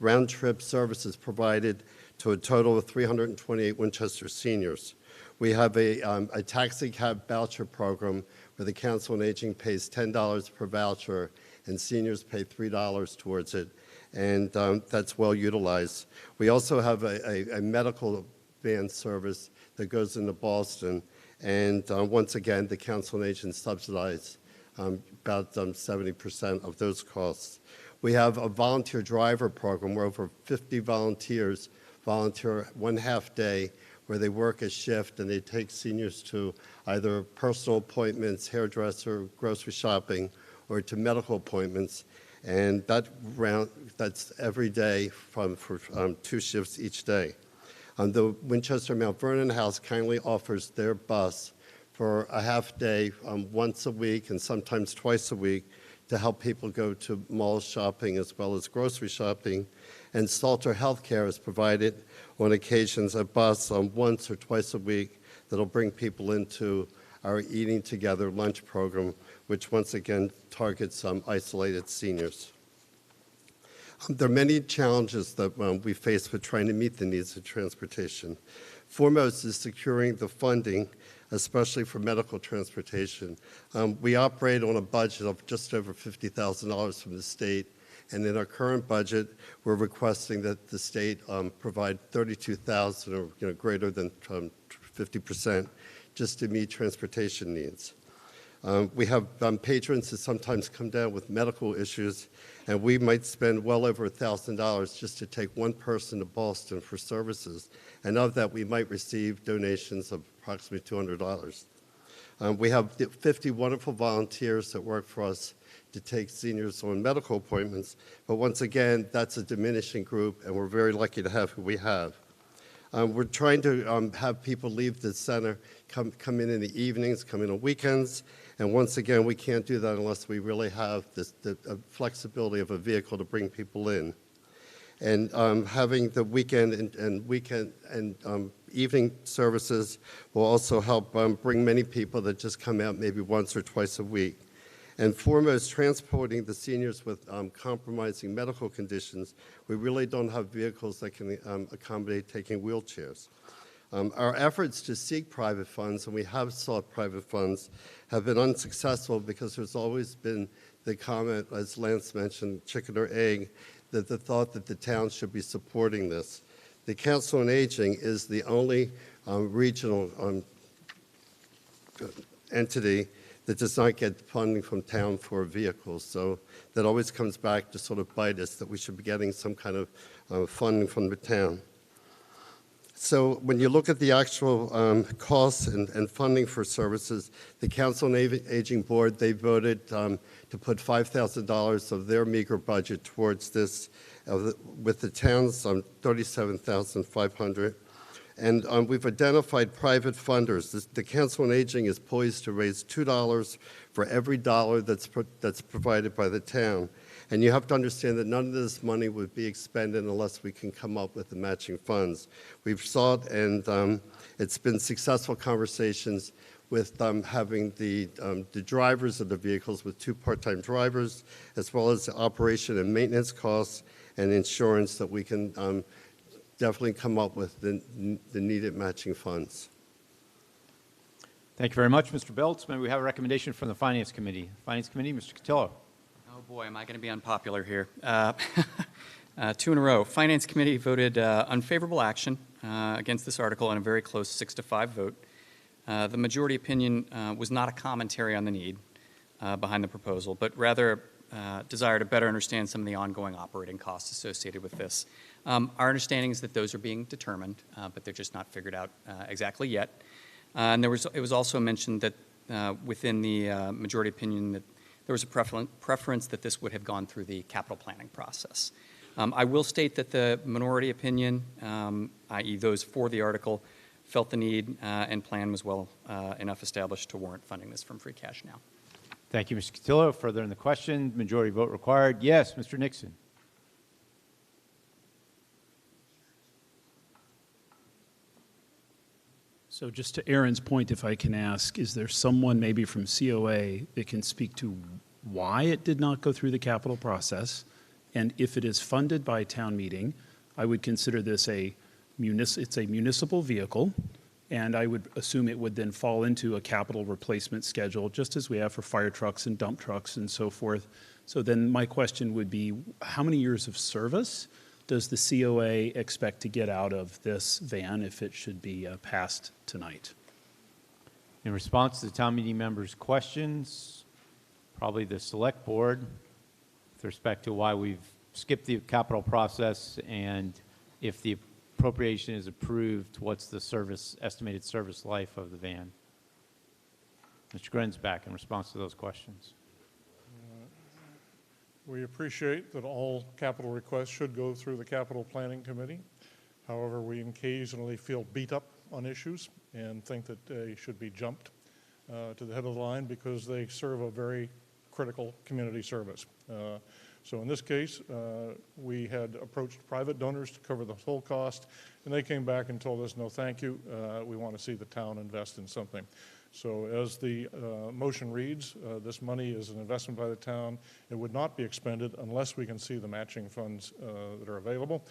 round-trip services provided to a total of 328 Winchester seniors. We have a taxi cab voucher program where the Council on Aging pays $10 per voucher and seniors pay $3 towards it, and that's well utilized. We also have a medical van service that goes into Boston, and once again, the Council on Aging subsidizes about 70% of those costs. We have a volunteer driver program where over 50 volunteers volunteer 1/2 day where they work a shift and they take seniors to either personal appointments, hairdresser, grocery shopping, or to medical appointments. And that's every day for 2 shifts each day. The Winchester Mount Vernon House kindly offers their bus for a 1/2 day once a week and sometimes twice a week to help people go to mall shopping as well as grocery shopping. And Salter Healthcare has provided on occasions a bus once or twice a week that'll bring people into our Eating Together lunch program, which once again targets isolated seniors. There are many challenges that we face with trying to meet the needs of transportation. Foremost is securing the funding, especially for medical transportation. We operate on a budget of just over $50,000 from the state, and in our current budget, we're requesting that the state provide $32,000 or greater than 50% just to meet transportation needs. We have patrons who sometimes come down with medical issues, and we might spend well over $1,000 just to take one person to Boston for services. And of that, we might receive donations of approximately $200. We have 50 wonderful volunteers that work for us to take seniors on medical appointments. But once again, that's a diminishing group, and we're very lucky to have who we have. We're trying to have people leave the center, come in the evenings, come in on weekends. And once again, we can't do that unless we really have the flexibility of a vehicle to bring people in. And having the weekend and evening services will also help bring many people that just come out maybe once or twice a week. And foremost, transporting the seniors with compromising medical conditions, we really don't have vehicles that can accommodate taking wheelchairs. Our efforts to seek private funds, and we have sought private funds, have been unsuccessful because there's always been the comment, as Lance mentioned, chicken or egg, that the thought that the town should be supporting this. The Council on Aging is the only regional entity that does not get funding from town for vehicles. So that always comes back to sort of bite us that we should be getting some kind of funding from the town. So when you look at the actual costs and funding for services, the Council on Aging Board, they voted to put $5,000 of their meager budget towards this, with the town's $37,500. And we've identified private funders. The Council on Aging is poised to raise $2 for every dollar that's provided by the town. And you have to understand that none of this money would be expended unless we can come up with the matching funds. We've sought, and it's been successful conversations with having the drivers of the vehicles with 2 part-time drivers, as well as the operation and maintenance costs and insurance that we can definitely come up with the needed matching funds. Thank you very much, Mr. Beltz. May we have a recommendation from the Finance Committee? Finance Committee, Mr. Cotillo. Oh boy, am I going to be unpopular here. 2 in a row. Finance Committee voted unfavorable action against this article on a very close 6-5 vote. The majority opinion was not a commentary on the need behind the proposal, but rather desire to better understand some of the ongoing operating costs associated with this. Our understanding is that those are being determined, but they're just not figured out exactly yet. And it was also mentioned that within the majority opinion that there was a preference that this would have gone through the capital planning process. I will state that the minority opinion, i.e. those for the article, felt the need and plan was well enough established to warrant funding this from free cash now. Thank you, Mr. Cotillo. Further in the question, majority vote required. Yes, Mr. Nixon. So just to Aaron's point, if I can ask, is there someone maybe from COA that can speak to why it did not go through the capital process? And if it is funded by town meeting, I would consider this it's a municipal vehicle, and I would assume it would then fall into a capital replacement schedule, just as we have for fire trucks and dump trucks and so forth. So then my question would be, how many years of service does the COA expect to get out of this van if it should be passed tonight? In response to the town meeting members' questions, probably the select board, with respect to why we've skipped the capital process, and if the appropriation is approved, what's the estimated service life of the van? Mr. Grensback, in response to those questions. We appreciate that all capital requests should go through the Capital Planning Committee. However, we occasionally feel beat up on issues and think that they should be jumped to the head of the line because they serve a very critical community service. So in this case, we had approached private donors to cover the whole cost, and they came back and told us, no, thank you. We want to see the town invest in something. So as the motion reads, this money is an investment by the town. It would not be expended unless we can see the matching funds that are available.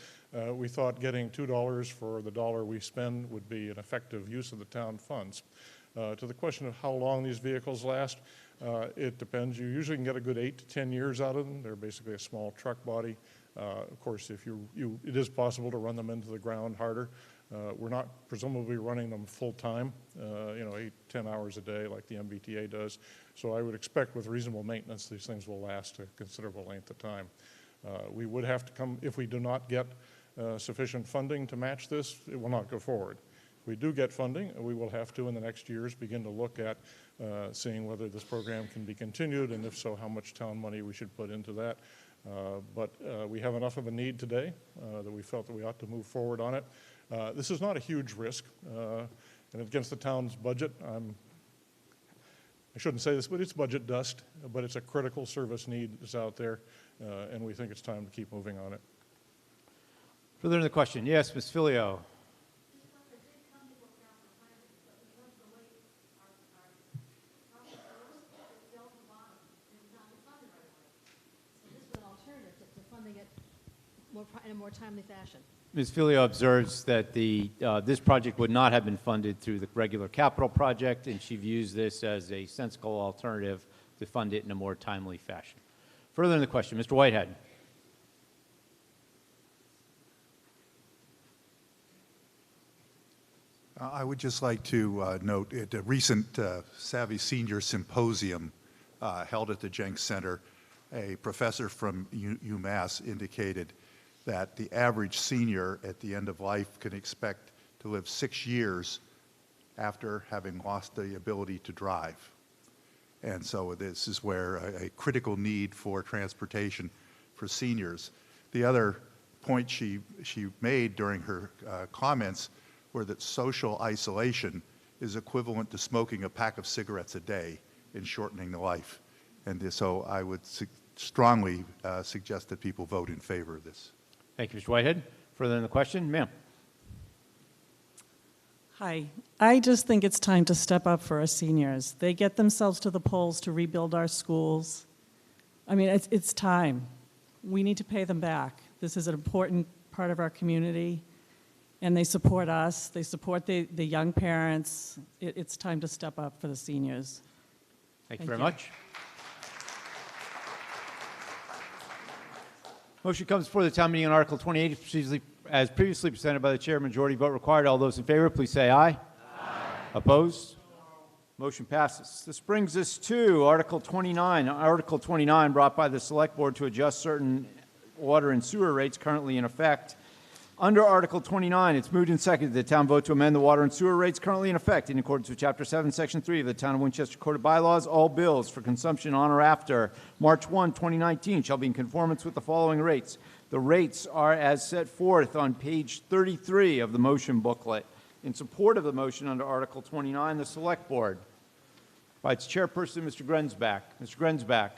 We thought getting $2 for the dollar we spend would be an effective use of the town funds. To the question of how long these vehicles last, it depends. You usually can get a good 8 to 10 years out of them. They're basically a small truck body. Of course, if it is possible to run them into the ground harder. We're not presumably running them full-time, 8, 10 hours a day like the MBTA does. So I would expect with reasonable maintenance, these things will last a considerable length of time. We would have to come, if we do not get sufficient funding to match this, it will not go forward. If we do get funding, we will have to, in the next years, begin to look at seeing whether this program can be continued, and if so, how much town money we should put into that. But we have enough of a need today that we felt that we ought to move forward on it. This is not a huge risk, and against the town's budget, I shouldn't say this, but it's budget dust, but it's a critical service need that's out there, and we think it's time to keep moving on it. Further in the question, yes, Ms. Filio. In a more timely fashion. Ms. Filio observes that this project would not have been funded through the regular capital project, and she views this as a sensible alternative to fund it in a more timely fashion. Further in the question, Mr. Whitehead. I would just like to note at a recent Savvy Senior Symposium held at the Jenks Center, a professor from UMass indicated that the average senior at the end of life can expect to live 6 years after having lost the ability to drive. And so this is where a critical need for transportation for seniors. The other point she made during her comments were that social isolation is equivalent to smoking a pack of cigarettes a day in shortening the life. And so I would strongly suggest that people vote in favor of this. Thank you, Mr. Whitehead. Further in the question, ma'am. Hi. I just think it's time to step up for our seniors. They get themselves to the polls to rebuild our schools. I mean, it's time. We need to pay them back. This is an important part of our community, and they support us. They support the young parents. It's time to step up for the seniors. Thank you very much. Motion comes before the town meeting on Article 28, as previously presented by the chair. Majority vote required. All those in favor, please say aye. Aye. Opposed? Motion passes. This brings us to Article 29. Article 29 brought by the Select Board to adjust certain water and sewer rates currently in effect. Under Article 29, it's moved and seconded that the town vote to amend the water and sewer rates currently in effect in accordance with Chapter 7, Section 3 of the Town of Winchester Code of Bylaws. All bills for consumption on or after March 1, 2019 shall be in conformance with the following rates. The rates are as set forth on page 33 of the motion booklet. In support of the motion under Article 29, the Select Board, by its chairperson, Mr. Grensback. Mr. Grensback.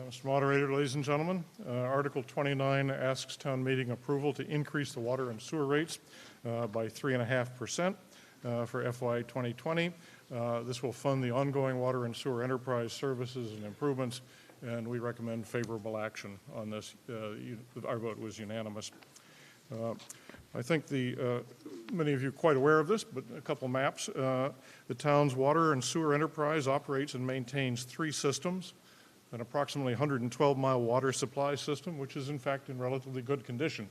Mr. Moderator, ladies and gentlemen, Article 29 asks town meeting approval to increase the water and sewer rates by 3.5% for FY 2020. This will fund the ongoing water and sewer enterprise services and improvements, and we recommend favorable action on this. Our vote was unanimous. I think many of you are quite aware of this, but a couple maps. The town's water and sewer enterprise operates and maintains 3 systems: an approximately 112-mile water supply system, which is in fact in relatively good condition.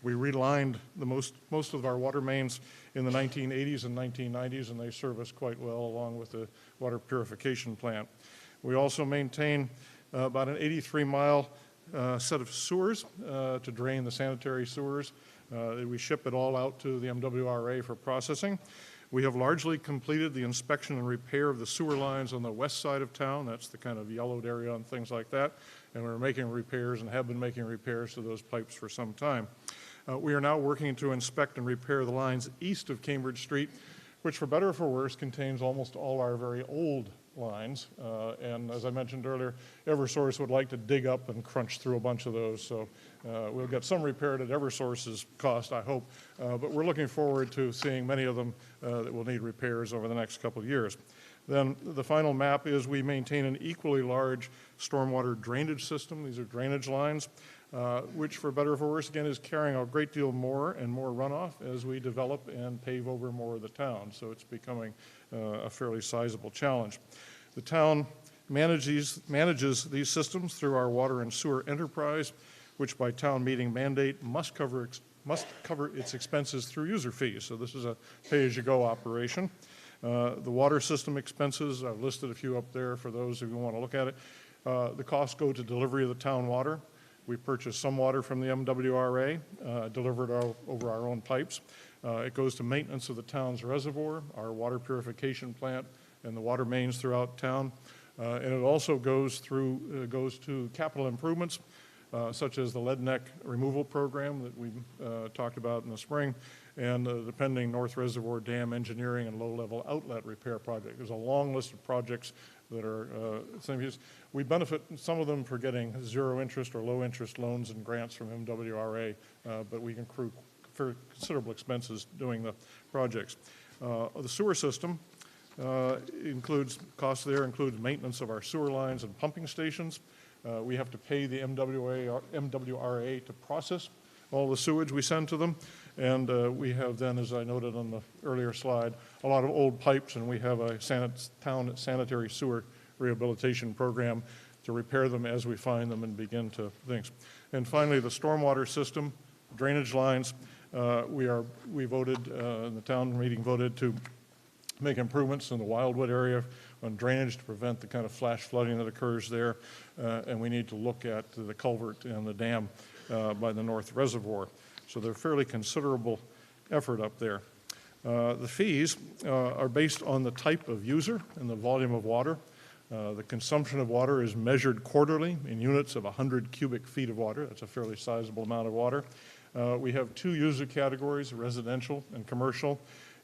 We relined most of our water mains in the 1980s and 1990s, and they serve us quite well along with the water purification plant. We also maintain about an 83-mile set of sewers to drain the sanitary sewers. We ship it all out to the MWRA for processing. We have largely completed the inspection and repair of the sewer lines on the west side of town. That's the kind of yellowed area and things like that. And we're making repairs and have been making repairs to those pipes for some time. We are now working to inspect and repair the lines east of Cambridge Street, which for better or for worse contains almost all our very old lines. And as I mentioned earlier, Eversource would like to dig up and crunch through a bunch of those. So we'll get some repaired at Eversource's cost, I hope. But we're looking forward to seeing many of them that will need repairs over the next couple of years. Then the final map is we maintain an equally large stormwater drainage system. These are drainage lines, which for better or for worse, again, is carrying a great deal more and more runoff as we develop and pave over more of the town. So it's becoming a fairly sizable challenge. The town manages these systems through our water and sewer enterprise, which by town meeting mandate must cover its expenses through user fees. So this is a pay-as-you-go operation. The water system expenses, I've listed a few up there for those who want to look at it. The costs go to delivery of the town water. We purchase some water from the MWRA, delivered over our own pipes. It goes to maintenance of the town's reservoir, our water purification plant, and the water mains throughout town. And it also goes to capital improvements, such as the lead neck removal program that we talked about in the spring, and the pending North Reservoir Dam engineering and low-level outlet repair project. There's a long list of projects that are same use. We benefit, some of them, for getting zero interest or low interest loans and grants from MWRA, but we can accrue considerable expenses doing the projects. The sewer system costs there includes maintenance of our sewer lines and pumping stations. We have to pay the MWRA to process all the sewage we send to them. And we have then, as I noted on the earlier slide, a lot of old pipes, and we have a town sanitary sewer rehabilitation program to repair them as we find them and begin to things. And finally, the stormwater system, drainage lines. We voted, the town meeting voted to make improvements in the Wildwood area on drainage to prevent the kind of flash flooding that occurs there. And we need to look at the culvert and the dam by the North Reservoir. So they're fairly considerable effort up there. The fees are based on the type of user and the volume of water. The consumption of water is measured quarterly in units of 100 cubic feet of water. That's a fairly sizable amount of water. We have two user categories, residential and commercial.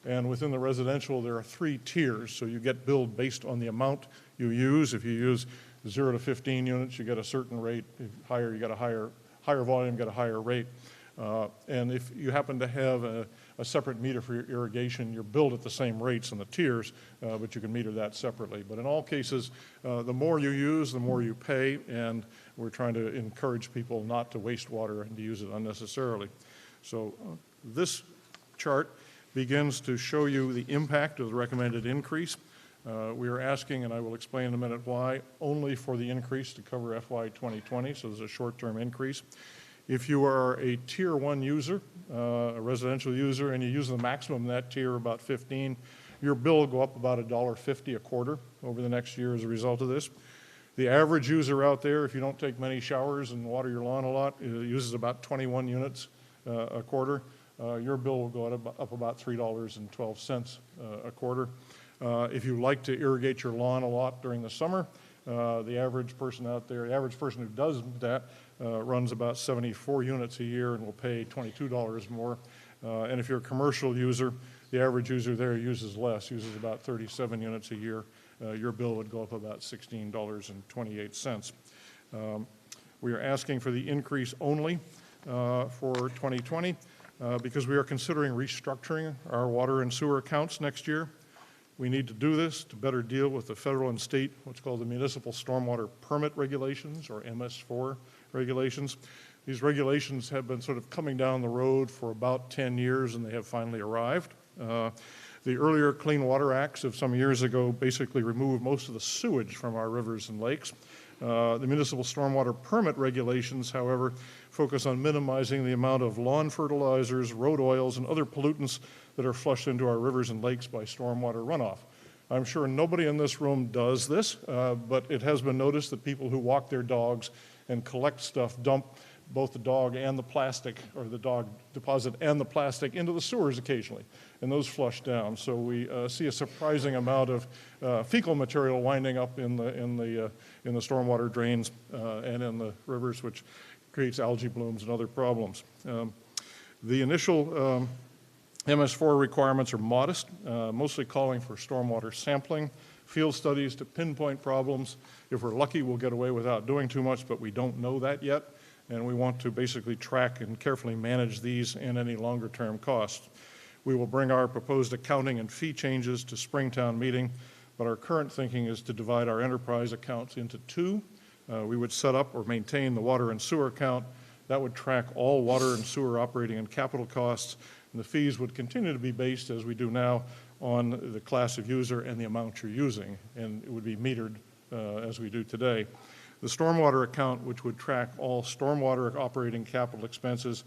And within the residential, there are 3 tiers. So you get billed based on the amount you use. If you use 0 to 15 units, you get a certain rate. If higher, you get a higher volume, you get a higher rate. And if you happen to have a separate meter for your irrigation, you're billed at the same rates in the tiers, but you can meter that separately. But in all cases, the more you use, the more you pay, and we're trying to encourage people not to waste water and to use it unnecessarily. So this chart begins to show you the impact of the recommended increase. We are asking, and I will explain in a minute why, only for the increase to cover FY 2020, so there's a short-term increase. If you are a Tier 1 user, a residential user, and you use the maximum in that tier, about 15, your bill will go up about $1.50 a quarter over the next year as a result of this. The average user out there, if you don't take many showers and water your lawn a lot, uses about 21 units a quarter. Your bill will go up about $3.12 a quarter. If you like to irrigate your lawn a lot during the summer, the average person out there, the average person who does that runs about 74 units a year and will pay $22 more. And if you're a commercial user, the average user there uses less, uses about 37 units a year. Your bill would go up about $16.28. We are asking for the increase only for 2020 because we are considering restructuring our water and sewer accounts next year. We need to do this to better deal with the federal and state, what's called the Municipal Stormwater Permit Regulations, or MS4 regulations. These regulations have been sort of coming down the road for about 10 years, and they have finally arrived. The earlier Clean Water Acts of some years ago basically removed most of the sewage from our rivers and lakes. The Municipal Stormwater Permit Regulations, however, focus on minimizing the amount of lawn fertilizers, road oils, and other pollutants that are flushed into our rivers and lakes by stormwater runoff. I'm sure nobody in this room does this, but it has been noticed that people who walk their dogs and collect stuff dump both the dog and the plastic, or the dog deposit and the plastic, into the sewers occasionally, and those flush down. So we see a surprising amount of fecal material winding up in the stormwater drains and in the rivers, which creates algae blooms and other problems. The initial MS4 requirements are modest, mostly calling for stormwater sampling, field studies to pinpoint problems. If we're lucky, we'll get away without doing too much, but we don't know that yet. And we want to basically track and carefully manage these and any longer-term costs. We will bring our proposed accounting and fee changes to Springtown meeting, but our current thinking is to divide our enterprise accounts into two. We would set up or maintain the water and sewer account. That would track all water and sewer operating and capital costs, and the fees would continue to be based, as we do now, on the class of user and the amount you're using, and it would be metered as we do today. The stormwater account, which would track all stormwater operating capital expenses,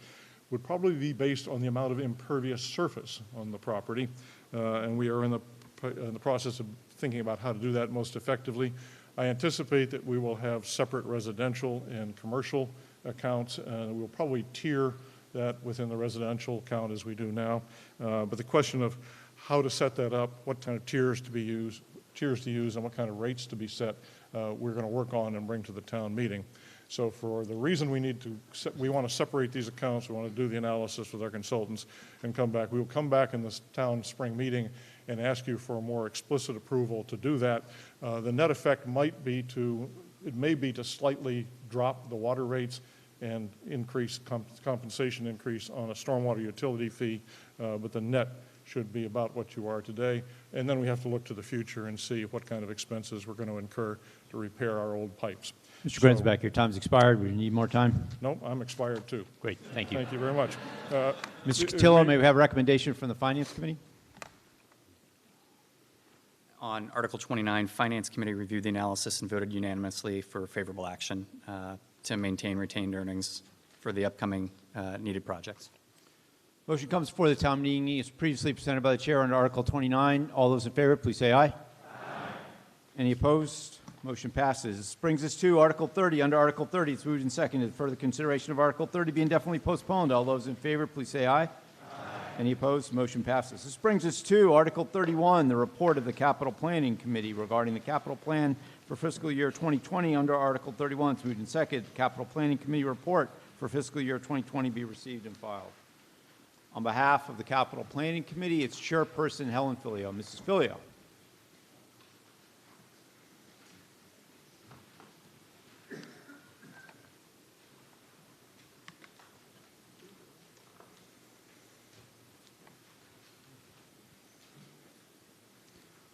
would probably be based on the amount of impervious surface on the property, and we are in the process of thinking about how to do that most effectively. I anticipate that we will have separate residential and commercial accounts, and we'll probably tier that within the residential account as we do now. But the question of how to set that up, what kind of tiers to use, and what kind of rates to be set, we're going to work on and bring to the town meeting. So for the reason we want to separate these accounts, we want to do the analysis with our consultants and come back. We will come back in this town spring meeting and ask you for a more explicit approval to do that. The net effect might be to slightly drop the water rates and increase compensation increase on a stormwater utility fee, but the net should be about what you are today. And then we have to look to the future and see what kind of expenses we're going to incur to repair our old pipes. Mr. Grenzbeck, your time's expired. We need more time. No, I'm expired too. Great, thank you. Thank you very much. Mr. Cotillo, may we have a recommendation from the Finance Committee? On Article 29, Finance Committee reviewed the analysis and voted unanimously for favorable action to maintain retained earnings for the upcoming needed projects. Motion comes before the town meeting as previously presented by the chair under Article 29. All those in favor, please say aye. Aye. Any opposed? Motion passes. This brings us to Article 30. Under Article 30, it's moved and seconded. Further consideration of Article 30 being indefinitely postponed. All those in favor, please say aye. Aye. Any opposed? Motion passes. This brings us to Article 31, the report of the Capital Planning Committee regarding the capital plan for fiscal year 2020. Under Article 31, it's moved and seconded. The Capital Planning Committee report for fiscal year 2020 be received and filed. On behalf of the Capital Planning Committee, its chairperson, Helen Filio. Mrs. Filio.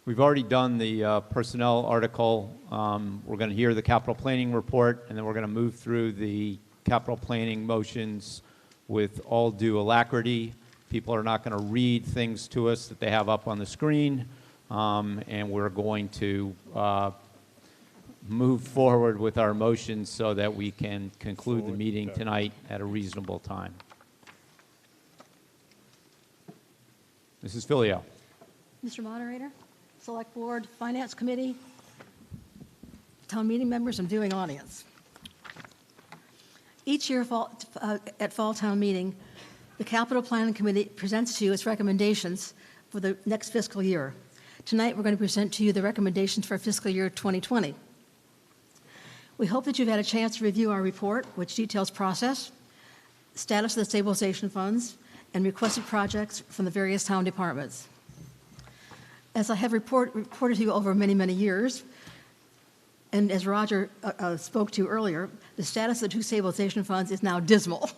We've already done the personnel article. We're going to hear the capital planning report, and then we're going to move through the capital planning motions with all due alacrity. People are not going to read things to us that they have up on the screen, and we're going to move forward with our motions so that we can conclude the meeting tonight at a reasonable time. Mrs. Filio. Mr. Moderator, Select Board, Finance Committee, town meeting members, and viewing audience. Each year at Fall Town Meeting, the Capital Planning Committee presents to you its recommendations for the next fiscal year. Tonight, we're going to present to you the recommendations for fiscal year 2020. We hope that you've had a chance to review our report, which details process, status of the stabilization funds, and requested projects from the various town departments. As I have reported to you over many, many years, and as Roger spoke to earlier, the status of the two stabilization funds is now dismal.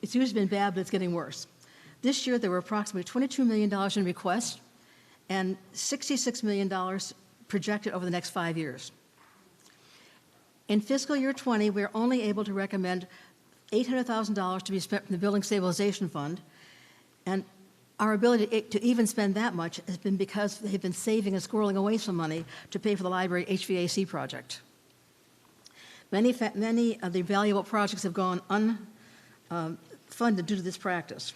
It's usually been bad, but it's getting worse. This year, there were approximately $22 million in requests and $66 million projected over the next 5 years. In fiscal year 20, we're only able to recommend $800,000 to be spent from the Building Stabilization Fund, and our ability to even spend that much has been because they've been saving and squirreling away some money to pay for the library HVAC project. Many of the valuable projects have gone unfunded due to this practice.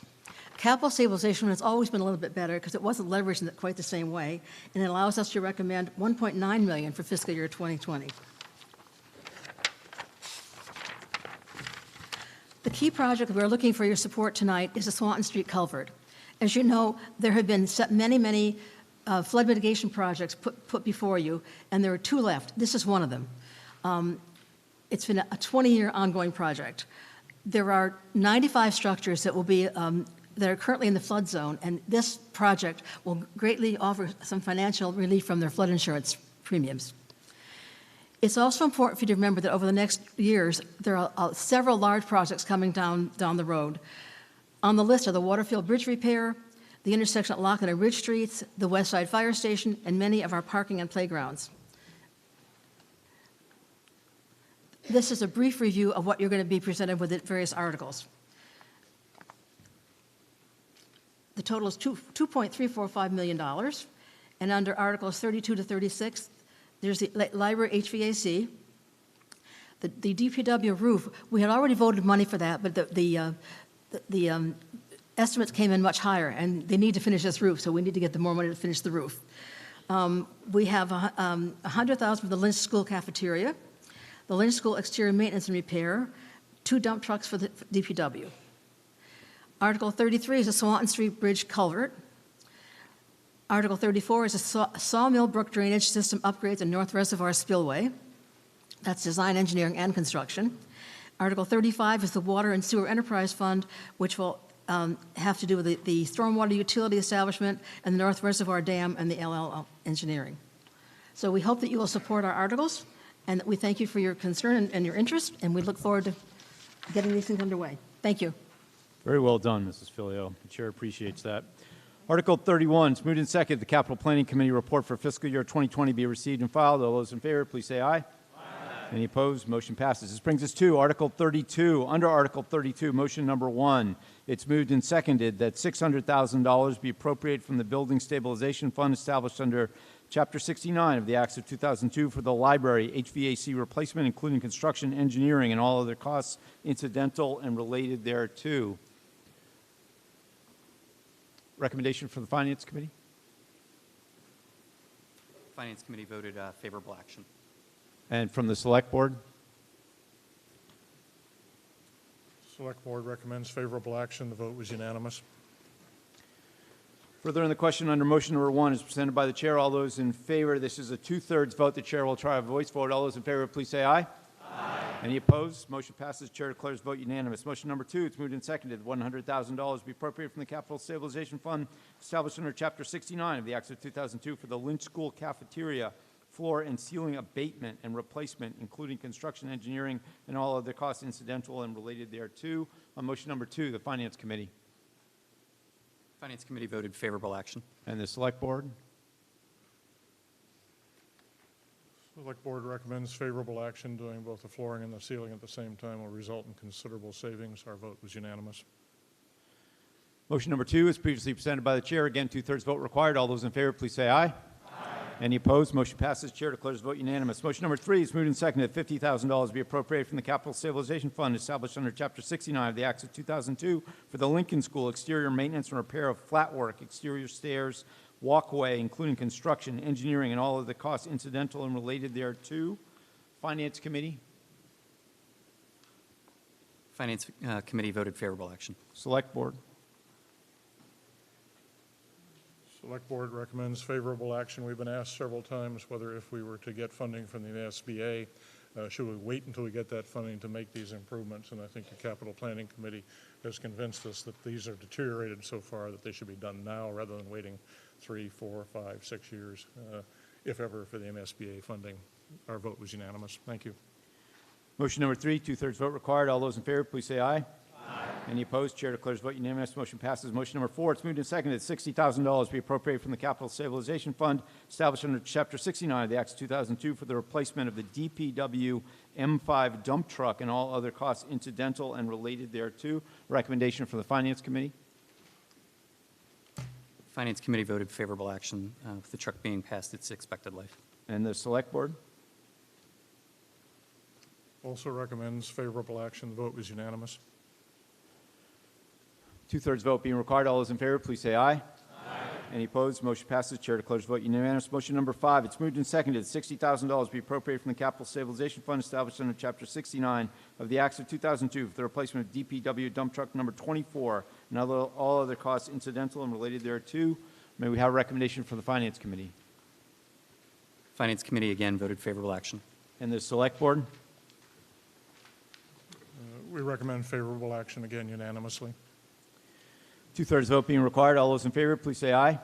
Capital stabilization has always been a little bit better because it wasn't leveraged in quite the same way, and it allows us to recommend $1.9 million for fiscal year 2020. The key project we're looking for your support tonight is the Swanton Street culvert. As you know, there have been many flood mitigation projects put before you, and there are 2 left. This is one of them. It's been a 20-year ongoing project. There are 95 structures that will be that are currently in the flood zone, and this project will greatly offer some financial relief from their flood insurance premiums. It's also important for you to remember that over the next years, there are several large projects coming down the road. On the list are the Waterfield Bridge repair, the intersection at Lockwood and Ridge Streets, the West Side Fire Station, and many of our parking and playgrounds. This is a brief review of what you're going to be presented with at various articles. The total is $2.345 million, and under Articles 32 to 36, there's the library HVAC, the DPW roof. We had already voted money for that, but the estimates came in much higher, and they need to finish this roof, so we need to get them more money to finish the roof. We have $100,000 for the Lynch School cafeteria, the Lynch School exterior maintenance and repair, 2 dump trucks for the DPW. Article 33 is a Swanton Street Bridge culvert. Article 34 is a Sawmill Brook drainage system upgrades and North Reservoir spillway. That's design, engineering, and construction. Article 35 is the Water and Sewer Enterprise Fund, which will have to do with the stormwater utility establishment and the North Reservoir Dam and the LL engineering. So we hope that you will support our articles, and we thank you for your concern and your interest, and we look forward to getting these things underway. Thank you. Very well done, Mrs. Filio. The chair appreciates that. Article 31, it's moved and seconded. The Capital Planning Committee report for fiscal year 2020 be received and filed. All those in favor, please say aye. Aye. Any opposed? Motion passes. This brings us to Article 32. Under Article 32, motion number 1, it's moved and seconded that $600,000 be appropriated from the Building Stabilization Fund established under Chapter 69 of the Acts of 2002 for the library HVAC replacement, including construction, engineering, and all other costs incidental and related thereto. Recommendation from the Finance Committee? Finance Committee voted favorable action. And from the Select Board? Select Board recommends favorable action. The vote was unanimous. Further on the question under motion number 1 is presented by the chair. All those in favor, this is a 2/3 vote. The chair will try a voice vote. All those in favor, please say aye. Aye. Any opposed? Motion passes. Chair declares vote unanimous. Motion number 2, it's moved and seconded. $100,000 be appropriated from the Capital Stabilization Fund established under Chapter 69 of the Acts of 2002 for the Lynch School cafeteria, floor and ceiling abatement and replacement, including construction, engineering, and all other costs incidental and related thereto. On motion number 2, the Finance Committee. Finance Committee voted favorable action. And the Select Board? Select Board recommends favorable action. Doing both the flooring and the ceiling at the same time will result in considerable savings. Our vote was unanimous. Motion number 2 is previously presented by the chair. Again, 2/3 vote required. All those in favor, please say aye. Aye. Any opposed? Motion passes. Chair declares vote unanimous. Motion number 3 is moved and seconded. $50,000 be appropriated from the Capital Stabilization Fund established under Chapter 69 of the Acts of 2002 for the Lincoln School exterior maintenance and repair of flat work, exterior stairs, walkway, including construction, engineering, and all of the costs incidental and related thereto. Finance Committee. Finance Committee voted favorable action. Select Board. Select Board recommends favorable action. We've been asked several times whether if we were to get funding from the SBA, should we wait until we get that funding to make these improvements? And I think the Capital Planning Committee has convinced us that these are deteriorated so far that they should be done now rather than waiting 3, 4, 5, 6 years, if ever, for the MSBA funding. Our vote was unanimous. Thank you. Motion number 3, 2/3 vote required. All those in favor, please say aye. Aye. Any opposed? Chair declares vote unanimous. Motion passes. Motion number 4, it's moved and seconded. $60,000 be appropriated from the Capital Stabilization Fund established under Chapter 69 of the Acts of 2002 for the replacement of the DPW M5 dump truck and all other costs incidental and related thereto. Recommendation from the Finance Committee. Finance Committee voted favorable action with the truck being past its expected life. And the Select Board. Also recommends favorable action. The vote was unanimous. 2/3 vote being required. All those in favor, please say aye. Aye. Any opposed? Motion passes. Chair declares vote unanimous. Motion number 5, it's moved and seconded. $60,000 be appropriated from the Capital Stabilization Fund established under Chapter 69 of the Acts of 2002 for the replacement of DPW dump truck number 24 and all other costs incidental and related thereto. May we have a recommendation from the Finance Committee? Finance Committee again voted favorable action. And the Select Board? We recommend favorable action again unanimously. Two-thirds vote being required. All those in favor, please say aye.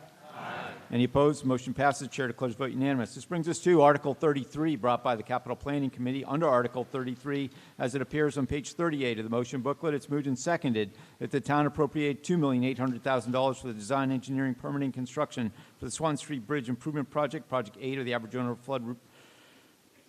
Any opposed? Motion passes. Chair declares vote unanimous. This brings us to Article 33, brought by the Capital Planning Committee. Under Article 33, as it appears on page 38 of the motion booklet, it's moved and seconded that the town appropriate $2,800,000 for the design, engineering, permitting, construction for the Swan Street Bridge Improvement Project, Project 8 of the Aboriginal Flood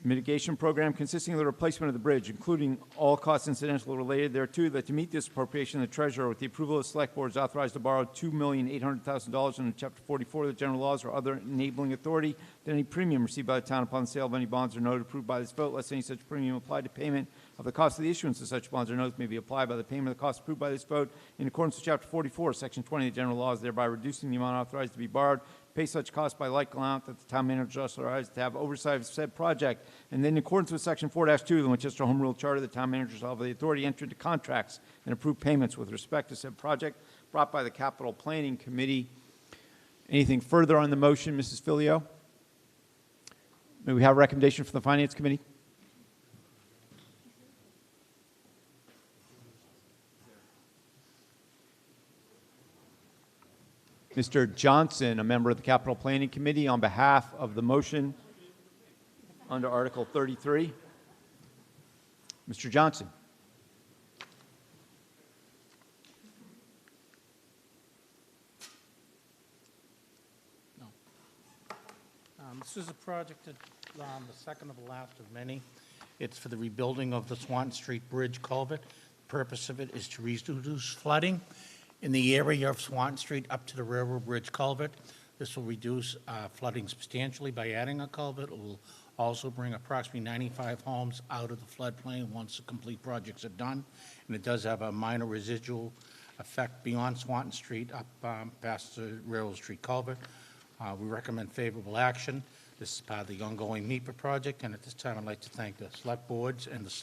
Mitigation Program, consisting of the replacement of the bridge, including all costs incidental related thereto, that to meet this appropriation, the treasurer, with the approval of the select board, is authorized to borrow $2,800,000 under Chapter 44 of the general laws or other enabling authority, that any premium received by the town upon the sale of any bonds or note approved by this vote, less any such premium applied to payment of the cost of the issuance of such bonds or notes may be applied by the payment of the cost approved by this vote in accordance with Chapter 44, Section 20 of the general laws, thereby reducing the amount authorized to be borrowed, pay such cost by like amount that the town manager is authorized to have oversight of said project, and then in accordance with Section 4-2 of the Winchester Home Rule Charter, the town manager shall have the authority to enter into contracts and approve payments with respect to said project, brought by the Capital Planning Committee. Anything further on the motion, Mrs. Filio? May we have a recommendation from the Finance Committee? Mr. Johnson, a member of the Capital Planning Committee, on behalf of the motion under Article 33. Mr. Johnson. This is a project that, the second of the last of many. It's for the rebuilding of the Swan Street Bridge culvert. The purpose of it is to reduce flooding in the area of Swan Street up to the Railroad Bridge culvert. This will reduce flooding substantially by adding a culvert. It will also bring approximately 95 homes out of the floodplain once the complete projects are done. And it does have a minor residual effect beyond Swanton Street up past the Railroad Street culvert. We recommend favorable action. This is part of the ongoing MEPA project, and at this time I'd like to thank the select boards and the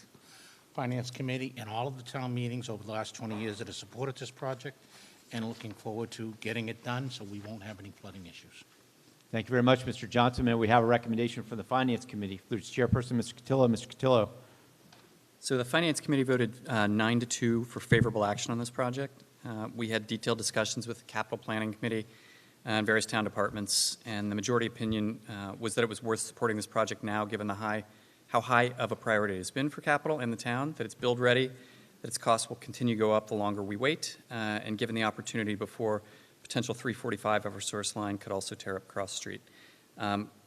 Finance Committee and all of the town meetings over the last 20 years that have supported this project, and looking forward to getting it done so we won't have any flooding issues. Thank you very much, Mr. Johnson. May we have a recommendation from the Finance Committee? There's Chairperson Mr. Cotillo. Mr. Cotillo. So the Finance Committee voted 9-2 for favorable action on this project. We had detailed discussions with the Capital Planning Committee and various town departments, and the majority opinion was that it was worth supporting this project now, given how high of a priority it has been for capital and the town, that it's build-ready, that its costs will continue to go up the longer we wait, and given the opportunity before potential 345 Eversource line could also tear up Cross Street.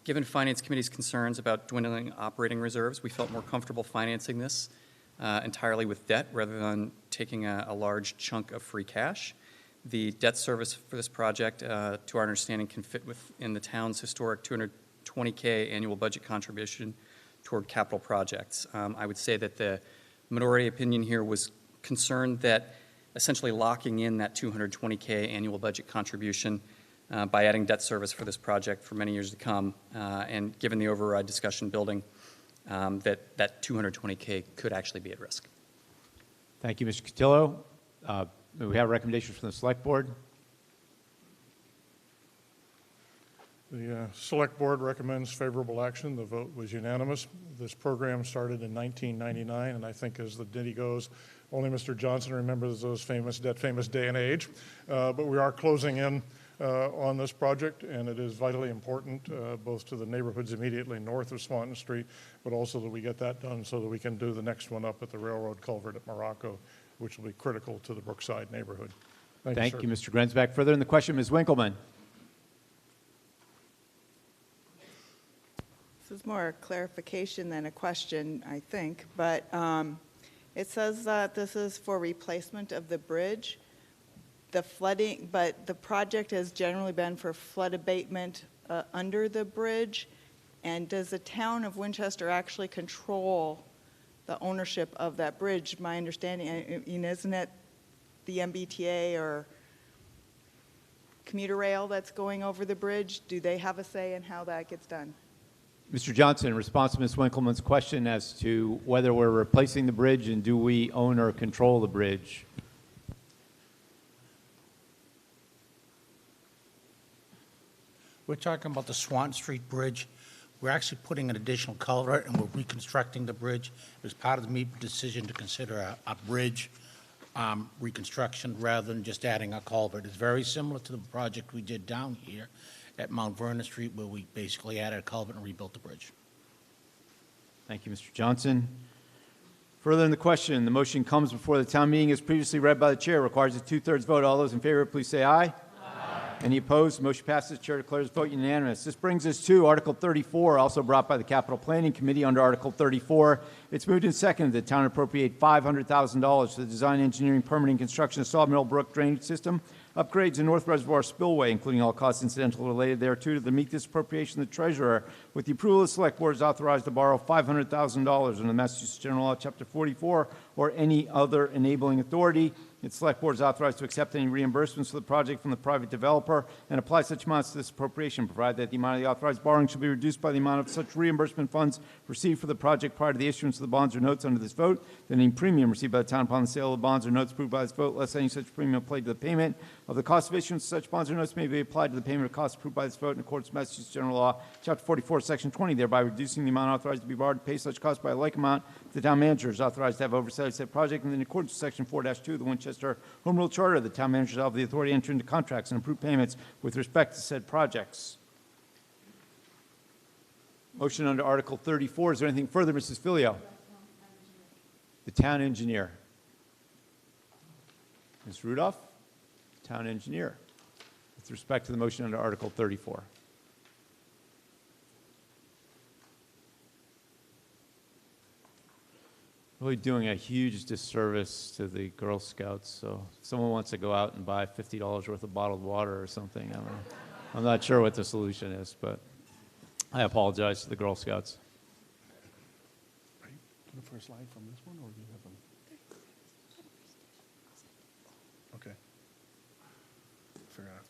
Given Finance Committee's concerns about dwindling operating reserves, we felt more comfortable financing this entirely with debt rather than taking a large chunk of free cash. The debt service for this project, to our understanding, can fit within the town's historic $220K annual budget contribution toward capital projects. I would say that the minority opinion here was concerned that essentially locking in that $220K annual budget contribution by adding debt service for this project for many years to come, and given the override discussion building, that $220K could actually be at risk. Thank you, Mr. Cotillo. May we have a recommendation from the Select Board? The Select Board recommends favorable action. The vote was unanimous. This program started in 1999, and I think as the ditty goes, only Mr. Johnson remembers that famous day and age. But we are closing in on this project, and it is vitally important both to the neighborhoods immediately north of Swanton Street, but also that we get that done so that we can do the next one up at the railroad culvert at Morocco, which will be critical to the Brookside neighborhood. Thank you, Mr. Grensback. Further in the question, Ms. Winkleman. This is more a clarification than a question, I think, but it says that this is for replacement of the bridge. The flooding, but the project has generally been for flood abatement under the bridge. And does the town of Winchester actually control the ownership of that bridge? My understanding, isn't it the MBTA or commuter rail that's going over the bridge? Do they have a say in how that gets done? Mr. Johnson, in response to Ms. Winkleman's question as to whether we're replacing the bridge and do we own or control the bridge? We're talking about the Swan Street Bridge. We're actually putting an additional culvert, and we're reconstructing the bridge. It was part of the MEPA decision to consider a bridge reconstruction rather than just adding a culvert. It's very similar to the project we did down here at Mount Vernon Street, where we basically added a culvert and rebuilt the bridge. Thank you, Mr. Johnson. Further in the question, the motion comes before the town meeting as previously read by the chair, requires a two-thirds vote. All those in favor, please say aye. Aye. Any opposed? Motion passes. Chair declares the vote unanimous. This brings us to Article 34, also brought by the Capital Planning Committee under Article 34. It's moved and seconded that the town appropriate $500,000 for the design, engineering, permitting, construction of Sawmill Brook drainage system, upgrades in North Reservoir Spillway, including all costs incidental related thereto. To meet this appropriation, the treasurer, with the approval of the select board, is authorized to borrow $500,000 under the Massachusetts General Law, Chapter 44, or any other enabling authority. The select board is authorized to accept any reimbursements for the project from the private developer and apply such amounts to this appropriation, provided that the amount of the authorized borrowing shall be reduced by the amount of such reimbursement funds received for the project prior to the issuance of the bonds or notes under this vote, then any premium received by the town upon the sale of the bonds or notes approved by this vote, less any such premium applied to the payment of the cost of issuance of such bonds or notes may be applied to the payment of costs approved by this vote in accordance with Massachusetts General Law, Chapter 44, Section 20, thereby reducing the amount authorized to be borrowed to pay such costs by a like amount. The town manager is authorized to have oversight of said project, and in accordance with Section 4-2 of the Winchester Home Rule Charter, the town manager shall have the authority to enter into contracts and approve payments with respect to said projects. Motion under Article 34. Is there anything further, Mrs. Filio? The town engineer. Ms. Rudolph, town engineer, with respect to the motion under Article 34. Really doing a huge disservice to the Girl Scouts. So if someone wants to go out and buy $50 worth of bottled water or something, I'm not sure what the solution is, but I apologize to the Girl Scouts. The first slide from this one, or do you have them? Okay. Figure out.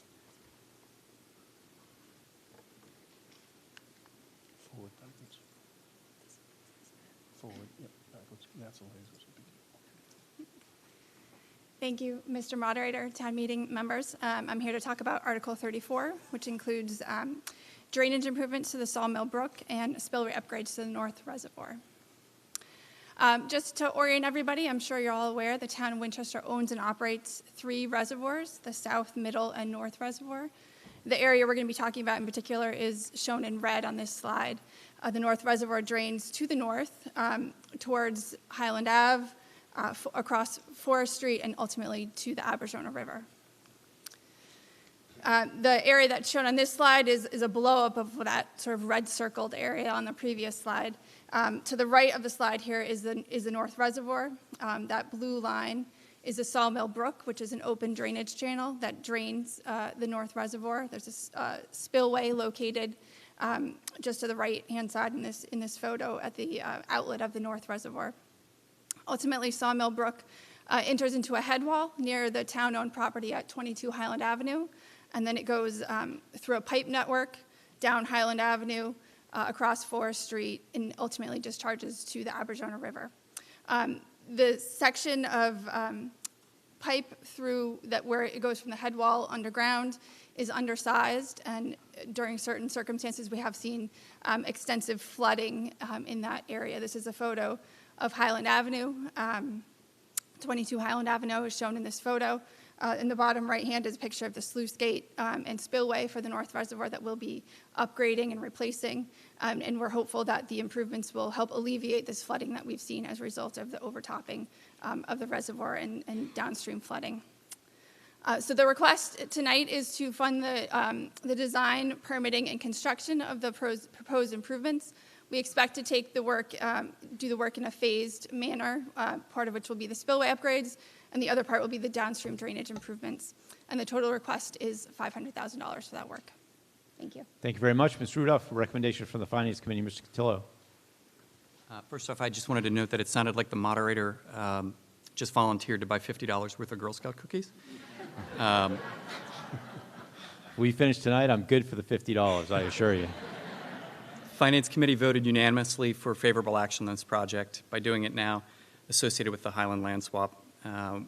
Forward, backwards. Forward, yep, backwards. That's the lasers. Thank you, Mr. Moderator, town meeting members. I'm here to talk about Article 34, which includes drainage improvements to the Sawmill Brook and spillway upgrades to the North Reservoir. Just to orient everybody, I'm sure you're all aware the town of Winchester owns and operates 3 reservoirs, the South, Middle, and North Reservoir. The area we're going to be talking about in particular is shown in red on this slide. The North Reservoir drains to the north towards Highland Ave, across Forest Street, and ultimately to the Aberjona River. The area that's shown on this slide is a blow-up of that sort of red circled area on the previous slide. To the right of the slide here is the North Reservoir. That blue line is the Sawmill Brook, which is an open drainage channel that drains the North Reservoir. There's a spillway located just to the right-hand side in this photo at the outlet of the North Reservoir. Ultimately, Sawmill Brook enters into a head wall near the town-owned property at 22 Highland Avenue, and then it goes through a pipe network down Highland Avenue, across Forest Street, and ultimately discharges to the Aberjona River. The section of pipe through that where it goes from the head wall underground is undersized, and during certain circumstances we have seen extensive flooding in that area. This is a photo of Highland Avenue. 22 Highland Avenue is shown in this photo. In the bottom right hand is a picture of the sluice gate and spillway for the North Reservoir that we'll be upgrading and replacing. And we're hopeful that the improvements will help alleviate this flooding that we've seen as a result of the overtopping of the reservoir and downstream flooding. So the request tonight is to fund the design, permitting, and construction of the proposed improvements. We expect to take the work, do the work in a phased manner, part of which will be the spillway upgrades, and the other part will be the downstream drainage improvements. And the total request is $500,000 for that work. Thank you. Thank you very much. Ms. Rudolph, recommendation from the Finance Committee. Mr. Cotillo. First off, I just wanted to note that it sounded like the moderator just volunteered to buy $50 worth of Girl Scout cookies. We finished tonight. I'm good for the $50, I assure you. Finance Committee voted unanimously for favorable action on this project. By doing it now, associated with the Highland land swap,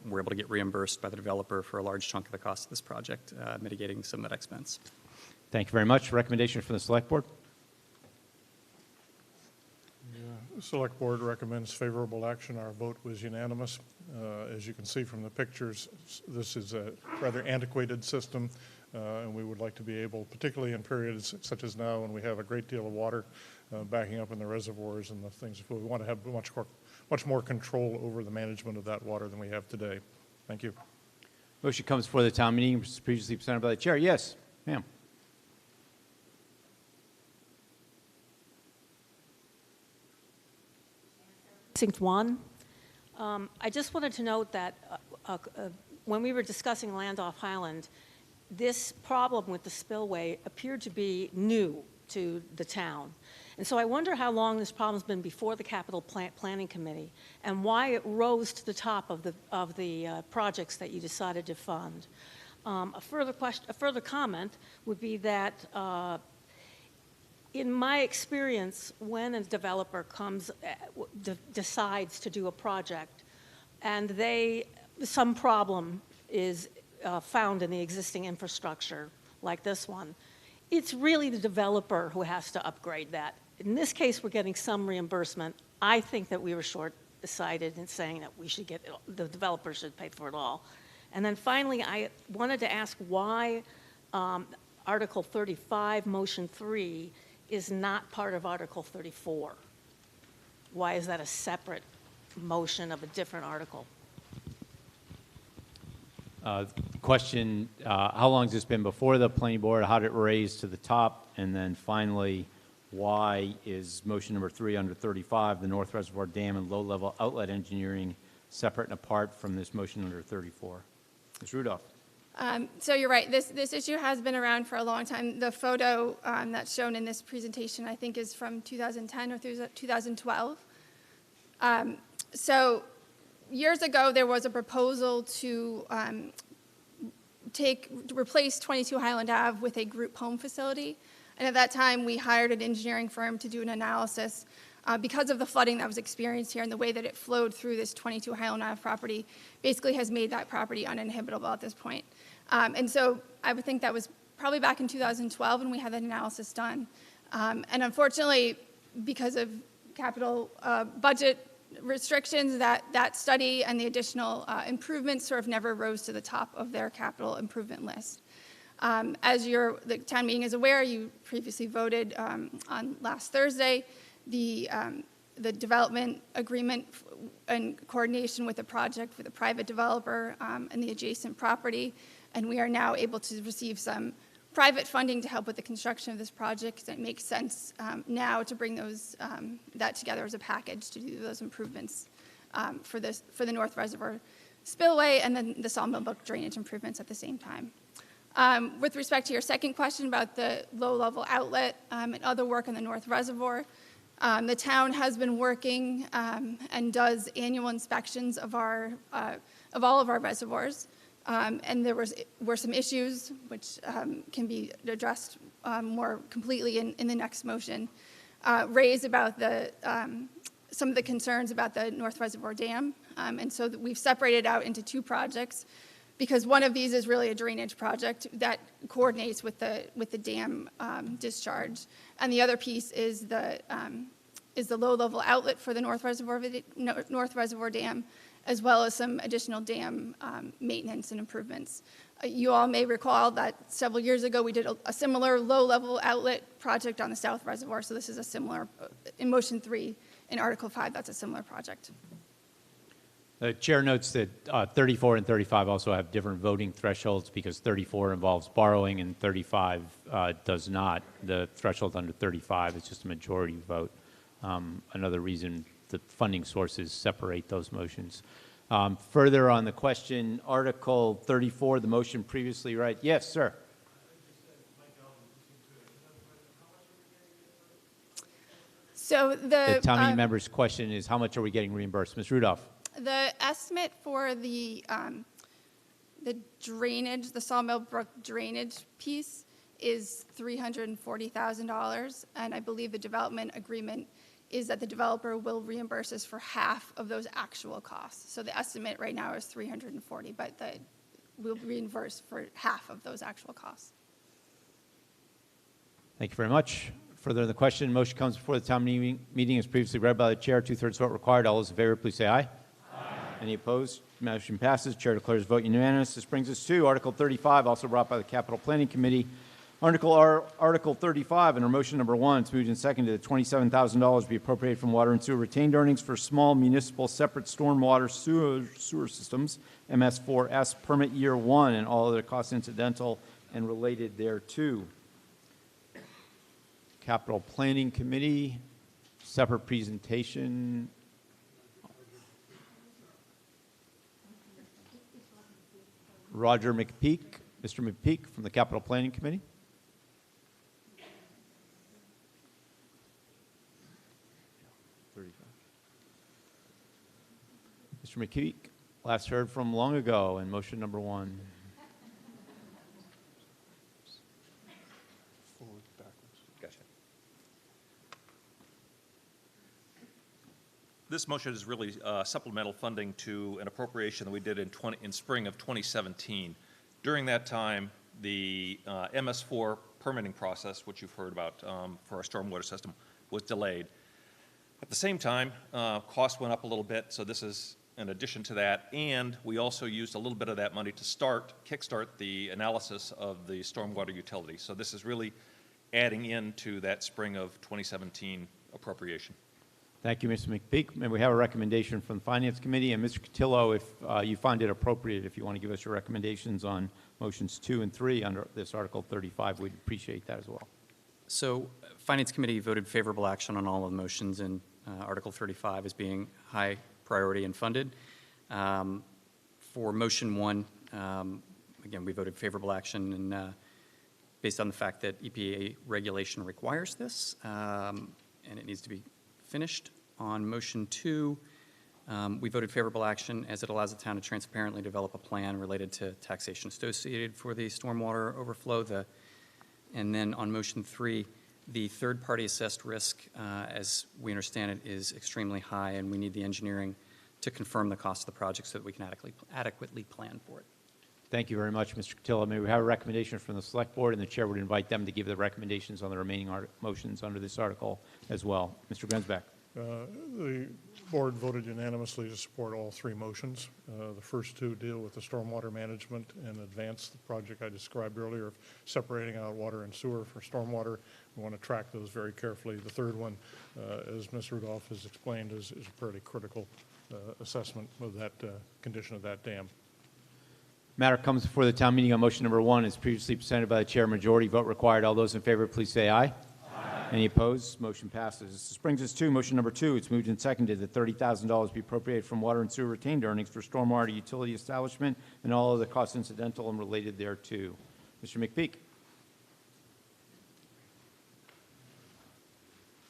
we're able to get reimbursed by the developer for a large chunk of the cost of this project, mitigating some of that expense. Thank you very much. Recommendation from the Select Board. Select Board recommends favorable action. Our vote was unanimous. As you can see from the pictures, this is a rather antiquated system, and we would like to be able, particularly in periods such as now when we have a great deal of water backing up in the reservoirs and the things, we want to have much more control over the management of that water than we have today. Thank you. Motion comes before the town meeting, which was previously presented by the chair. Yes, ma'am. Precinct 1. I just wanted to note that when we were discussing Land Off Highland, this problem with the spillway appeared to be new to the town. And so I wonder how long this problem's been before the Capital Planning Committee and why it rose to the top of the projects that you decided to fund. A further comment would be that in my experience, when a developer decides to do a project and some problem is found in the existing infrastructure like this one, it's really the developer who has to upgrade that. In this case, we're getting some reimbursement. I think that we were short-sighted in saying that the developer should pay for it all. And then finally, I wanted to ask why Article 35, Motion 3, is not part of Article 34. Why is that a separate motion of a different article? Question, how long has this been before the planning board? How did it raise to the top? And then finally, why is motion number 3 under 35, the North Reservoir Dam and low-level outlet engineering, separate and apart from this motion under 34? Ms. Rudolph. So you're right. This issue has been around for a long time. The photo that's shown in this presentation, I think, is from 2010 or 2012. So years ago, there was a proposal to replace 22 Highland Ave with a group home facility. And at that time, we hired an engineering firm to do an analysis. Because of the flooding that was experienced here and the way that it flowed through this 22 Highland Ave property, basically has made that property uninhabitable at this point. And so I would think that was probably back in 2012 when we had that analysis done. And unfortunately, because of capital budget restrictions, that study and the additional improvements sort of never rose to the top of their capital improvement list. As the town meeting is aware, you previously voted on last Thursday the development agreement in coordination with the project for the private developer and the adjacent property, and we are now able to receive some private funding to help with the construction of this project. It makes sense now to bring that together as a package to do those improvements for the North Reservoir spillway and then the Sawmill Brook drainage improvements at the same time. With respect to your second question about the low-level outlet and other work on the North Reservoir, the town has been working and does annual inspections of all of our reservoirs. And there were some issues which can be addressed more completely in the next motion, raised about some of the concerns about the North Reservoir Dam. And so we've separated out into two projects because one of these is really a drainage project that coordinates with the dam discharge. And the other piece is the low-level outlet for the North Reservoir Dam, as well as some additional dam maintenance and improvements. You all may recall that several years ago we did a similar low-level outlet project on the South Reservoir, so this is a similar, in Motion 3, in Article 5, that's a similar project. The chair notes that 34 and 35 also have different voting thresholds because 34 involves borrowing and 35 does not. The threshold under 35 is just a majority vote. Another reason the funding sources separate those motions. Further on the question, Article 34, the motion previously read. Yes, sir. So The town meeting member's question is, how much are we getting reimbursed? Ms. Rudolph. The estimate for the drainage, the Sawmill Brook drainage piece is $340,000, and I believe the development agreement is that the developer will reimburse us for half of those actual costs. So the estimate right now is $340,000, but we'll reimburse for half of those actual costs. Thank you very much. further on the question. Motion comes before the town meeting as previously read by the chair. 2/3 vote required. All those in favor, please say aye. Any opposed? Motion passes. Chair declares vote unanimous. This brings us to Article 35, also brought by the Capital Planning Committee. Article 35, under motion number 1, it's moved and seconded that $27,000 be appropriated from water and sewer retained earnings for small municipal separate stormwater sewer systems, MS4S, permit year 1, and all other costs incidental and related thereto. Capital Planning Committee, separate presentation. Roger McPeak, Mr. McPeak from the Capital Planning Committee. Mr. McPeak, last heard from long ago in motion number 1. Gotcha. This motion is really supplemental funding to an appropriation that we did in spring of 2017. During that time, the MS4 permitting process, which you've heard about for our stormwater system, was delayed. At the same time, costs went up a little bit, so this is in addition to that, and we also used a little bit of that money to kickstart the analysis of the stormwater utility. So this is really adding into that spring of 2017 appropriation. Thank you, Mr. McPeak. May we have a recommendation from the Finance Committee? And Mr. Cotillo, if you find it appropriate, if you want to give us your recommendations on motions 2 and 3 under this Article 35, we'd appreciate that as well. So Finance Committee voted favorable action on all of the motions in Article 35 as being high priority and funded. For motion 1, again, we voted favorable action and based on the fact that EPA regulation requires this and it needs to be finished. On motion 2, we voted favorable action as it allows the town to transparently develop a plan related to taxation associated for the stormwater overflow. And then on motion 3, the third-party assessed risk, as we understand it, is extremely high, and we need the engineering to confirm the cost of the project so that we can adequately plan for it. Thank you very much, Mr. Cotillo. May we have a recommendation from the Select Board, and the Chair would invite them to give the recommendations on the remaining motions under this article as well. Mr. Grensback. The board voted unanimously to support all 3 motions. The first 2 deal with the stormwater management and advance the project I described earlier of separating out water and sewer for stormwater. We want to track those very carefully. The third one, as Ms. Rudolph has explained, is a pretty critical assessment of that condition of that dam. Matter comes before the town meeting on motion number 1 is previously presented by the chair. Majority vote required. All those in favor, please say aye. Any opposed? Motion passes. This brings us to motion number 2. It's moved and seconded that $30,000 be appropriated from water and sewer retained earnings for stormwater utility establishment and all other costs incidental and related thereto. Mr. McPeak.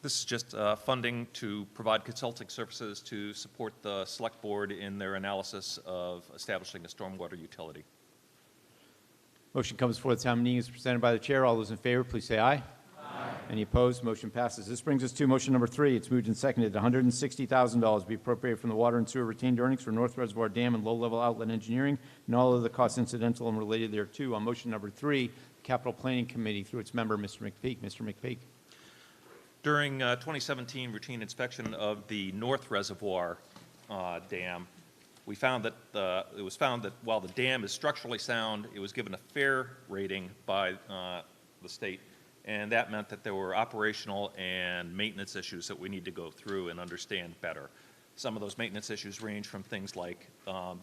This is just funding to provide consulting services to support the Select Board in their analysis of establishing a stormwater utility. Motion comes before the town meeting is presented by the chair. All those in favor, please say aye. Any opposed? Motion passes. This brings us to motion number 3. It's moved and seconded. $160,000 be appropriated from the water and sewer retained earnings for North Reservoir Dam and low-level outlet engineering and all of the costs incidental and related thereto. On motion number 3, the Capital Planning Committee, through its member, Mr. McPeak. Mr. McPeak. During 2017 routine inspection of the North Reservoir Dam, we found that it was found that while the dam is structurally sound, it was given a fair rating by the state. And that meant that there were operational and maintenance issues that we need to go through and understand better. Some of those maintenance issues range from things like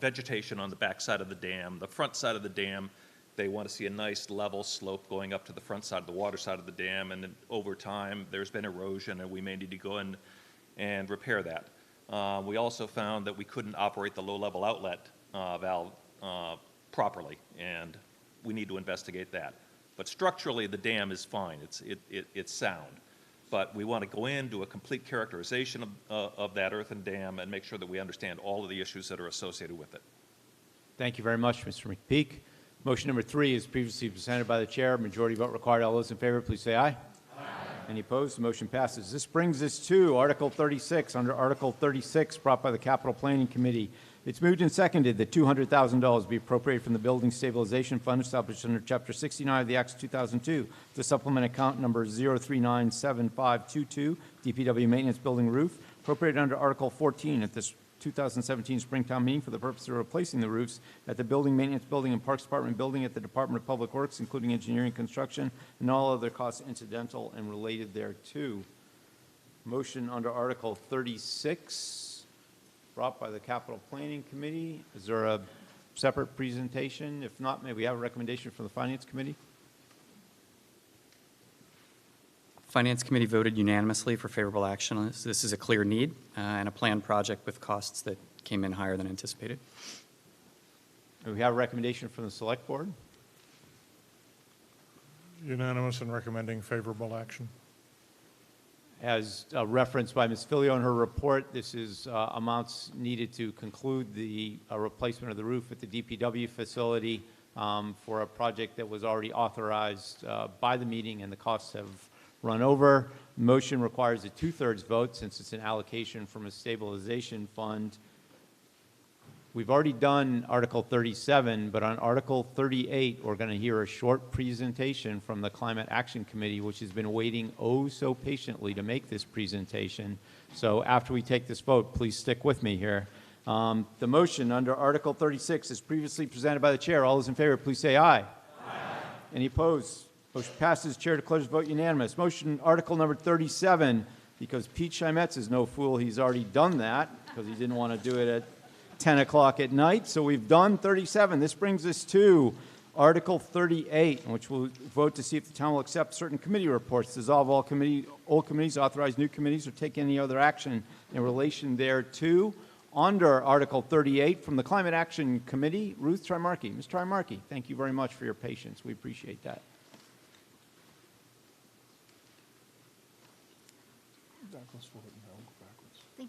vegetation on the back side of the dam, the front side of the dam. They want to see a nice level slope going up to the front side of the water side of the dam, and then over time there's been erosion and we may need to go in and repair that. We also found that we couldn't operate the low-level outlet valve properly, and we need to investigate that. But structurally, the dam is fine. It's sound. But we want to go in, do a complete characterization of that earthen dam, and make sure that we understand all of the issues that are associated with it. Thank you very much, Mr. McPeak. Motion number 3 is previously presented by the chair. Majority vote required. All those in favor, please say aye. Any opposed? The motion passes. This brings us to Article 36. Under Article 36, brought by the Capital Planning Committee, It's moved and seconded that $200,000 be appropriated from the Building Stabilization Fund established under Chapter 69 of the Acts of 2002 to supplement account number 0397522, DPW Maintenance Building Roof, appropriated under Article 14 at this 2017 Springtown meeting for the purpose of replacing the roofs at the Building Maintenance Building and Parks Department building at the Department of Public Works, including engineering and construction, and all other costs incidental and related thereto. Motion under Article 36, brought by the Capital Planning Committee. Is there a separate presentation? If not, may we have a recommendation from the Finance Committee? Finance Committee voted unanimously for favorable action on this. This is a clear need and a planned project with costs that came in higher than anticipated. Do we have a recommendation from the Select Board? Unanimous in recommending favorable action. As referenced by Ms. Filio in her report, this is amounts needed to conclude the replacement of the roof at the DPW facility for a project that was already authorized by the meeting, and the costs have run over. Motion requires a 2/3 vote since it's an allocation from a stabilization fund. We've already done Article 37, but on Article 38, we're going to hear a short presentation from the Climate Action Committee, which has been waiting oh so patiently to make this presentation. So after we take this vote, please stick with me here. The motion under Article 36 is previously presented by the chair. All those in favor, please say aye. Aye. Any opposed? Motion passes. Chair declares the vote unanimous. Motion Article number 37, because Pete Chimetz is no fool, he's already done that because he didn't want to do it at 10 o'clock at night, so we've done 37. This brings us to Article 38, in which we'll vote to see if the town will accept certain committee reports, dissolve all committees, authorize new committees, or take any other action in relation thereto. Under Article 38, from the Climate Action Committee, Ruth Trimarchi. Ms. Trimarchi, thank you very much for your patience. We appreciate that. Thank you.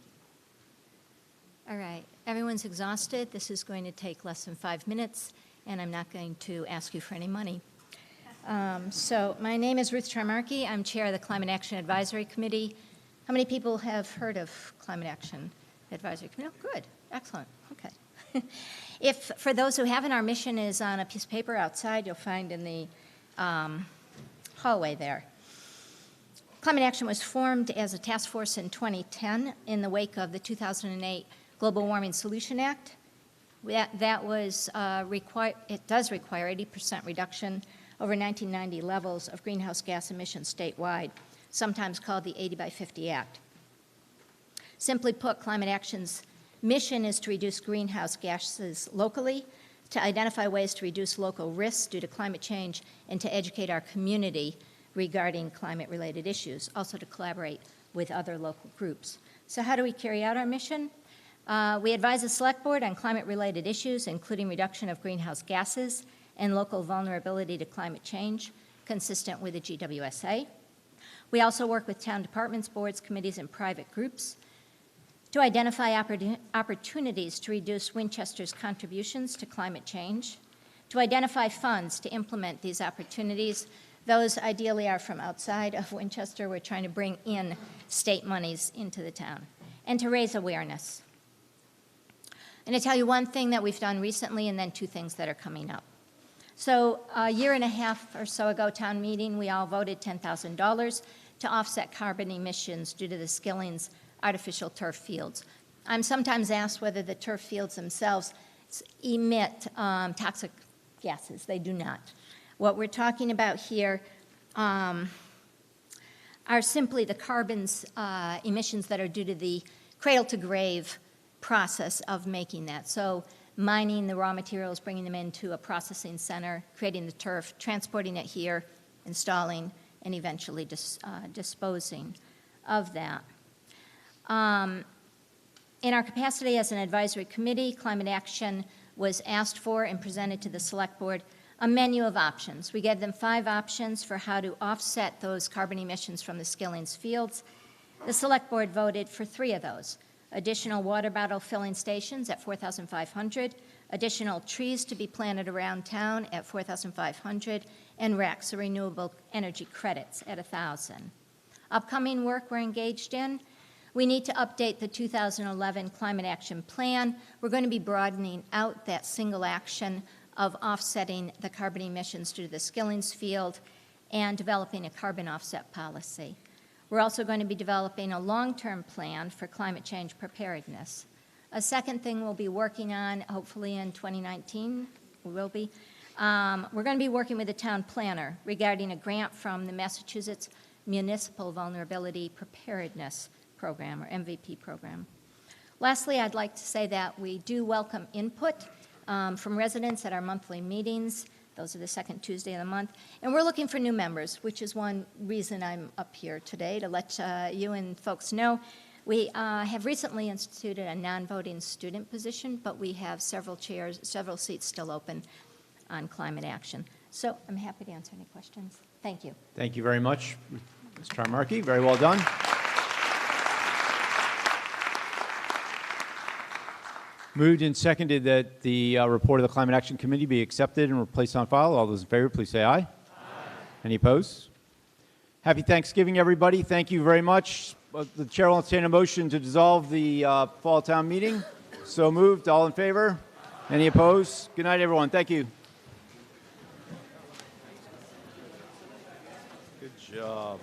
All right, everyone's exhausted. This is going to take less than 5 minutes, and I'm not going to ask you for any money. So my name is Ruth Trimarchi. I'm chair of the Climate Action Advisory Committee. How many people have heard of Climate Action Advisory Committee? Oh, good, excellent, okay. If, for those who haven't, our mission is on a piece of paper outside you'll find in the hallway there. Climate Action was formed as a task force in 2010 in the wake of the 2008 Global Warming Solution Act. That was it does require 80% reduction over 1990 levels of greenhouse gas emissions statewide, sometimes called the 80 by 50 Act. Simply put, Climate Action's mission is to reduce greenhouse gases locally, to identify ways to reduce local risks due to climate change, and to educate our community regarding climate-related issues, also to collaborate with other local groups. So how do we carry out our mission? We advise the Select Board on climate-related issues, including reduction of greenhouse gases and local vulnerability to climate change, consistent with the GWSA. We also work with town departments, boards, committees, and private groups to identify opportunities to reduce Winchester's contributions to climate change, to identify funds to implement these opportunities. Those ideally are from outside of Winchester. We're trying to bring in state monies into the town, and to raise awareness. I'm going to tell you one thing that we've done recently and then two things that are coming up. So a year and a half or so ago, town meeting, we all voted $10,000 to offset carbon emissions due to the Skilling's artificial turf fields. I'm sometimes asked whether the turf fields themselves emit toxic gases. They do not. What we're talking about here are simply the carbon's emissions that are due to the cradle-to-grave process of making that. So mining the raw materials, bringing them into a processing center, creating the turf, transporting it here, installing, and eventually disposing of that. In our capacity as an advisory committee, Climate Action was asked for and presented to the Select Board a menu of options. We gave them 5 options for how to offset those carbon emissions from the Skilling's fields. The Select Board voted for 3 of those: additional water bottle filling stations at $4,500, additional trees to be planted around town at $4,500, and RECs, or renewable energy credits, at $1,000. Upcoming work we're engaged in, We need to update the 2011 Climate Action Plan. We're going to be broadening out that single action of offsetting the carbon emissions due to the Skillings field and developing a carbon offset policy. We're also going to be developing a long-term plan for climate change preparedness. A second thing we'll be working on, hopefully in 2019, we're going to be working with the town planner regarding a grant from the Massachusetts Municipal Vulnerability Preparedness Program, or MVP program. Lastly, I'd like to say that we do welcome input from residents at our monthly meetings. Those are the second Tuesday of the month. And we're looking for new members, which is one reason I'm up here today, to let you and folks know. We have recently instituted a non-voting student position, but we have several seats still open on climate action. So I'm happy to answer any questions. Thank you. Thank you very much, Ms. Charmarkey. Very well done. Moved and seconded that the report of the Climate Action Committee be accepted and placed on file. All those in favor, please say aye. Aye. Any opposed? Happy Thanksgiving, everybody. Thank you very much. The chair will entertain a motion to dissolve the fall town meeting. So moved. All in favor? Any opposed? Good night, everyone. Thank you. Good job.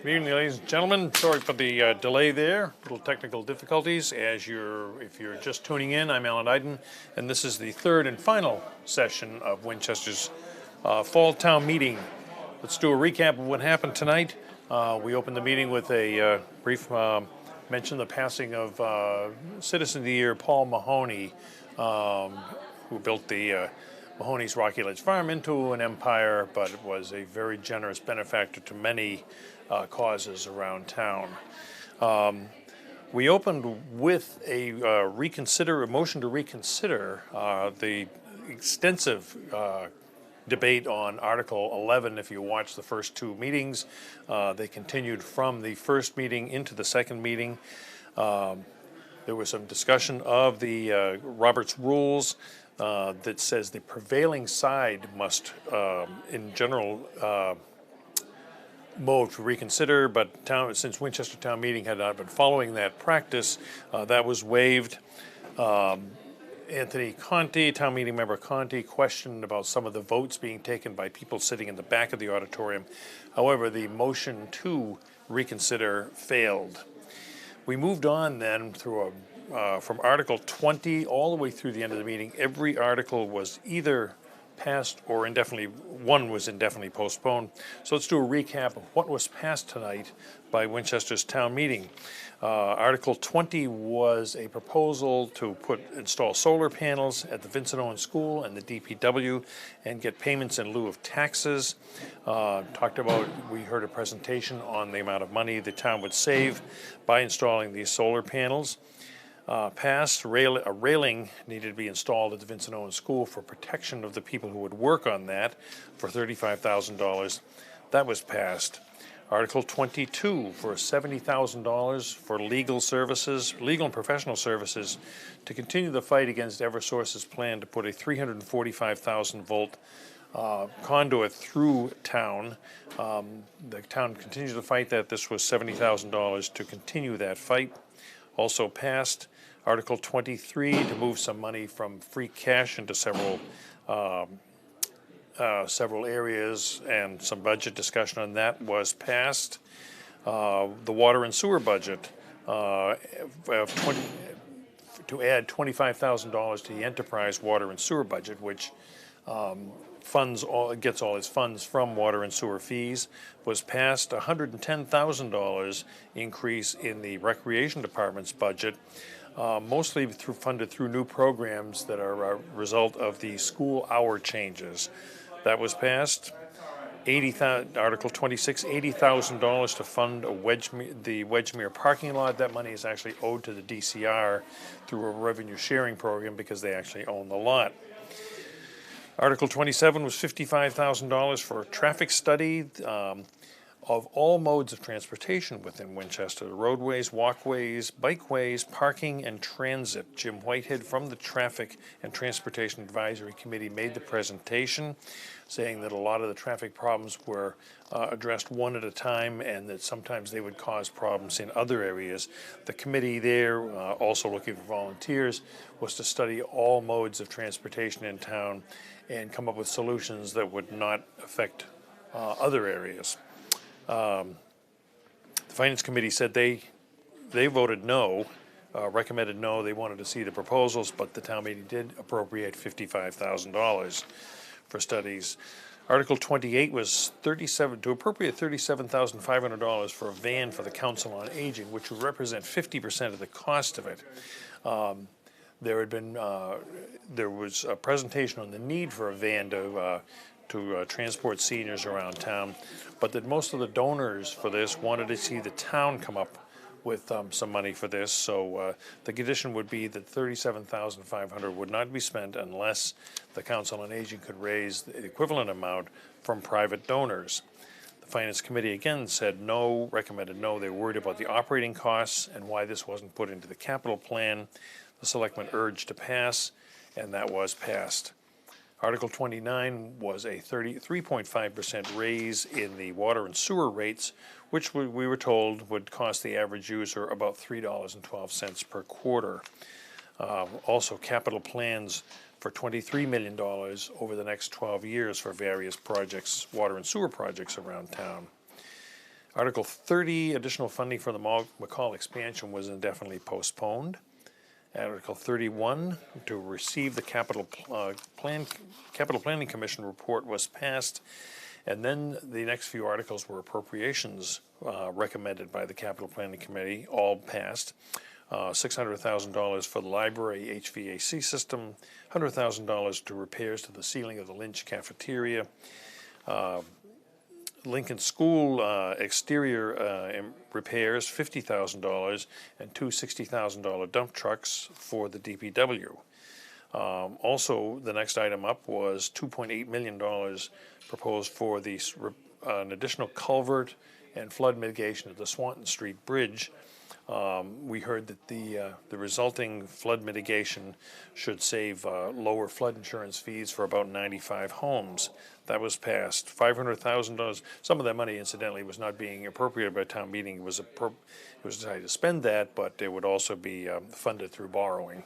Good evening, ladies and gentlemen. Sorry for the delay there, little technical difficulties. If you're just tuning in, I'm Alan Iden, and this is the third and final session of Winchester's Fall Town Meeting. Let's do a recap of what happened tonight. We opened the meeting with a brief mention of the passing of Citizen of the Year Paul Mahoney, who built the Mahoney's Rocky Ledge Farm into an empire, but was a very generous benefactor to many causes around town. We opened with a motion to reconsider the extensive debate on Article 11. If you watch the first two meetings, they continued from the first meeting into the second meeting. There was some discussion of the Robert's Rules that says the prevailing side must, in general, move to reconsider, but since Winchester Town Meeting had not been following that practice, that was waived. Anthony Conti, Town Meeting Member Conti, questioned about some of the votes being taken by people sitting in the back of the auditorium. However, the motion to reconsider failed. We moved on then through from Article 20 all the way through the end of the meeting. Every article was either passed or one was indefinitely postponed. So let's do a recap of what was passed tonight by Winchester's Town Meeting. Article 20 was a proposal to install solar panels at the Vincent Owen School and the DPW and get payments in lieu of taxes. We heard a presentation on the amount of money the town would save by installing these solar panels. Passed, a railing needed to be installed at the Vincent Owen School for protection of the people who would work on that for $35,000. That was passed. Article 22 for $70,000 for legal and professional services to continue the fight against Eversource's plan to put a 345,000 volt conduit through town. The town continues to fight that. This was $70,000 to continue that fight. Also passed Article 23 to move some money from free cash into several areas, and some budget discussion on that was passed. The water and sewer budget to add $25,000 to the enterprise water and sewer budget, which gets all its funds from water and sewer fees, was passed. $110,000 increase in the recreation department's budget, mostly funded through new programs that are a result of the school hour changes. That was passed. Article 26, $80,000 to fund the Wedgemere parking lot. That money is actually owed to the DCR through a revenue sharing program because they actually own the lot. Article 27 was $55,000 for a traffic study of all modes of transportation within Winchester: roadways, walkways, bikeways, parking, and transit. Jim Whitehead from the Traffic and Transportation Advisory Committee made the presentation, saying that a lot of the traffic problems were addressed one at a time and that sometimes they would cause problems in other areas. The committee there, also looking for volunteers, was to study all modes of transportation in town and come up with solutions that would not affect other areas. The Finance Committee said they voted no, recommended no. They wanted to see the proposals, but the town meeting did appropriate $55,000 for studies. Article 28 was to appropriate $37,500 for a van for the Council on Aging, which would represent 50% of the cost of it. There was a presentation on the need for a van to transport seniors around town, but that most of the donors for this wanted to see the town come up with some money for this. So the condition would be that $37,500 would not be spent unless the Council on Aging could raise the equivalent amount from private donors. The Finance Committee again said no, recommended no. They were worried about the operating costs and why this wasn't put into the capital plan. The Selectmen urged to pass, and that was passed. Article 29 was a 3.5% raise in the water and sewer rates, which we were told would cost the average user about $3.12 per quarter. Also, capital plans for $23 million over the next 12 years for various projects, water and sewer projects around town. Article 30, additional funding for the McCall expansion was indefinitely postponed. Article 31, to receive the Capital Planning Commission report was passed. And then the next few articles were appropriations recommended by the Capital Planning Committee, all passed. $600,000 for the library HVAC system, $100,000 to repairs to the ceiling of the Lynch cafeteria, Lincoln School exterior repairs, $50,000, and two $60,000 dump trucks for the DPW. Also, the next item up was $2.8 million proposed for an additional culvert and flood mitigation of the Swanton Street Bridge. We heard that the resulting flood mitigation should save lower flood insurance fees for about 95 homes. That was passed. $500,000. Some of that money, incidentally, was not being appropriated by town meeting. It was decided to spend that, but it would also be funded through borrowing.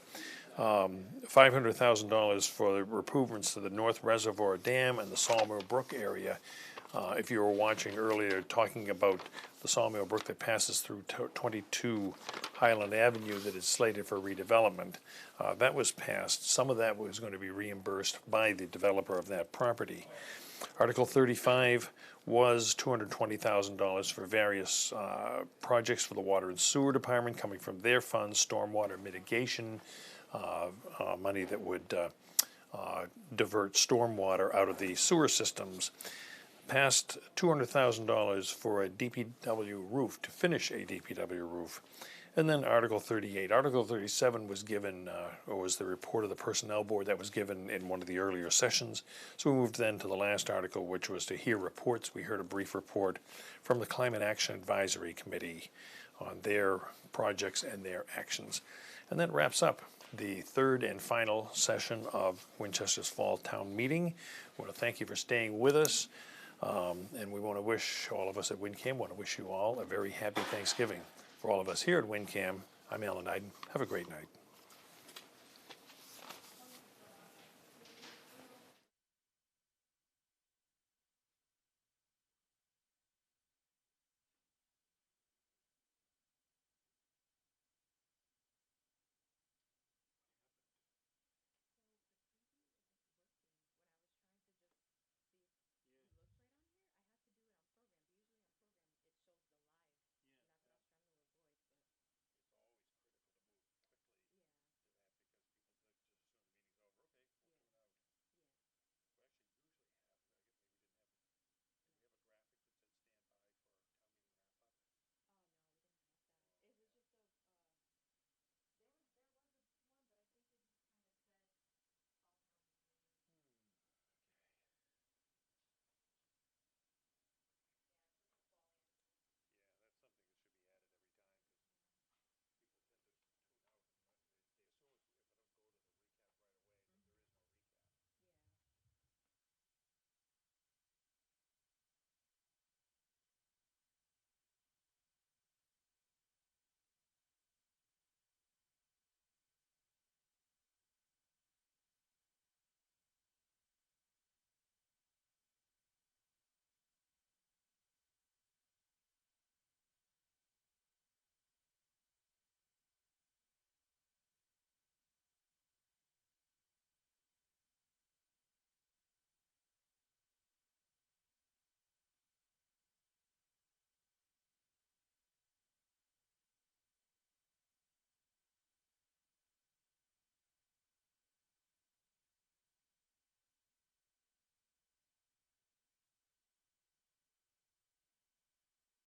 $500,000 for the improvements to the North Reservoir Dam and the Sawmill Brook area. If you were watching earlier, talking about the Sawmill Brook that passes through 22 Highland Avenue that is slated for redevelopment, that was passed. Some of that was going to be reimbursed by the developer of that property. Article 35 was $220,000 for various projects for the Water and Sewer Department coming from their funds, stormwater mitigation, money that would divert stormwater out of the sewer systems. Passed $200,000 for a DPW roof, to finish a DPW roof. And then Article 38. Article 37 was given, or was the report of the Personnel Board that was given in one of the earlier sessions. So we moved then to the last article, which was to hear reports. We heard a brief report from the Climate Action Advisory Committee on their projects and their actions. And that wraps up the third and final session of Winchester's Fall Town Meeting. I want to thank you for staying with us. And we want to wish all of us at WinCam, want to wish you all a very happy Thanksgiving. For all of us here at WinCam, I'm Alan Iden. Have a great night.